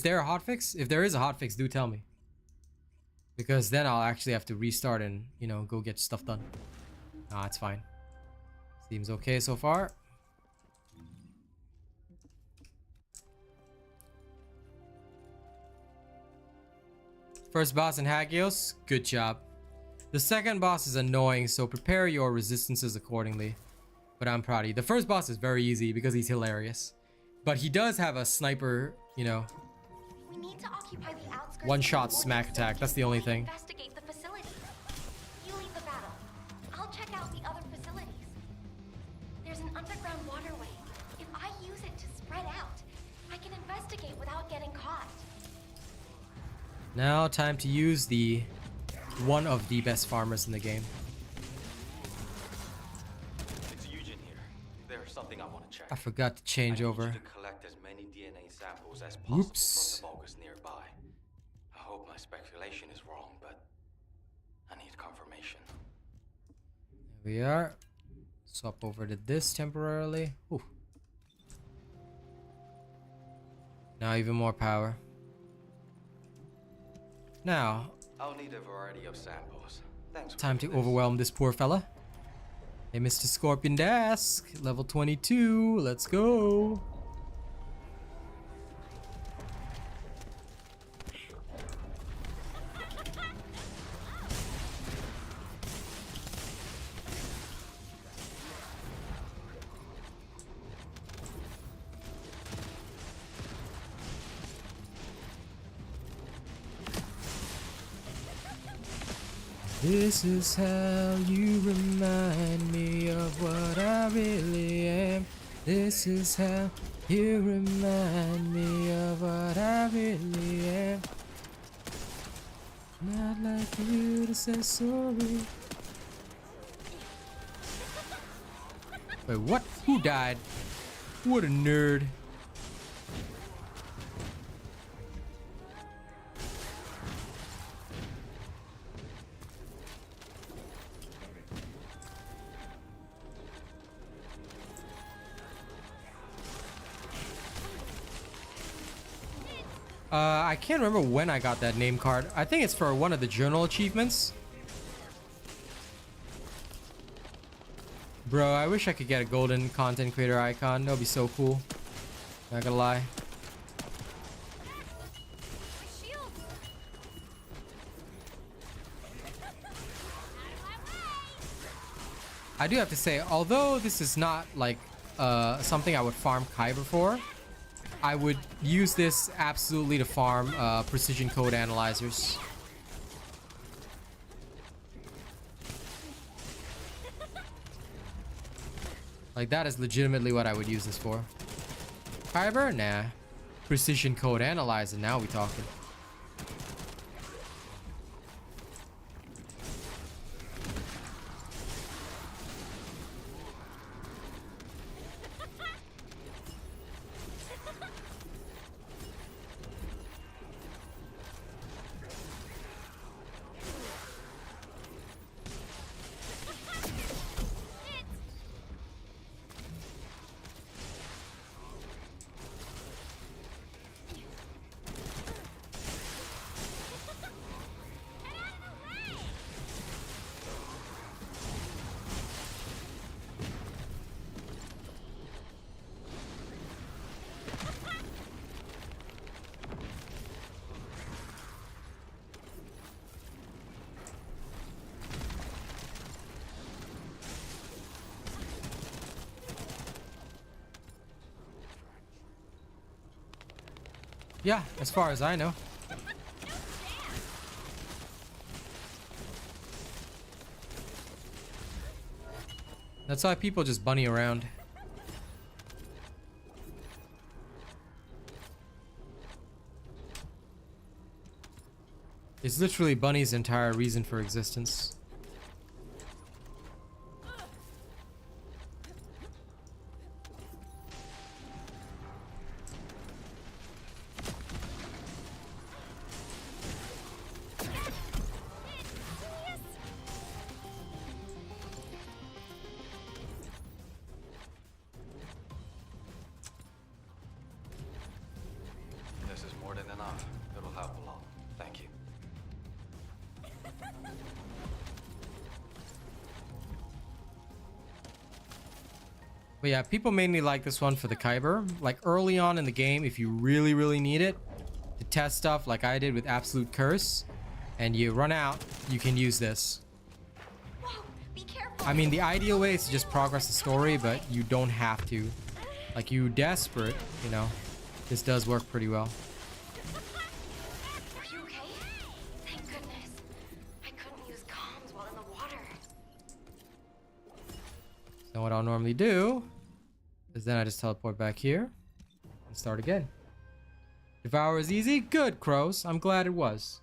there a hotfix? If there is a hotfix, do tell me. Because then I'll actually have to restart and, you know, go get stuff done. Nah, it's fine. Seems okay so far. First boss in Hagios, good job. The second boss is annoying, so prepare your resistances accordingly. But I'm proud of you. The first boss is very easy because he's hilarious. But he does have a sniper, you know, We need to occupy the outskirts. one-shot smack attack. That's the only thing. Investigate the facility. You lead the battle. I'll check out the other facilities. There's an underground waterway. If I use it to spread out, I can investigate without getting caught. Now time to use the one of the best farmers in the game. It's Eugene here. There's something I want to check. I forgot to change over. I need you to collect as many DNA samples as possible Oops. from the bulkers nearby. I hope my speculation is wrong, but I need confirmation. There we are. Swap over to this temporarily. Ooh. Now even more power. Now, I'll need a variety of samples. Thanks. time to overwhelm this poor fella. Hey, Mr. Scorpion Desk, level 22. Let's go. This is how you remind me of what I really am. This is how you remind me of what I really am. Not like you to say sorry. Wait, what? Who died? What a nerd. I can't remember when I got that name card. I think it's for one of the journal achievements. Bro, I wish I could get a golden content creator icon. That would be so cool. Not gonna lie. I do have to say, although this is not like something I would farm Kyber for, I would use this absolutely to farm precision code analyzers. Like, that is legitimately what I would use this for. Kyber? Nah. Precision code analyzer, now we talking. Yeah, as far as I know. That's why people just bunny around. It's literally Bunny's entire reason for existence. This is more than enough. It'll help a lot. Thank you. But yeah, people mainly like this one for the Kyber. Like early on in the game, if you really need it to test stuff like I did with Absolute Curse, and you run out, you can use this. Whoa, be careful. I mean, the ideal way is to just progress the story, but you don't have to. Like, you desperate, you know, this does work pretty well. Are you okay? Thank goodness. I couldn't use comms while in the water. So what I'll normally do is then I just teleport back here and start again. Devour is easy? Good, crows. I'm glad it was.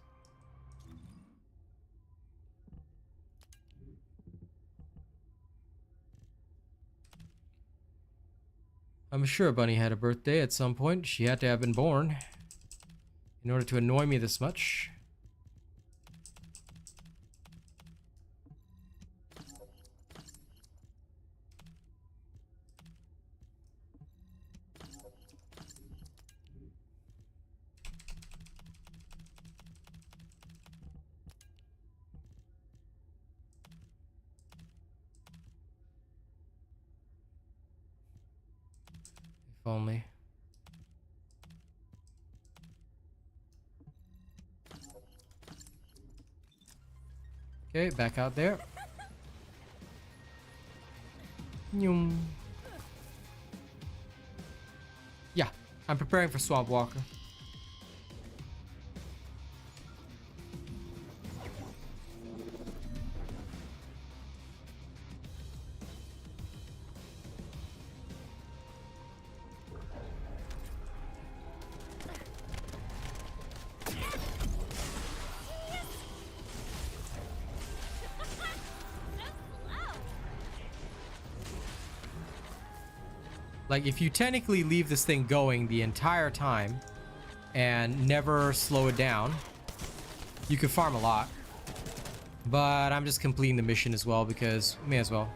I'm sure Bunny had a birthday at some point. She had to have been born in order to annoy me this much. If only. Okay, back out there. Nyum. Yeah, I'm preparing for Swamp Walker. Like, if you technically leave this thing going the entire time and never slow it down, you can farm a lot. But I'm just completing the mission as well because may as well.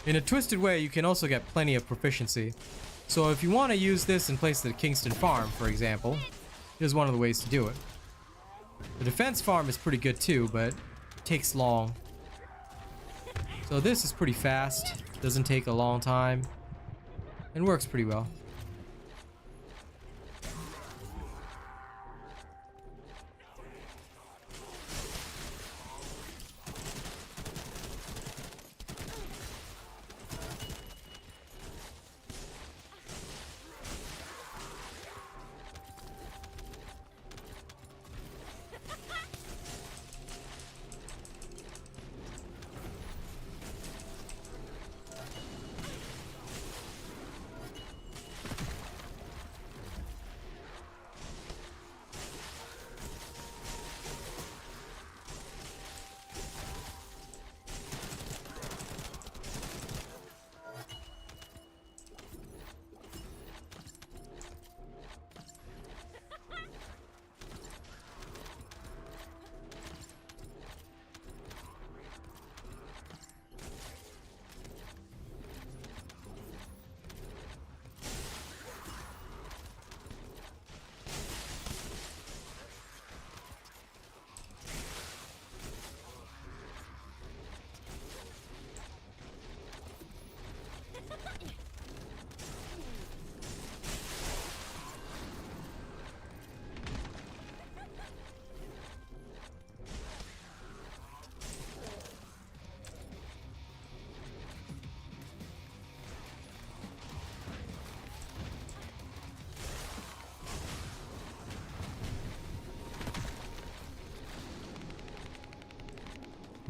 In a twisted way, you can also get plenty of proficiency. So if you want to use this in place of the Kingston farm, for example, here's one of the ways to do it. The defense farm is pretty good too, but it takes long. So this is pretty fast, doesn't take a long time, and works pretty well.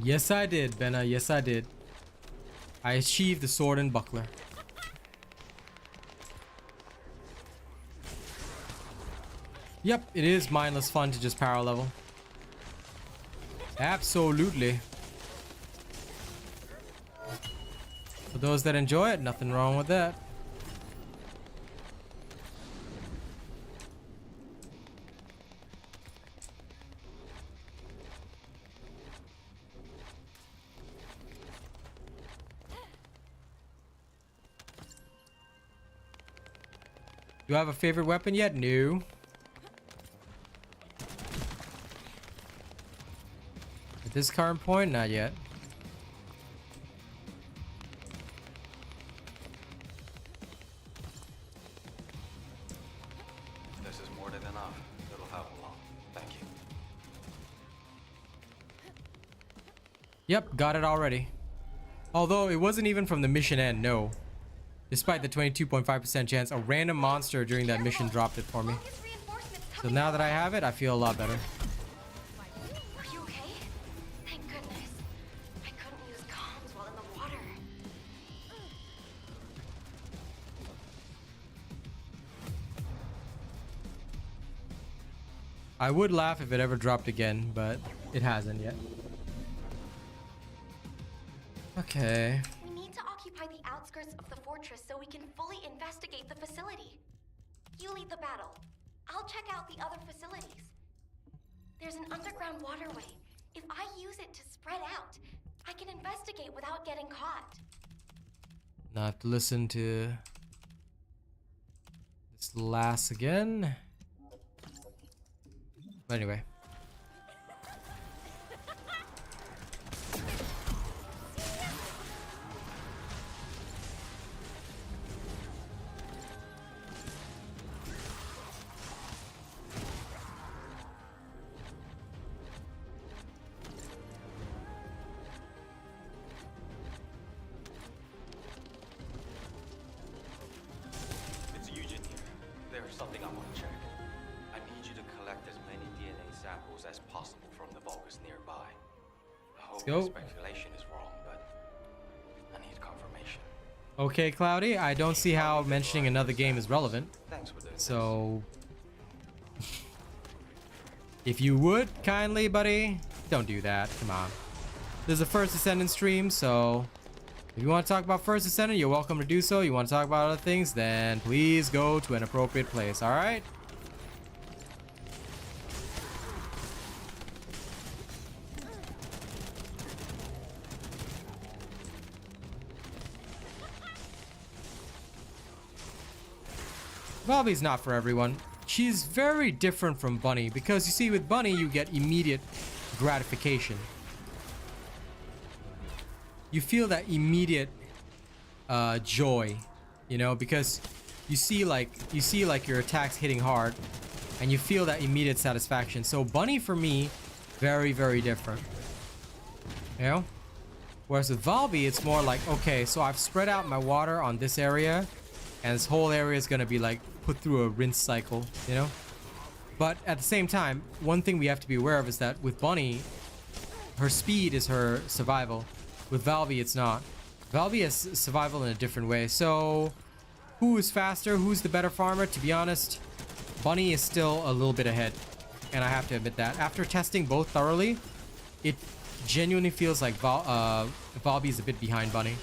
Yes, I did, Benna. Yes, I did. I achieved the sword and buckler. Yep, it is mindless fun to just power level. Absolutely. For those that enjoy it, nothing wrong with that. Do I have a favorite weapon yet? No. At this current point, not yet. This is more than enough. It'll help along. Thank you. Yep, got it already. Although it wasn't even from the mission end, no. Despite the 22.5% chance, a random monster during that mission dropped it for me. So now that I have it, I feel a lot better. Are you okay? Thank goodness. I couldn't use comms while in the water. I would laugh if it ever dropped again, but it hasn't yet. Okay. We need to occupy the outskirts of the fortress so we can fully investigate the facility. You lead the battle. I'll check out the other facilities. There's an underground waterway. If I use it to spread out, I can investigate without getting caught. Now I have to listen to this last again. But anyway. It's Eugene here. There's something I want to check. I need you to collect as many DNA samples as possible from the Vulgus nearby. I hope my speculation is wrong, but I need confirmation. Okay, Cloudy, I don't see how mentioning another game is relevant. Thanks for this. So, if you would kindly, buddy, don't do that. Come on. This is a First Descendant stream, so if you want to talk about First Descendant, you're welcome to do so. You want to talk about other things, then please go to an appropriate place, all right? Valby's not for everyone. She's very different from Bunny because you see, with Bunny you get immediate gratification. You feel that immediate joy, you know, because you see like your attacks hitting hard and you feel that immediate satisfaction. So Bunny for me, very, very different, you know. Whereas with Valby, it's more like, okay, so I've spread out my water on this area and this whole area is gonna be like put through a rinse cycle, you know. But at the same time, one thing we have to be aware of is that with Bunny, her speed is her survival. With Valby, it's not. Valby has survival in a different way. So who is faster? Who's the better farmer? To be honest, Bunny is still a little bit ahead, and I have to admit that. After testing both thoroughly, it genuinely feels like Valby is a bit behind Bunny,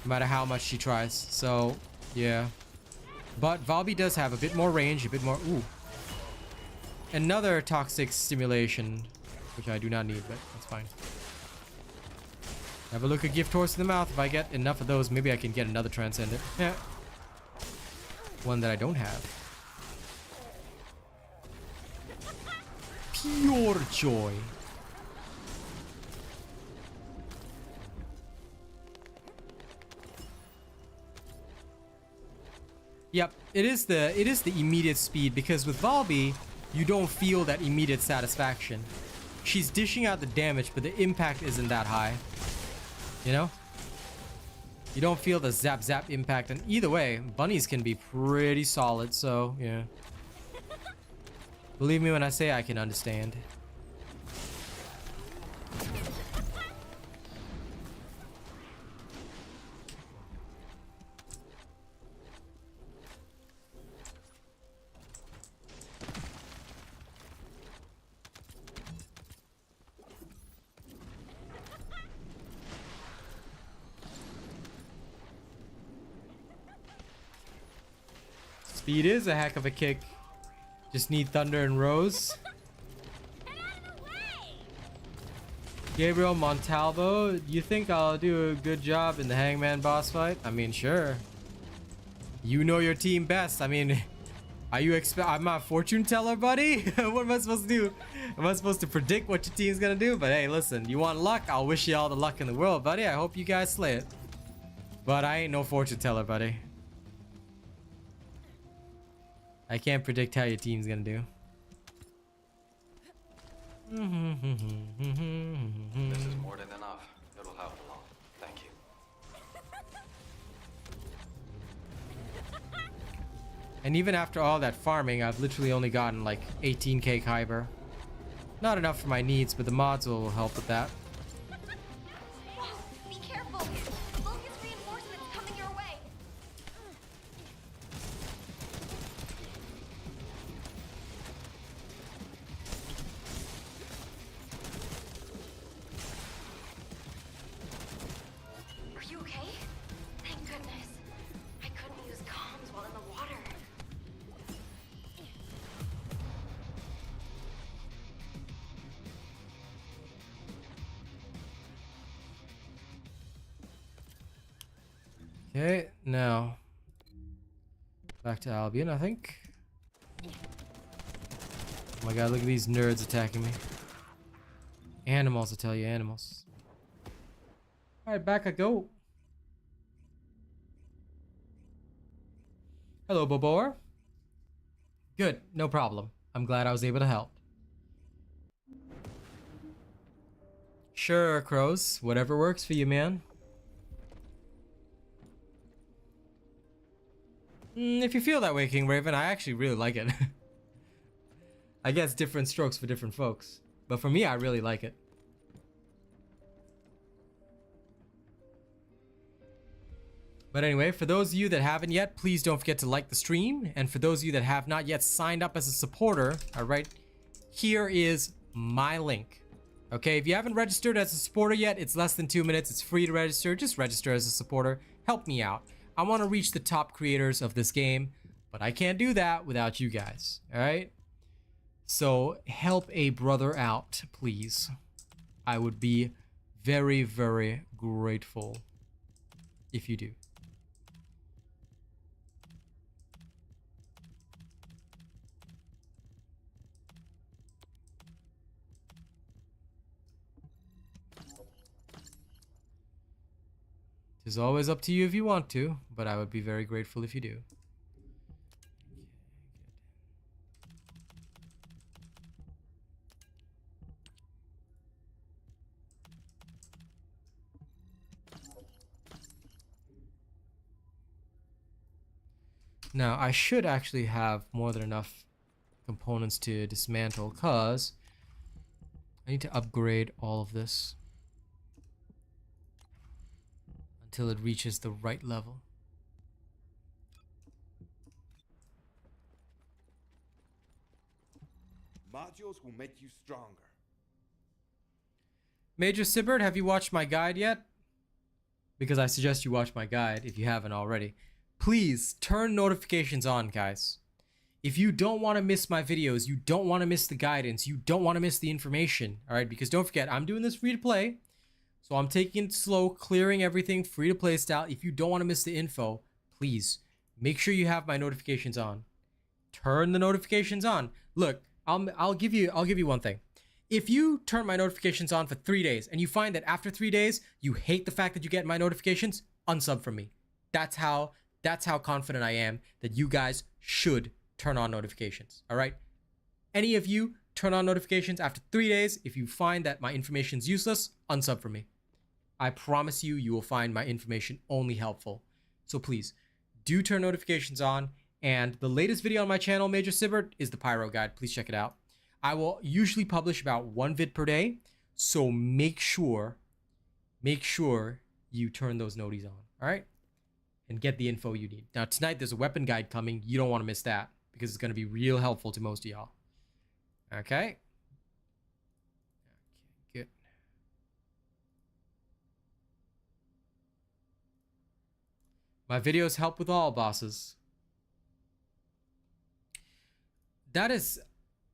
no matter how much she tries. So yeah, but Valby does have a bit more range, a bit more. Ooh, another toxic stimulation, which I do not need, but that's fine. Have a look at gift horse in the mouth. If I get enough of those, maybe I can get another transcendent. Yeah, one that I don't have. Pure joy. Yep, it is the immediate speed, because with Valby, you don't feel that immediate satisfaction. She's dishing out the damage, but the impact isn't that high. You know? You don't feel the zap zap impact, and either way, bunnies can be pretty solid, so yeah. Believe me when I say I can understand. Speed is a heck of a kick. Just need Thunder and Rose. Gabriel Montalvo, you think I'll do a good job in the Hangman boss fight? I mean, sure. You know your team best. I mean, are you I'm not a fortune teller, buddy? What am I supposed to do? Am I supposed to predict what your team's gonna do? But hey, listen, you want luck? I'll wish you all the luck in the world, buddy. I hope you guys slay it. But I ain't no fortune teller, buddy. I can't predict how your team's gonna do. This is more than enough. It'll help a lot. Thank you. And even after all that farming, I've literally only gotten like 18k Kyber. Not enough for my needs, but the mods will help with that. Be careful! Focus reinforcements coming your way! Are you okay? Thank goodness. I couldn't use comms while in the water. Okay, now back to Albion, I think. Oh my god, look at these nerds attacking me. Animals, I tell you, animals. Alright, back I go. Hello, Bobor. Good, no problem. I'm glad I was able to help. Sure, Crows. Whatever works for you, man. If you feel that way, King Raven, I actually really like it. I guess different strokes for different folks. But for me, I really like it. But anyway, for those of you that haven't yet, please don't forget to like the stream. And for those of you that have not yet signed up as a supporter, alright, here is my link. Okay, if you haven't registered as a supporter yet, it's less than 2 minutes. It's free to register. Just register as a supporter. Help me out. I want to reach the top creators of this game, but I can't do that without you guys, all right? So help a brother out, please. I would be very, very grateful if you do. It's always up to you if you want to, but I would be very grateful if you do. Now, I should actually have more than enough components to dismantle, because I need to upgrade all of this until it reaches the right level. Modules will make you stronger. Major Sibbert, have you watched my guide yet? Because I suggest you watch my guide if you haven't already. Please turn notifications on, guys. If you don't want to miss my videos, you don't want to miss the guidance, you don't want to miss the information, all right? Because don't forget, I'm doing this free to play, so I'm taking it slow, clearing everything free to play style. If you don't want to miss the info, please make sure you have my notifications on. Turn the notifications on. Look, I'll give you one thing. If you turn my notifications on for 3 days and you find that after 3 days you hate the fact that you get my notifications, unsub from me. That's how confident I am that you guys should turn on notifications. All right? Any of you turn on notifications after 3 days. If you find that my information is useless, unsub from me. I promise you, you will find my information only helpful. So please do turn notifications on. And the latest video on my channel, Major Sibbert, is the Pyro Guide. Please check it out. I will usually publish about 1 vid per day. So make sure you turn those noties on. All right? And get the info you need. Now, tonight, there's a weapon guide coming. You don't want to miss that, because it's going to be real helpful to most of y'all. Okay? Good. My videos help with all bosses. That is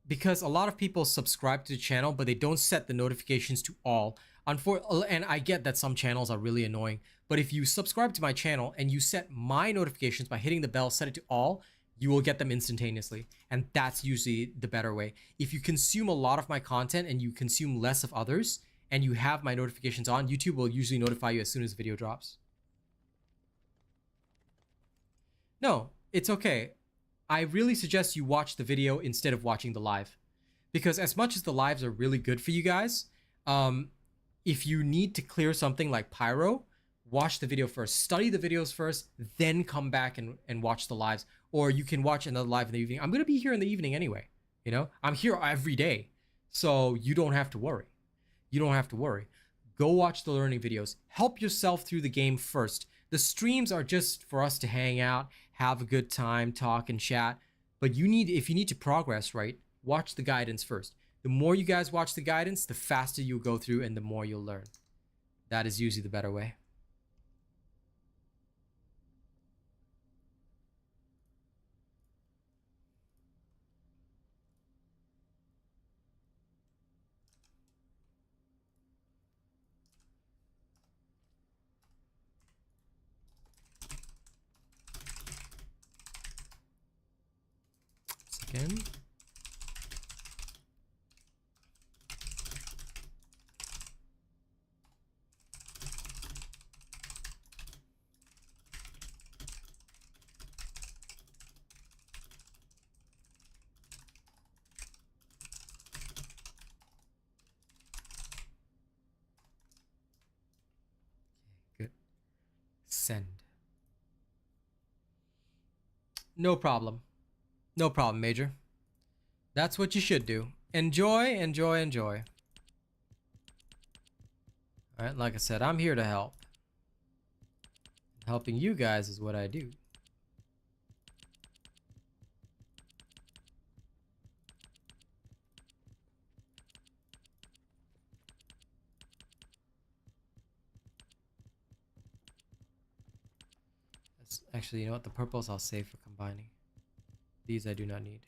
because a lot of people subscribe to the channel, but they don't set the notifications to all. And I get that some channels are really annoying, but if you subscribe to my channel and you set my notifications by hitting the bell, set it to all, you will get them instantaneously. And that's usually the better way. If you consume a lot of my content and you consume less of others, and you have my notifications on, YouTube will usually notify you as soon as the video drops. No, it's okay. I really suggest you watch the video instead of watching the live. Because as much as the lives are really good for you guys, if you need to clear something like Pyro, watch the video first. Study the videos first, then come back and watch the lives. Or you can watch another live in the evening. I'm going to be here in the evening anyway. You know, I'm here every day. So you don't have to worry. You don't have to worry. Go watch the learning videos. Help yourself through the game first. The streams are just for us to hang out, have a good time, talk and chat. But if you need to progress, right, watch the guidance first. The more you guys watch the guidance, the faster you'll go through and the more you'll learn. That is usually the better way. Again. Good. Send. No problem. No problem, Major. That's what you should do. Enjoy, enjoy, enjoy. Alright, like I said, I'm here to help. Helping you guys is what I do. Actually, you know what? The purples I'll save for combining. These I do not need.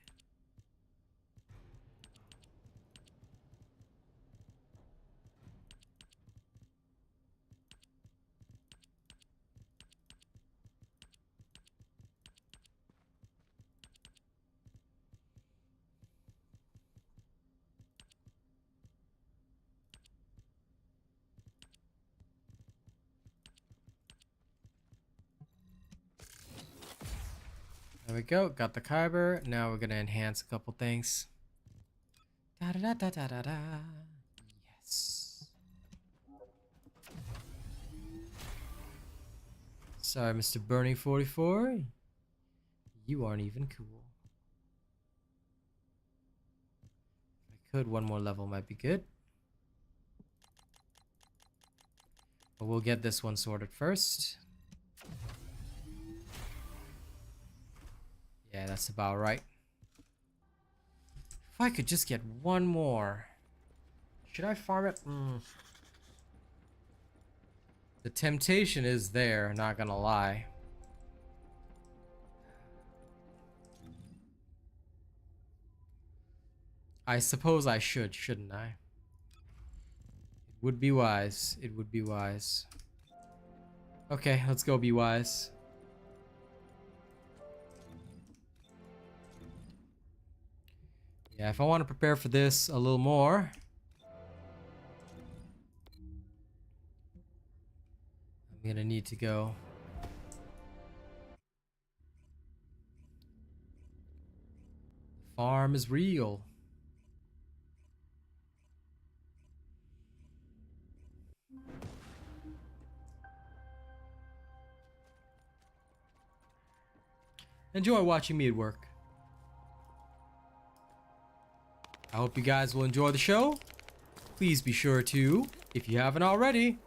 There we go, got the Kyber. Now we're gonna enhance a couple things. Da da da da da da. Yes. Sorry, Mr. Burning 44. You aren't even cool. If I could, one more level might be good. But we'll get this one sorted first. Yeah, that's about right. If I could just get one more. Should I farm it? The temptation is there, not gonna lie. I suppose I should, shouldn't I? It would be wise. It would be wise. Okay, let's go be wise. Yeah, if I want to prepare for this a little more, I'm gonna need to go. Farm is real. Enjoy watching me at work. I hope you guys will enjoy the show. Please be sure to, if you haven't already,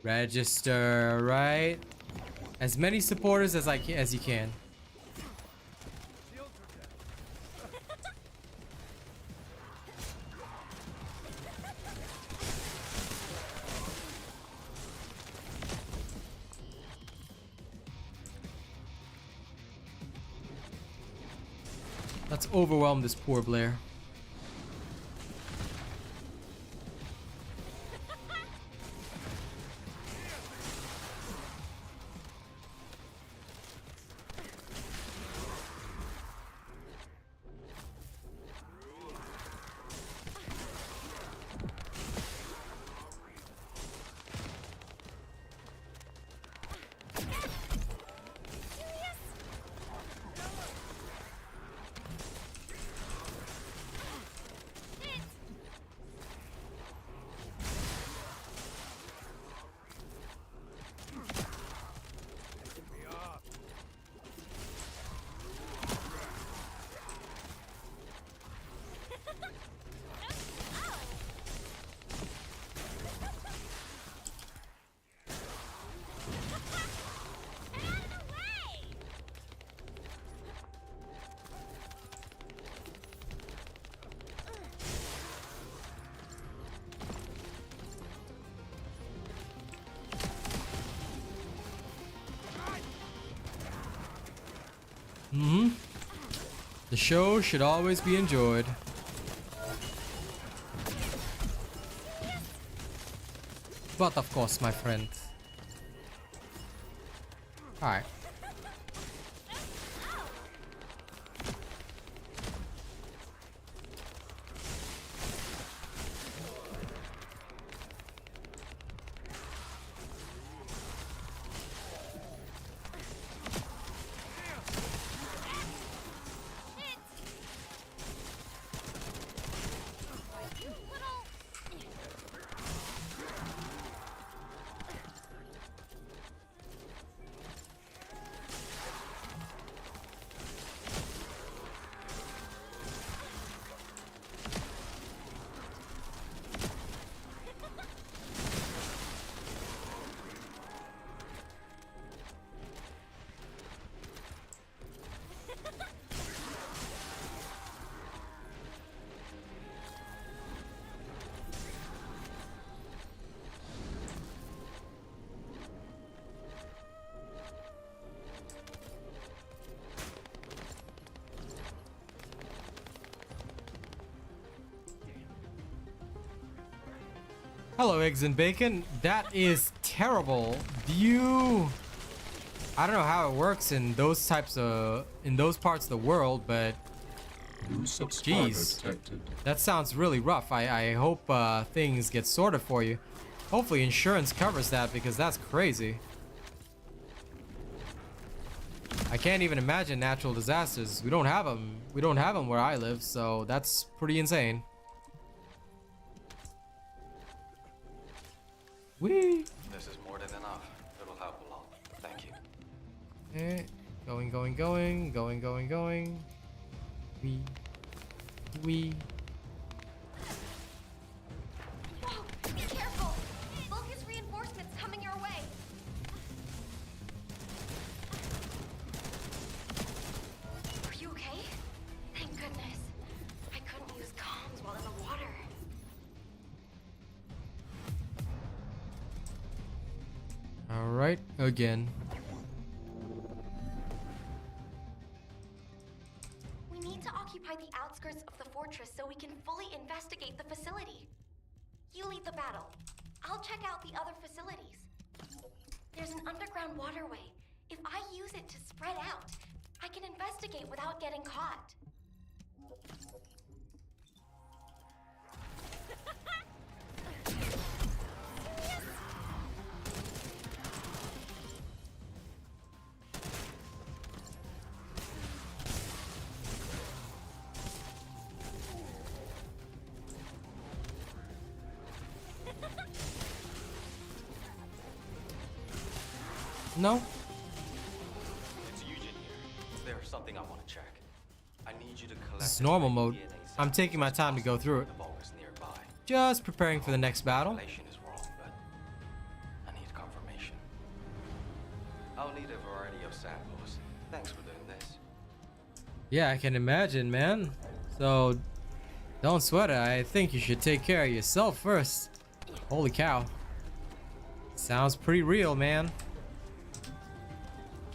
register, right? As many supporters as you can. Let's overwhelm this poor Blair. The show should always be enjoyed. But of course, my friend. Alright. Hello, eggs and bacon. That is terrible. Do you... I don't know how it works in those types of... in those parts of the world, but... Jeez. That sounds really rough. I hope things get sorted for you. Hopefully insurance covers that, because that's crazy. I can't even imagine natural disasters. We don't have them. We don't have them where I live, so that's pretty insane. Whee! This is more than enough. It'll help a lot. Thank you. Going. Wee. Whoa! Be careful! Vulcan's reinforcements coming your way. Are you okay? Thank goodness. I couldn't use comms while in the water. Alright, again. We need to occupy the outskirts of the fortress so we can fully investigate the facility. You lead the battle. I'll check out the other facilities. There's an underground waterway. If I use it to spread out, I can investigate without getting caught. No? It's Eugene here. There's something I want to check. I need you to collect This is normal mode. DNA I'm taking my time to go through it. the Vulcans nearby. Just preparing for the next battle. Calculation is wrong, but I need confirmation. I'll need a variety of samples. Thanks for doing this. Yeah, I can imagine, man. So, don't sweat it. I think you should take care of yourself first. Holy cow. Sounds pretty real, man.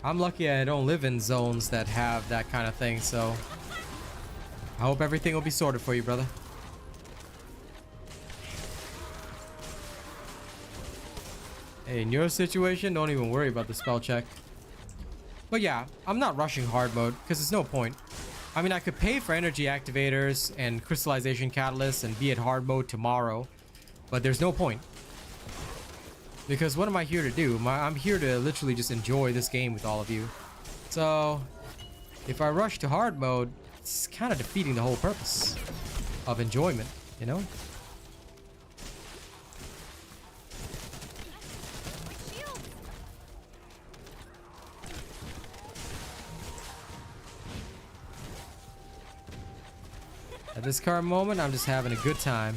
I'm lucky I don't live in zones that have that kind of thing, so I hope everything will be sorted for you, brother. Hey, in your situation, don't even worry about the spell check. But yeah, I'm not rushing hard mode because there's no point. I mean, I could pay for energy activators and crystallization catalysts and be at hard mode tomorrow, but there's no point. Because what am I here to do? I'm here to literally just enjoy this game with all of you. So, if I rush to hard mode, it's kind of defeating the whole purpose of enjoyment, you know? At this current moment, I'm just having a good time.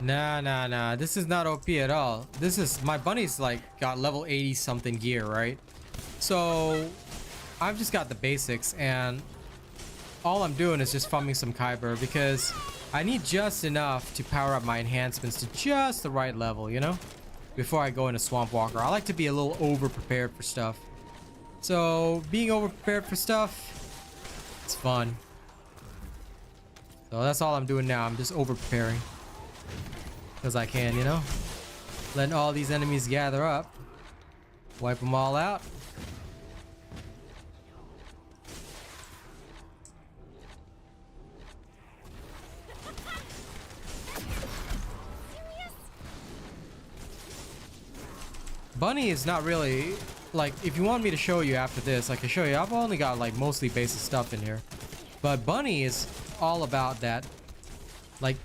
Nah. This is not OP at all. This is, my bunny's like got level 80 something gear, right? So I've just got the basics and all I'm doing is just farming some Kyber because I need just enough to power up my enhancements to just the right level, you know? Before I go into Swamp Walker. I like to be a little over prepared for stuff. So being over prepared for stuff, it's fun. So that's all I'm doing now. I'm just over preparing. Because I can, you know? Letting all these enemies gather up. Wipe them all out. Bunny is not really... Like, if you want me to show you after this, I can show you. I've only got, like, mostly basic stuff in here. But Bunny is all about that. Like,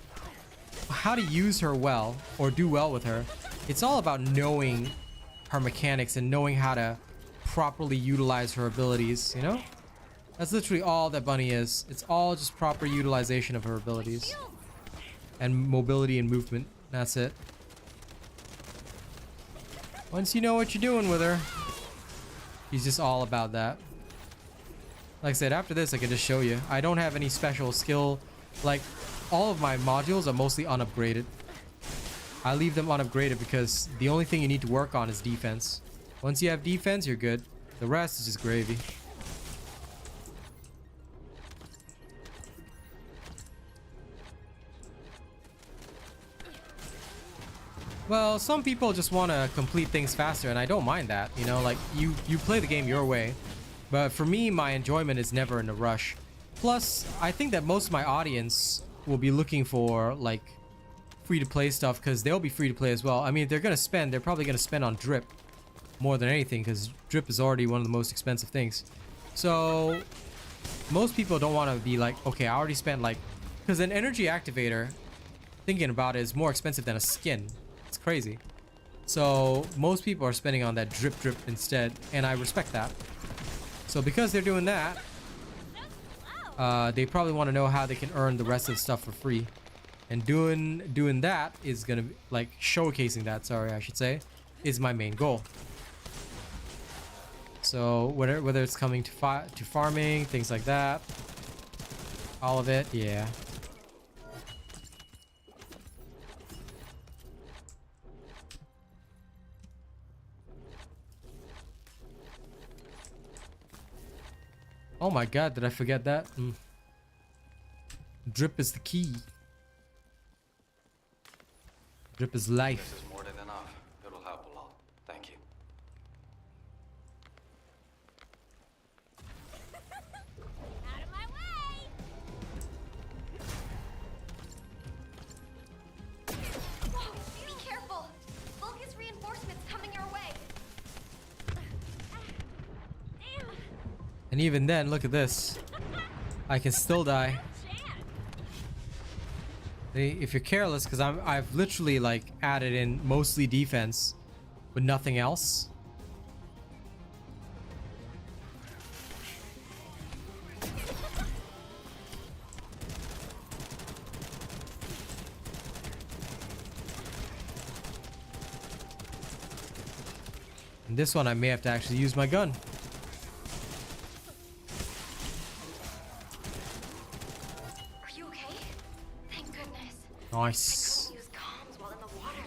how to use her well, or do well with her. It's all about knowing her mechanics and knowing how to properly utilize her abilities, you know? That's literally all that Bunny is. It's all just proper utilization of her abilities. And mobility and movement. That's it. Once you know what you're doing with her, he's just all about that. Like I said, after this I can just show you. I don't have any special skill. Like, all of my modules are mostly unupgraded. I leave them unupgraded because the only thing you need to work on is defense. Once you have defense, you're good. The rest is just gravy. Well, some people just want to complete things faster, and I don't mind that. You know, like, you play the game your way. But for me, my enjoyment is never in a rush. Plus, I think that most of my audience will be looking for, like, free-to-play stuff, because they'll be free-to-play as well. I mean, if they're going to spend, they're probably going to spend on drip more than anything, because drip is already one of the most expensive things. So, most people don't want to be like, okay, I already spent, like... Because an energy activator, thinking about it, is more expensive than a skin. It's crazy. So, most people are spending on that drip instead, and I respect that. So, because they're doing that, they probably want to know how they can earn the rest of the stuff for free. And doing that is gonna be, like, showcasing that, sorry, I should say, is my main goal. So whether it's coming to farming, things like that, all of it, yeah. Oh my god, did I forget that? Drip is the key. Drip is life. This is more than enough. It'll help a lot. Thank you. And even then, look at this. I can still die. If you're careless, because I've literally like added in mostly defense, but nothing else. And this one I may have to actually use my gun. Are you okay? Thank goodness. Nice. I couldn't use comms while in the water.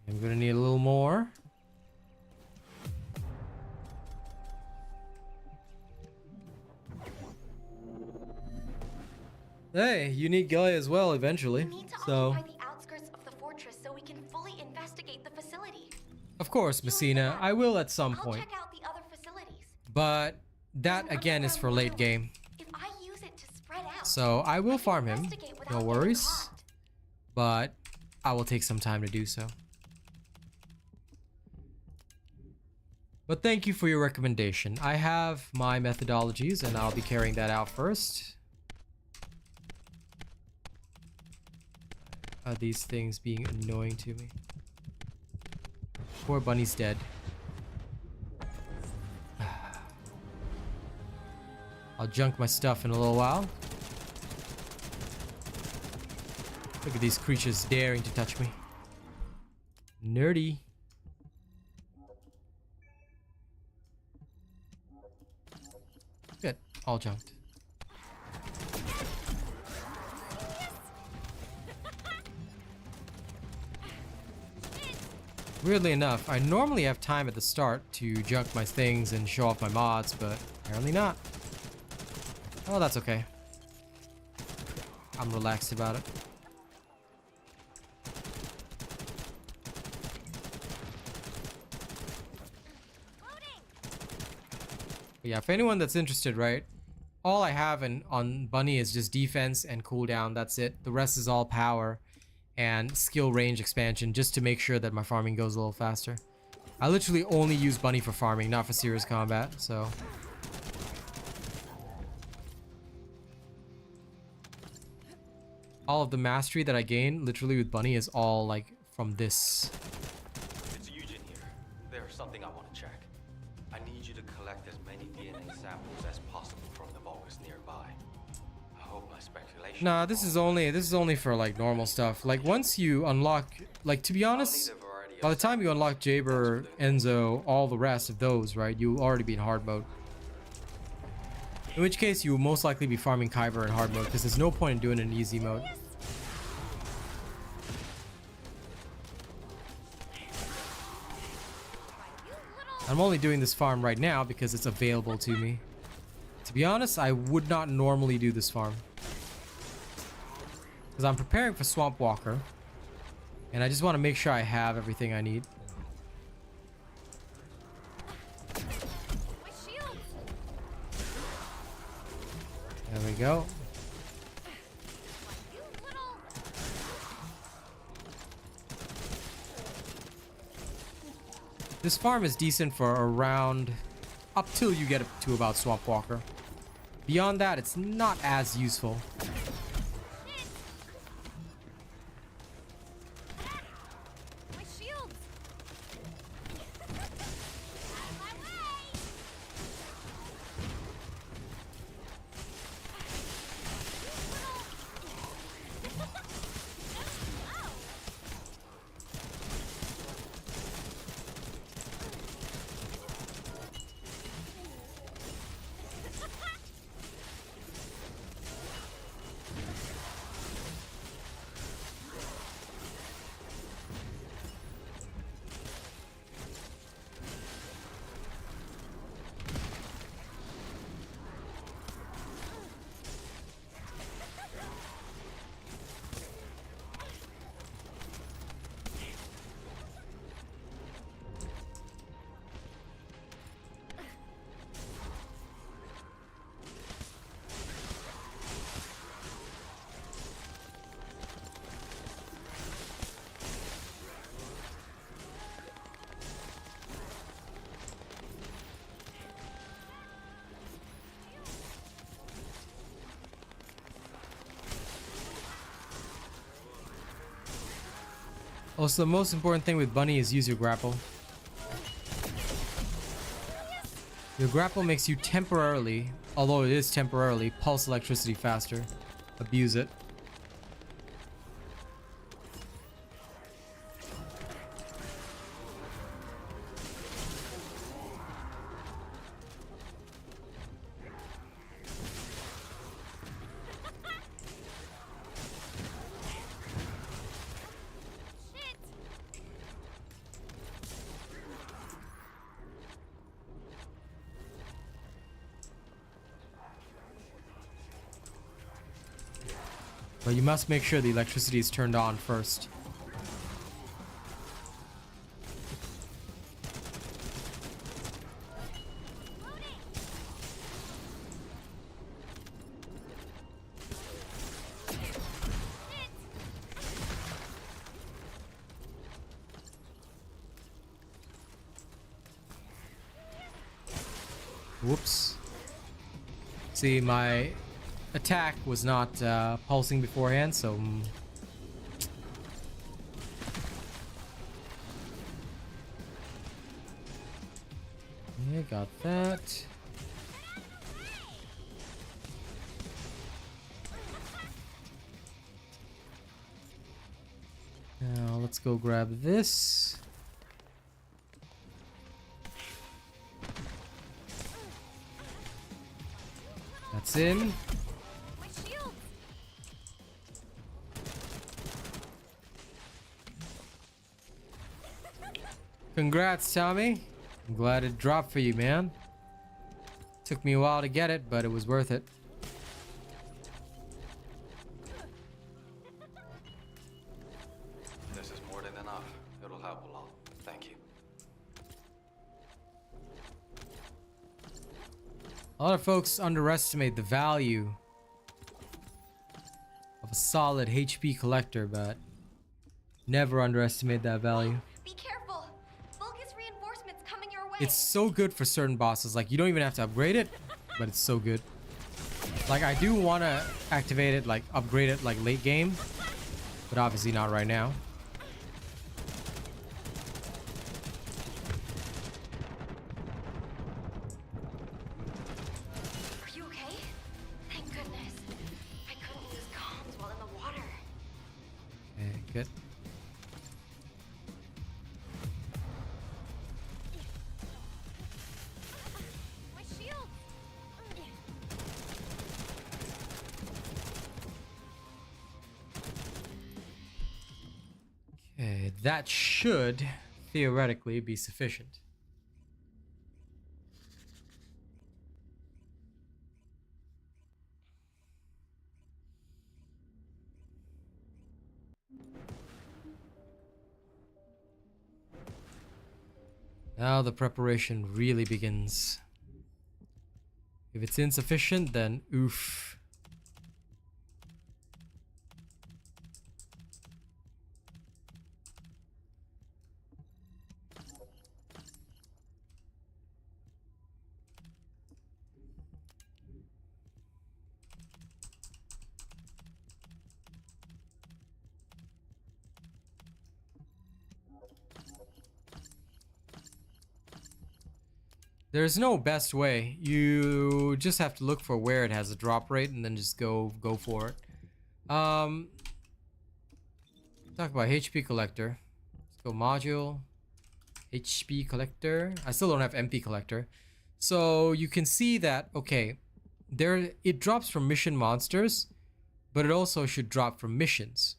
I'm gonna need a little more. Hey, you need Gaia as well eventually. We need to So, occupy the outskirts of the fortress so we can fully investigate the facility. of course, Messina, I will at some I'll point. check out the other facilities. But that again is for late game. If I use it to spread out, So I will farm him. investigate without No getting worries. caught. But I will take some time to do so. But thank you for your recommendation. I have my methodologies and I'll be carrying that out first. Are these things being annoying to me? Poor Bunny's dead. I'll junk my stuff in a little while. Look at these creatures daring to touch me. Nerdy. Good. All junked. Weirdly enough, I normally have time at the start to junk my things and show off my mods, but apparently not. Oh, that's okay. I'm relaxed about it. But yeah, for anyone that's interested, right? All I have on Bunny is just defense and cooldown. That's it. The rest is all power and skill range expansion just to make sure that my farming goes a little faster. I literally only use Bunny for farming, not for serious combat, so... all of the mastery that I gain literally with Bunny is all like from this. It's Eugen here. There's something I want to check. I need you to collect as many DNA samples as possible from the Vulgus nearby. I hope my speculation... Nah, this is only for like normal stuff. Like once you unlock, like to be honest, by the time you unlock Jaber, Enzo, all the rest of those, right, you'll already be in hard mode. In which case you will most likely be farming Kyber in hard mode because there's no point in doing it in easy mode. I'm only doing this farm right now because it's available to me. To be honest, I would not normally do this farm. Because I'm preparing for Swamp Walker. And I just want to make sure I have everything I need. There we go. This farm is decent for around up till you get to about Swamp Walker. Beyond that, it's not as useful. Also, the most important thing with Bunny is use your grapple. Your grapple makes you temporarily, although it is temporarily, pulse electricity faster. Abuse it. But you must make sure the electricity is turned on first. Whoops. See, my attack was not pulsing beforehand, so yeah, got that. Now let's go grab this. That's in. Congrats, Tommy. I'm glad it dropped for you, man. Took me a while to get it, but it was worth it. This is more than enough. It'll help a lot. Thank you. A lot of folks underestimate the value of a solid HP collector, but never underestimate that value. Be careful. Vulgus reinforcements coming your way. It's so good for certain bosses. Like, you don't even have to upgrade it, but it's so good. Like, I do want to activate it, like upgrade it like late game, but obviously not right now. Are you okay? Thank goodness. I couldn't use comms while in the water. Okay, good. My shield. Okay, that should theoretically be sufficient. Now the preparation really begins. If it's insufficient, then oof. There's no best way. You just have to look for where it has a drop rate and then just go for it. Talk about HP collector. Let's go module, HP collector. I still don't have MP collector. So you can see that, okay, there it drops from mission monsters, but it also should drop from missions.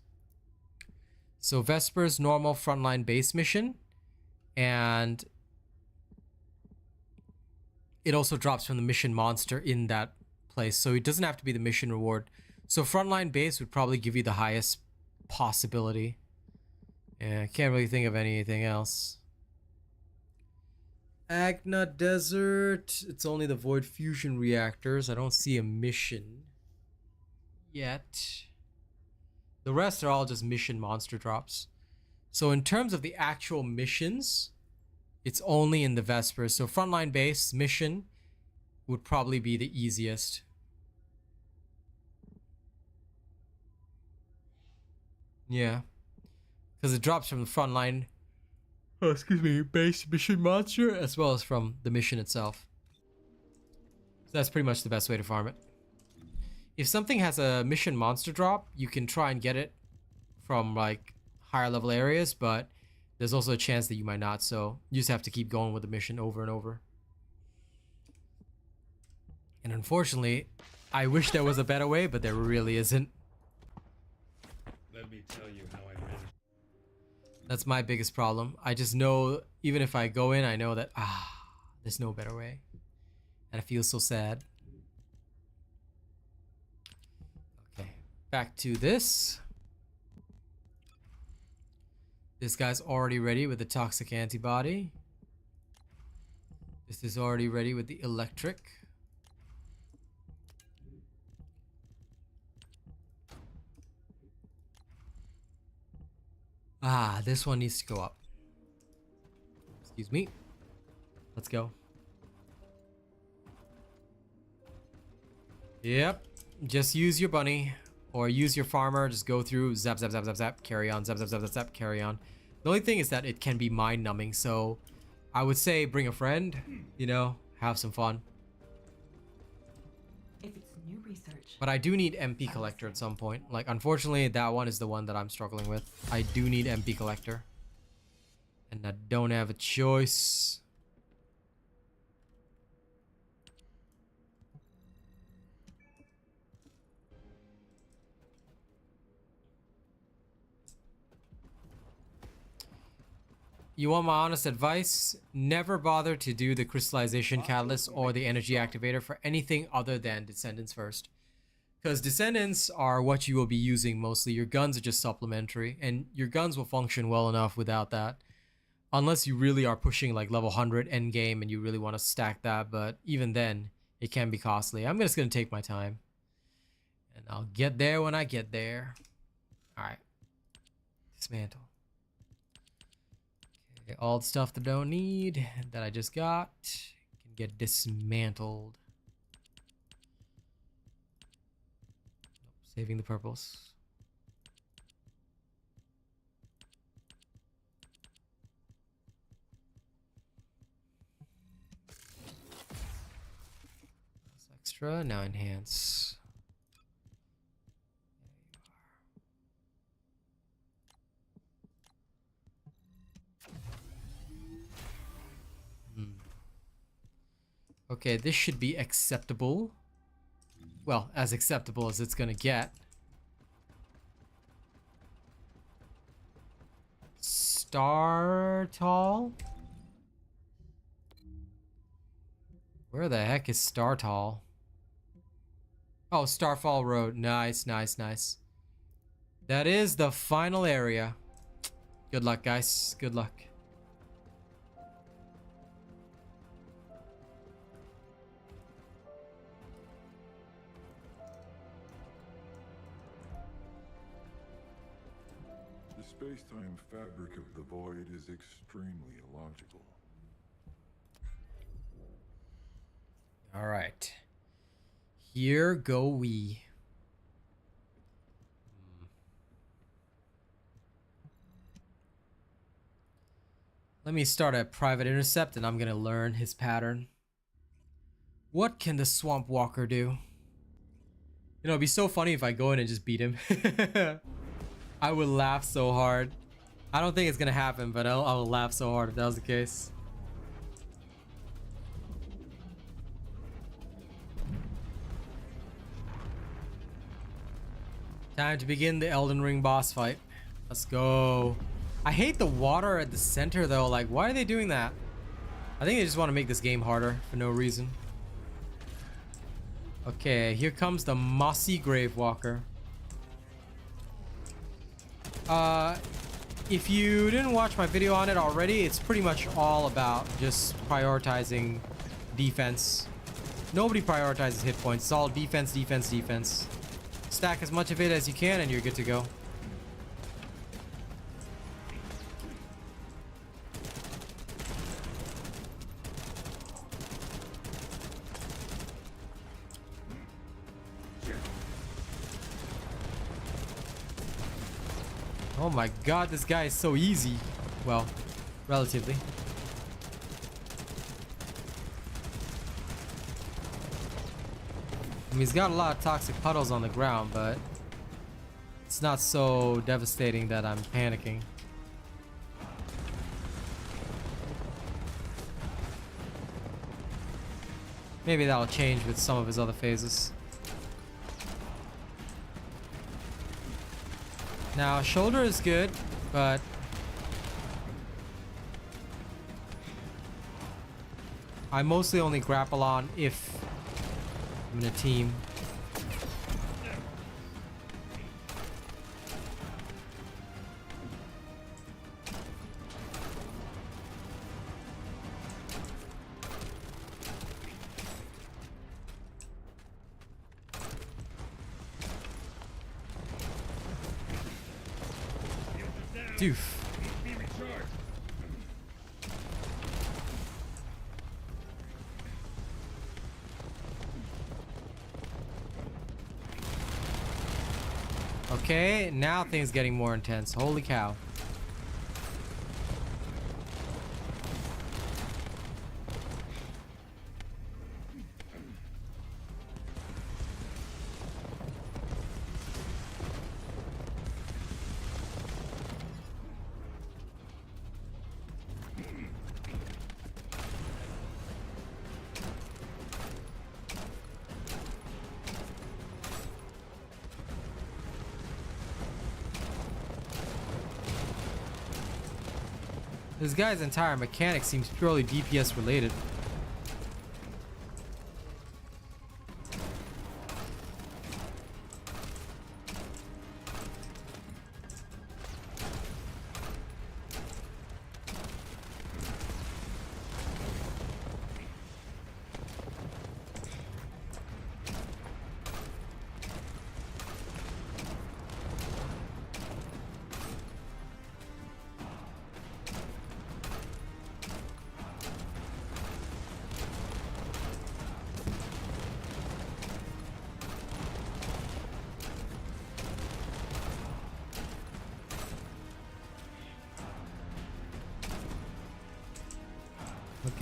So Vesper's normal frontline base mission, and it also drops from the mission monster in that place. So it doesn't have to be the mission reward. So frontline base would probably give you the highest possibility. Yeah, I can't really think of anything else. Agna Desert. It's only the Void Fusion reactors. I don't see a mission yet. The rest are all just mission monster drops. So in terms of the actual missions, it's only in the Vespers. So frontline base mission would probably be the easiest. Yeah. because it drops from the front line. Oh, excuse me, base mission monster as well as from the mission itself. So that's pretty much the best way to farm it. If something has a mission monster drop, you can try and get it from like higher level areas, but there's also a chance that you might not, so you just have to keep going with the mission over and over. And unfortunately, I wish there was a better way, but there really isn't. Let me tell you how I managed. That's my biggest problem. I just know, even if I go in, I know that, there's no better way. And I feel so sad. Okay, back to this. This guy's already ready with the toxic antibody. This is already ready with the electric. This one needs to go up. Excuse me. Let's go. Yep. Just use your bunny or use your farmer. Just go through, zap, zap, zap, zap, zap, carry on, zap, zap, zap, zap, zap, carry on. The only thing is that it can be mind numbing. So I would say bring a friend, you know, have some fun. If it's new research. But I do need MP collector at some point. Like, unfortunately, that one is the one that I'm struggling with. I do need MP collector. And I don't have a choice. You want my honest advice? Never bother to do the crystallization catalyst or the energy activator for anything other than Descendants first. Because Descendants are what you will be using mostly. Your guns are just supplementary, and your guns will function well enough without that. Unless you really are pushing like level 100 endgame and you really want to stack that, but even then, it can be costly. I'm just going to take my time. And I'll get there when I get there. Alright. Dismantle. Okay, all the stuff that I don't need, that I just got, can get dismantled. Nope, saving the purples. That's extra, now enhance. Okay, this should be acceptable. Well, as acceptable as it's gonna get. Star Tall? Where the heck is Star Tall? Oh, Starfall Road. Nice, nice, nice. That is the final area. Good luck, guys. Good luck. The space-time fabric of the void is extremely illogical. All right. Here go we. Let me start a private intercept and I'm gonna learn his pattern. What can the Swamp Walker do? You know, it'd be so funny if I go in and just beat him. I would laugh so hard. I don't think it's gonna happen, but I will laugh so hard if that was the case. Time to begin the Elden Ring boss fight. Let's go. I hate the water at the center though. Like, why are they doing that? I think they just want to make this game harder for no reason. Okay, here comes the Mossy Gravewalker. If you didn't watch my video on it already, it's pretty much all about just prioritizing defense. Nobody prioritizes hit points. It's all defense, defense, defense. Stack as much of it as you can and you're good to go. Oh my god, this guy is so easy. Well, relatively. I mean, he's got a lot of toxic puddles on the ground, but it's not so devastating that I'm panicking. Maybe that'll change with some of his other phases. Now, shoulder is good, but I mostly only grapple on if I'm in a team. Doof. Okay, now things getting more intense. Holy cow. This guy's entire mechanic seems purely DPS related.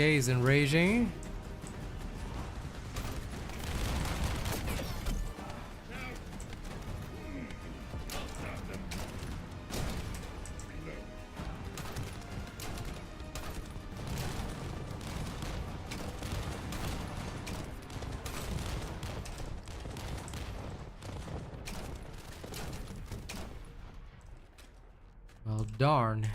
Okay, he's enraging. Well, darn.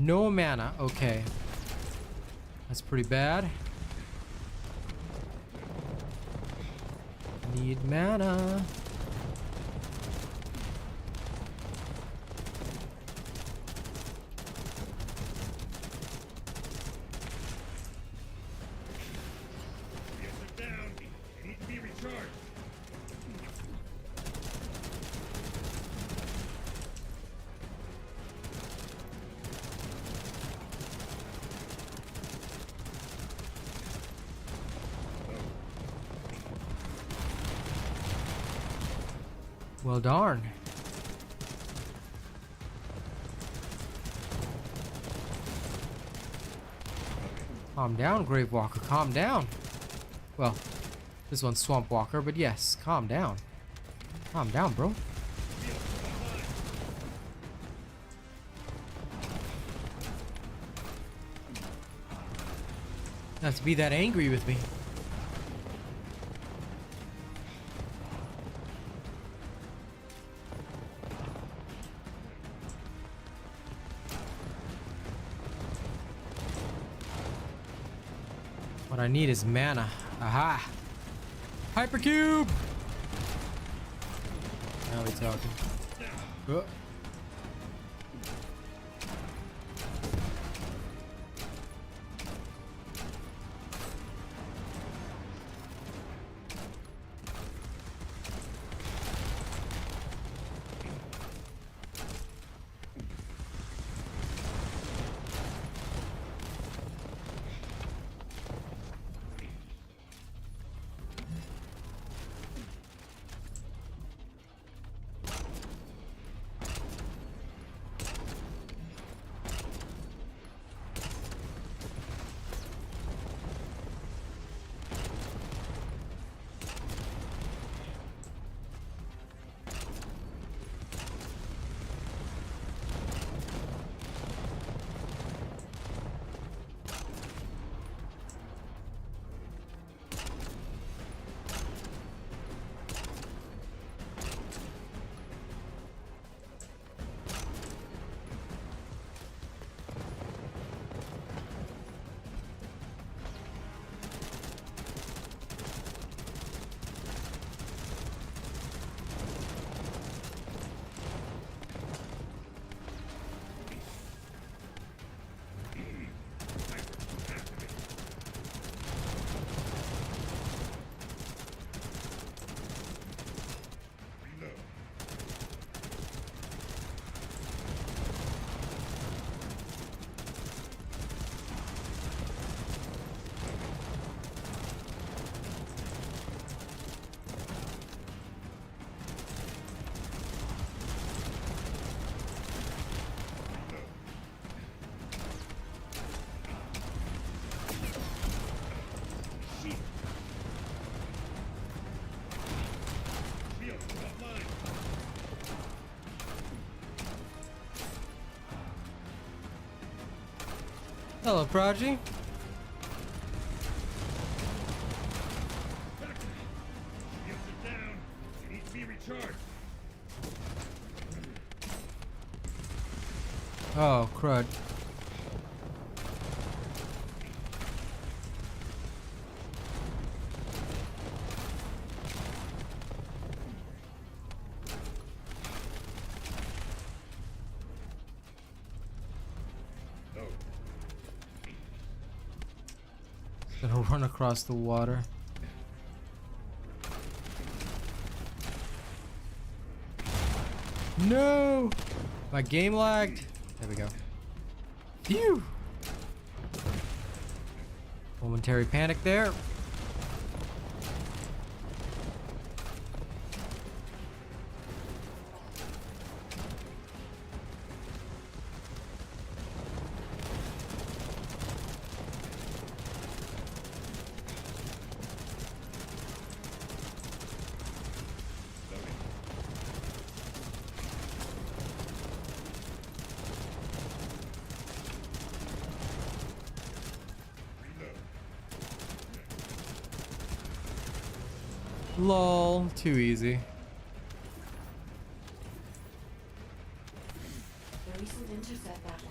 No mana. Okay. That's pretty bad. Need mana. Well, darn. Calm down, Gravewalker. Calm down. Well, this one's Swamp Walker, but yes, calm down. Calm down, bro. Not to be that angry with me. What I need is mana. Aha! Hypercube! Now we talking. Hello, Prodigy. Shields are down. It needs to be recharged. Oh, crud. Gonna run across the water. No! My game lagged. There we go. Phew! Momentary panic there. Lol, too easy. The recent intercept battle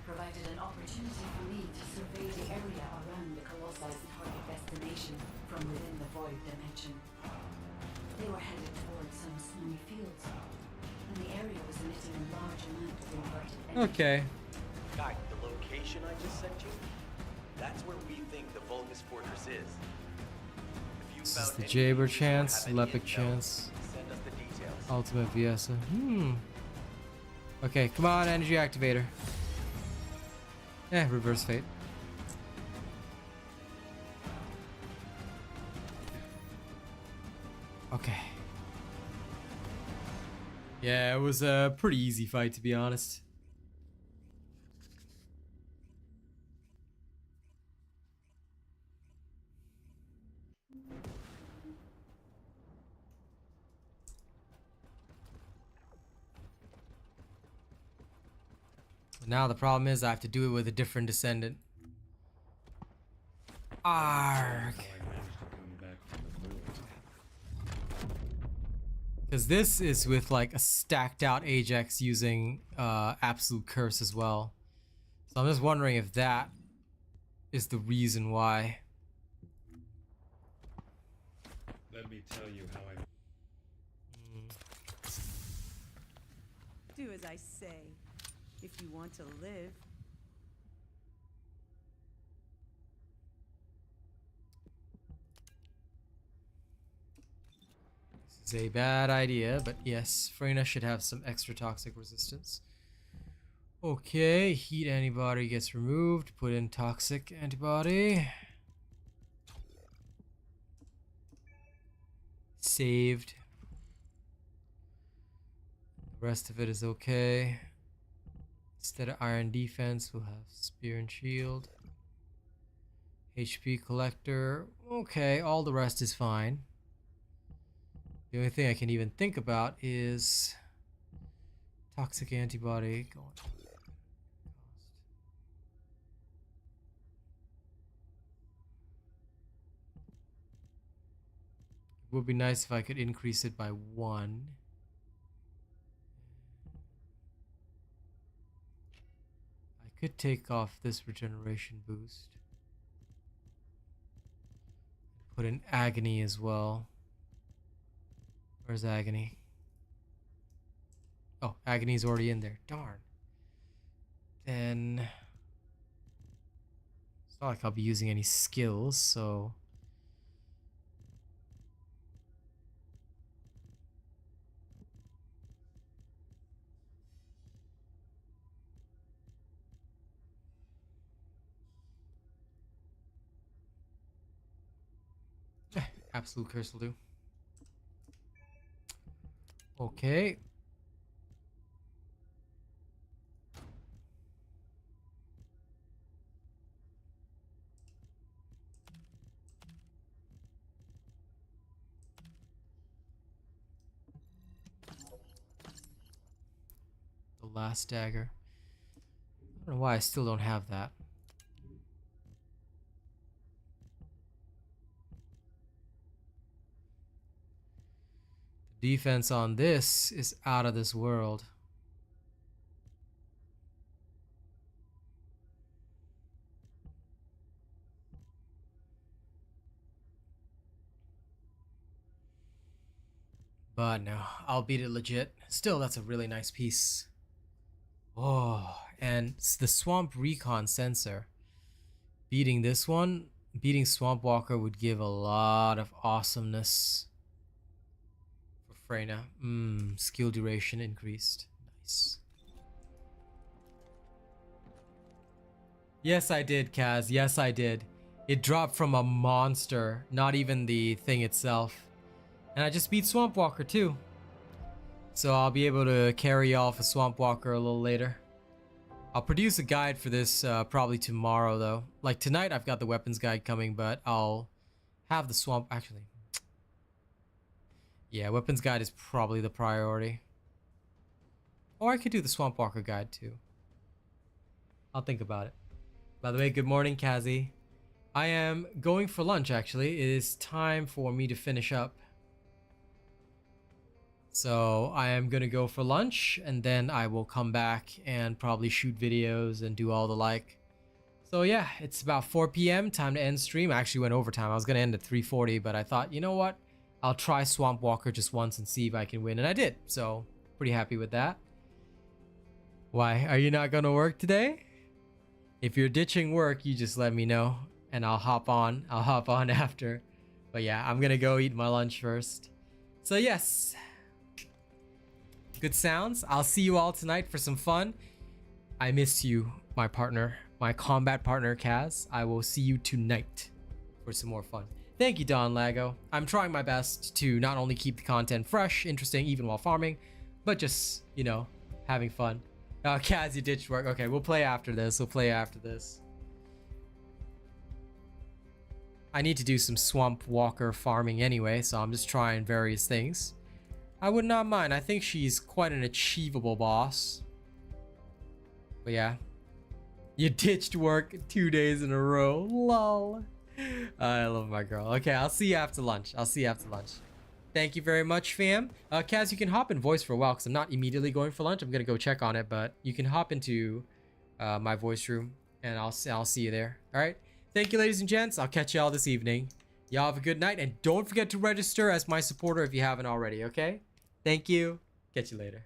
provided an opportunity for me to survey the area around the Colosse's target destination from within the void dimension. They were headed towards some snowy fields, and the area was emitting a large amount of inverted energy. Okay. Guy, the location I just sent you, that's where we think the Vulgus Fortress is. This is the Jaber chance, Lepic chance, Ultimate Viesa. Okay, come on, energy activator. Reverse fate. Okay. Yeah, it was a pretty easy fight, to be honest. Now the problem is I have to do it with a different descendant. Arg. Because this is with like a stacked out Ajax using absolute curse as well. So I'm just wondering if that is the reason why. Let me tell you how I... Do as I say. If you want to live. This is a bad idea, but yes, Freyna should have some extra toxic resistance. Okay, heat antibody gets removed. Put in toxic antibody. Saved. The rest of it is okay. Instead of iron defense, we'll have spear and shield. HP collector. Okay, all the rest is fine. The only thing I can even think about is toxic antibody going. It would be nice if I could increase it by 1. I could take off this regeneration boost. Put in agony as well. Where's agony? Oh, agony's already in there. Darn. Then it's not like I'll be using any skills, so absolute curse will do. Okay. The last dagger. I don't know why I still don't have that. Defense on this is out of this world. But no, I'll beat it legit. Still, that's a really nice piece. Oh, and the Swamp Recon sensor. Beating this one, beating Swamp Walker would give a lot of awesomeness for Freyna. Skill duration increased. Nice. Yes, I did, Kaz. Yes, I did. It dropped from a monster, not even the thing itself. And I just beat Swamp Walker too. So I'll be able to carry off a Swamp Walker a little later. I'll produce a guide for this probably tomorrow though. Like tonight I've got the weapons guide coming, but I'll have the swamp actually. Yeah, weapons guide is probably the priority. Or I could do the Swamp Walker guide too. I'll think about it. By the way, good morning, Kazi. I am going for lunch actually. It is time for me to finish up. So I am gonna go for lunch and then I will come back and probably shoot videos and do all the like. So yeah, it's about 4 p.m. time to end stream. I actually went overtime. I was gonna end at 3:40, but I thought, you know what? I'll try Swamp Walker just once and see if I can win, and I did. So pretty happy with that. Why, are you not gonna work today? If you're ditching work, you just let me know and I'll hop on. I'll hop on after. But yeah, I'm gonna go eat my lunch first. So yes. Good sounds. I'll see you all tonight for some fun. I miss you, my partner, my combat partner, Kaz. I will see you tonight for some more fun. Thank you, Don Lago. I'm trying my best to not only keep the content fresh, interesting, even while farming, but just, you know, having fun. Oh, Kaz, you ditched work. Okay, we'll play after this. We'll play after this. I need to do some Swamp Walker farming anyway, so I'm just trying various things. I would not mind. I think she's quite an achievable boss. But yeah. You ditched work 2 days in a row. Lol. I love my girl. Okay, I'll see you after lunch. I'll see you after lunch. Thank you very much, fam. Kaz, you can hop in voice for a while because I'm not immediately going for lunch. I'm going to go check on it, but you can hop into my voice room and I'll see you there. All right. Thank you, ladies and gents. I'll catch y'all this evening. Y'all have a good night and don't forget to register as my supporter if you haven't already, okay? Thank you. Catch you later.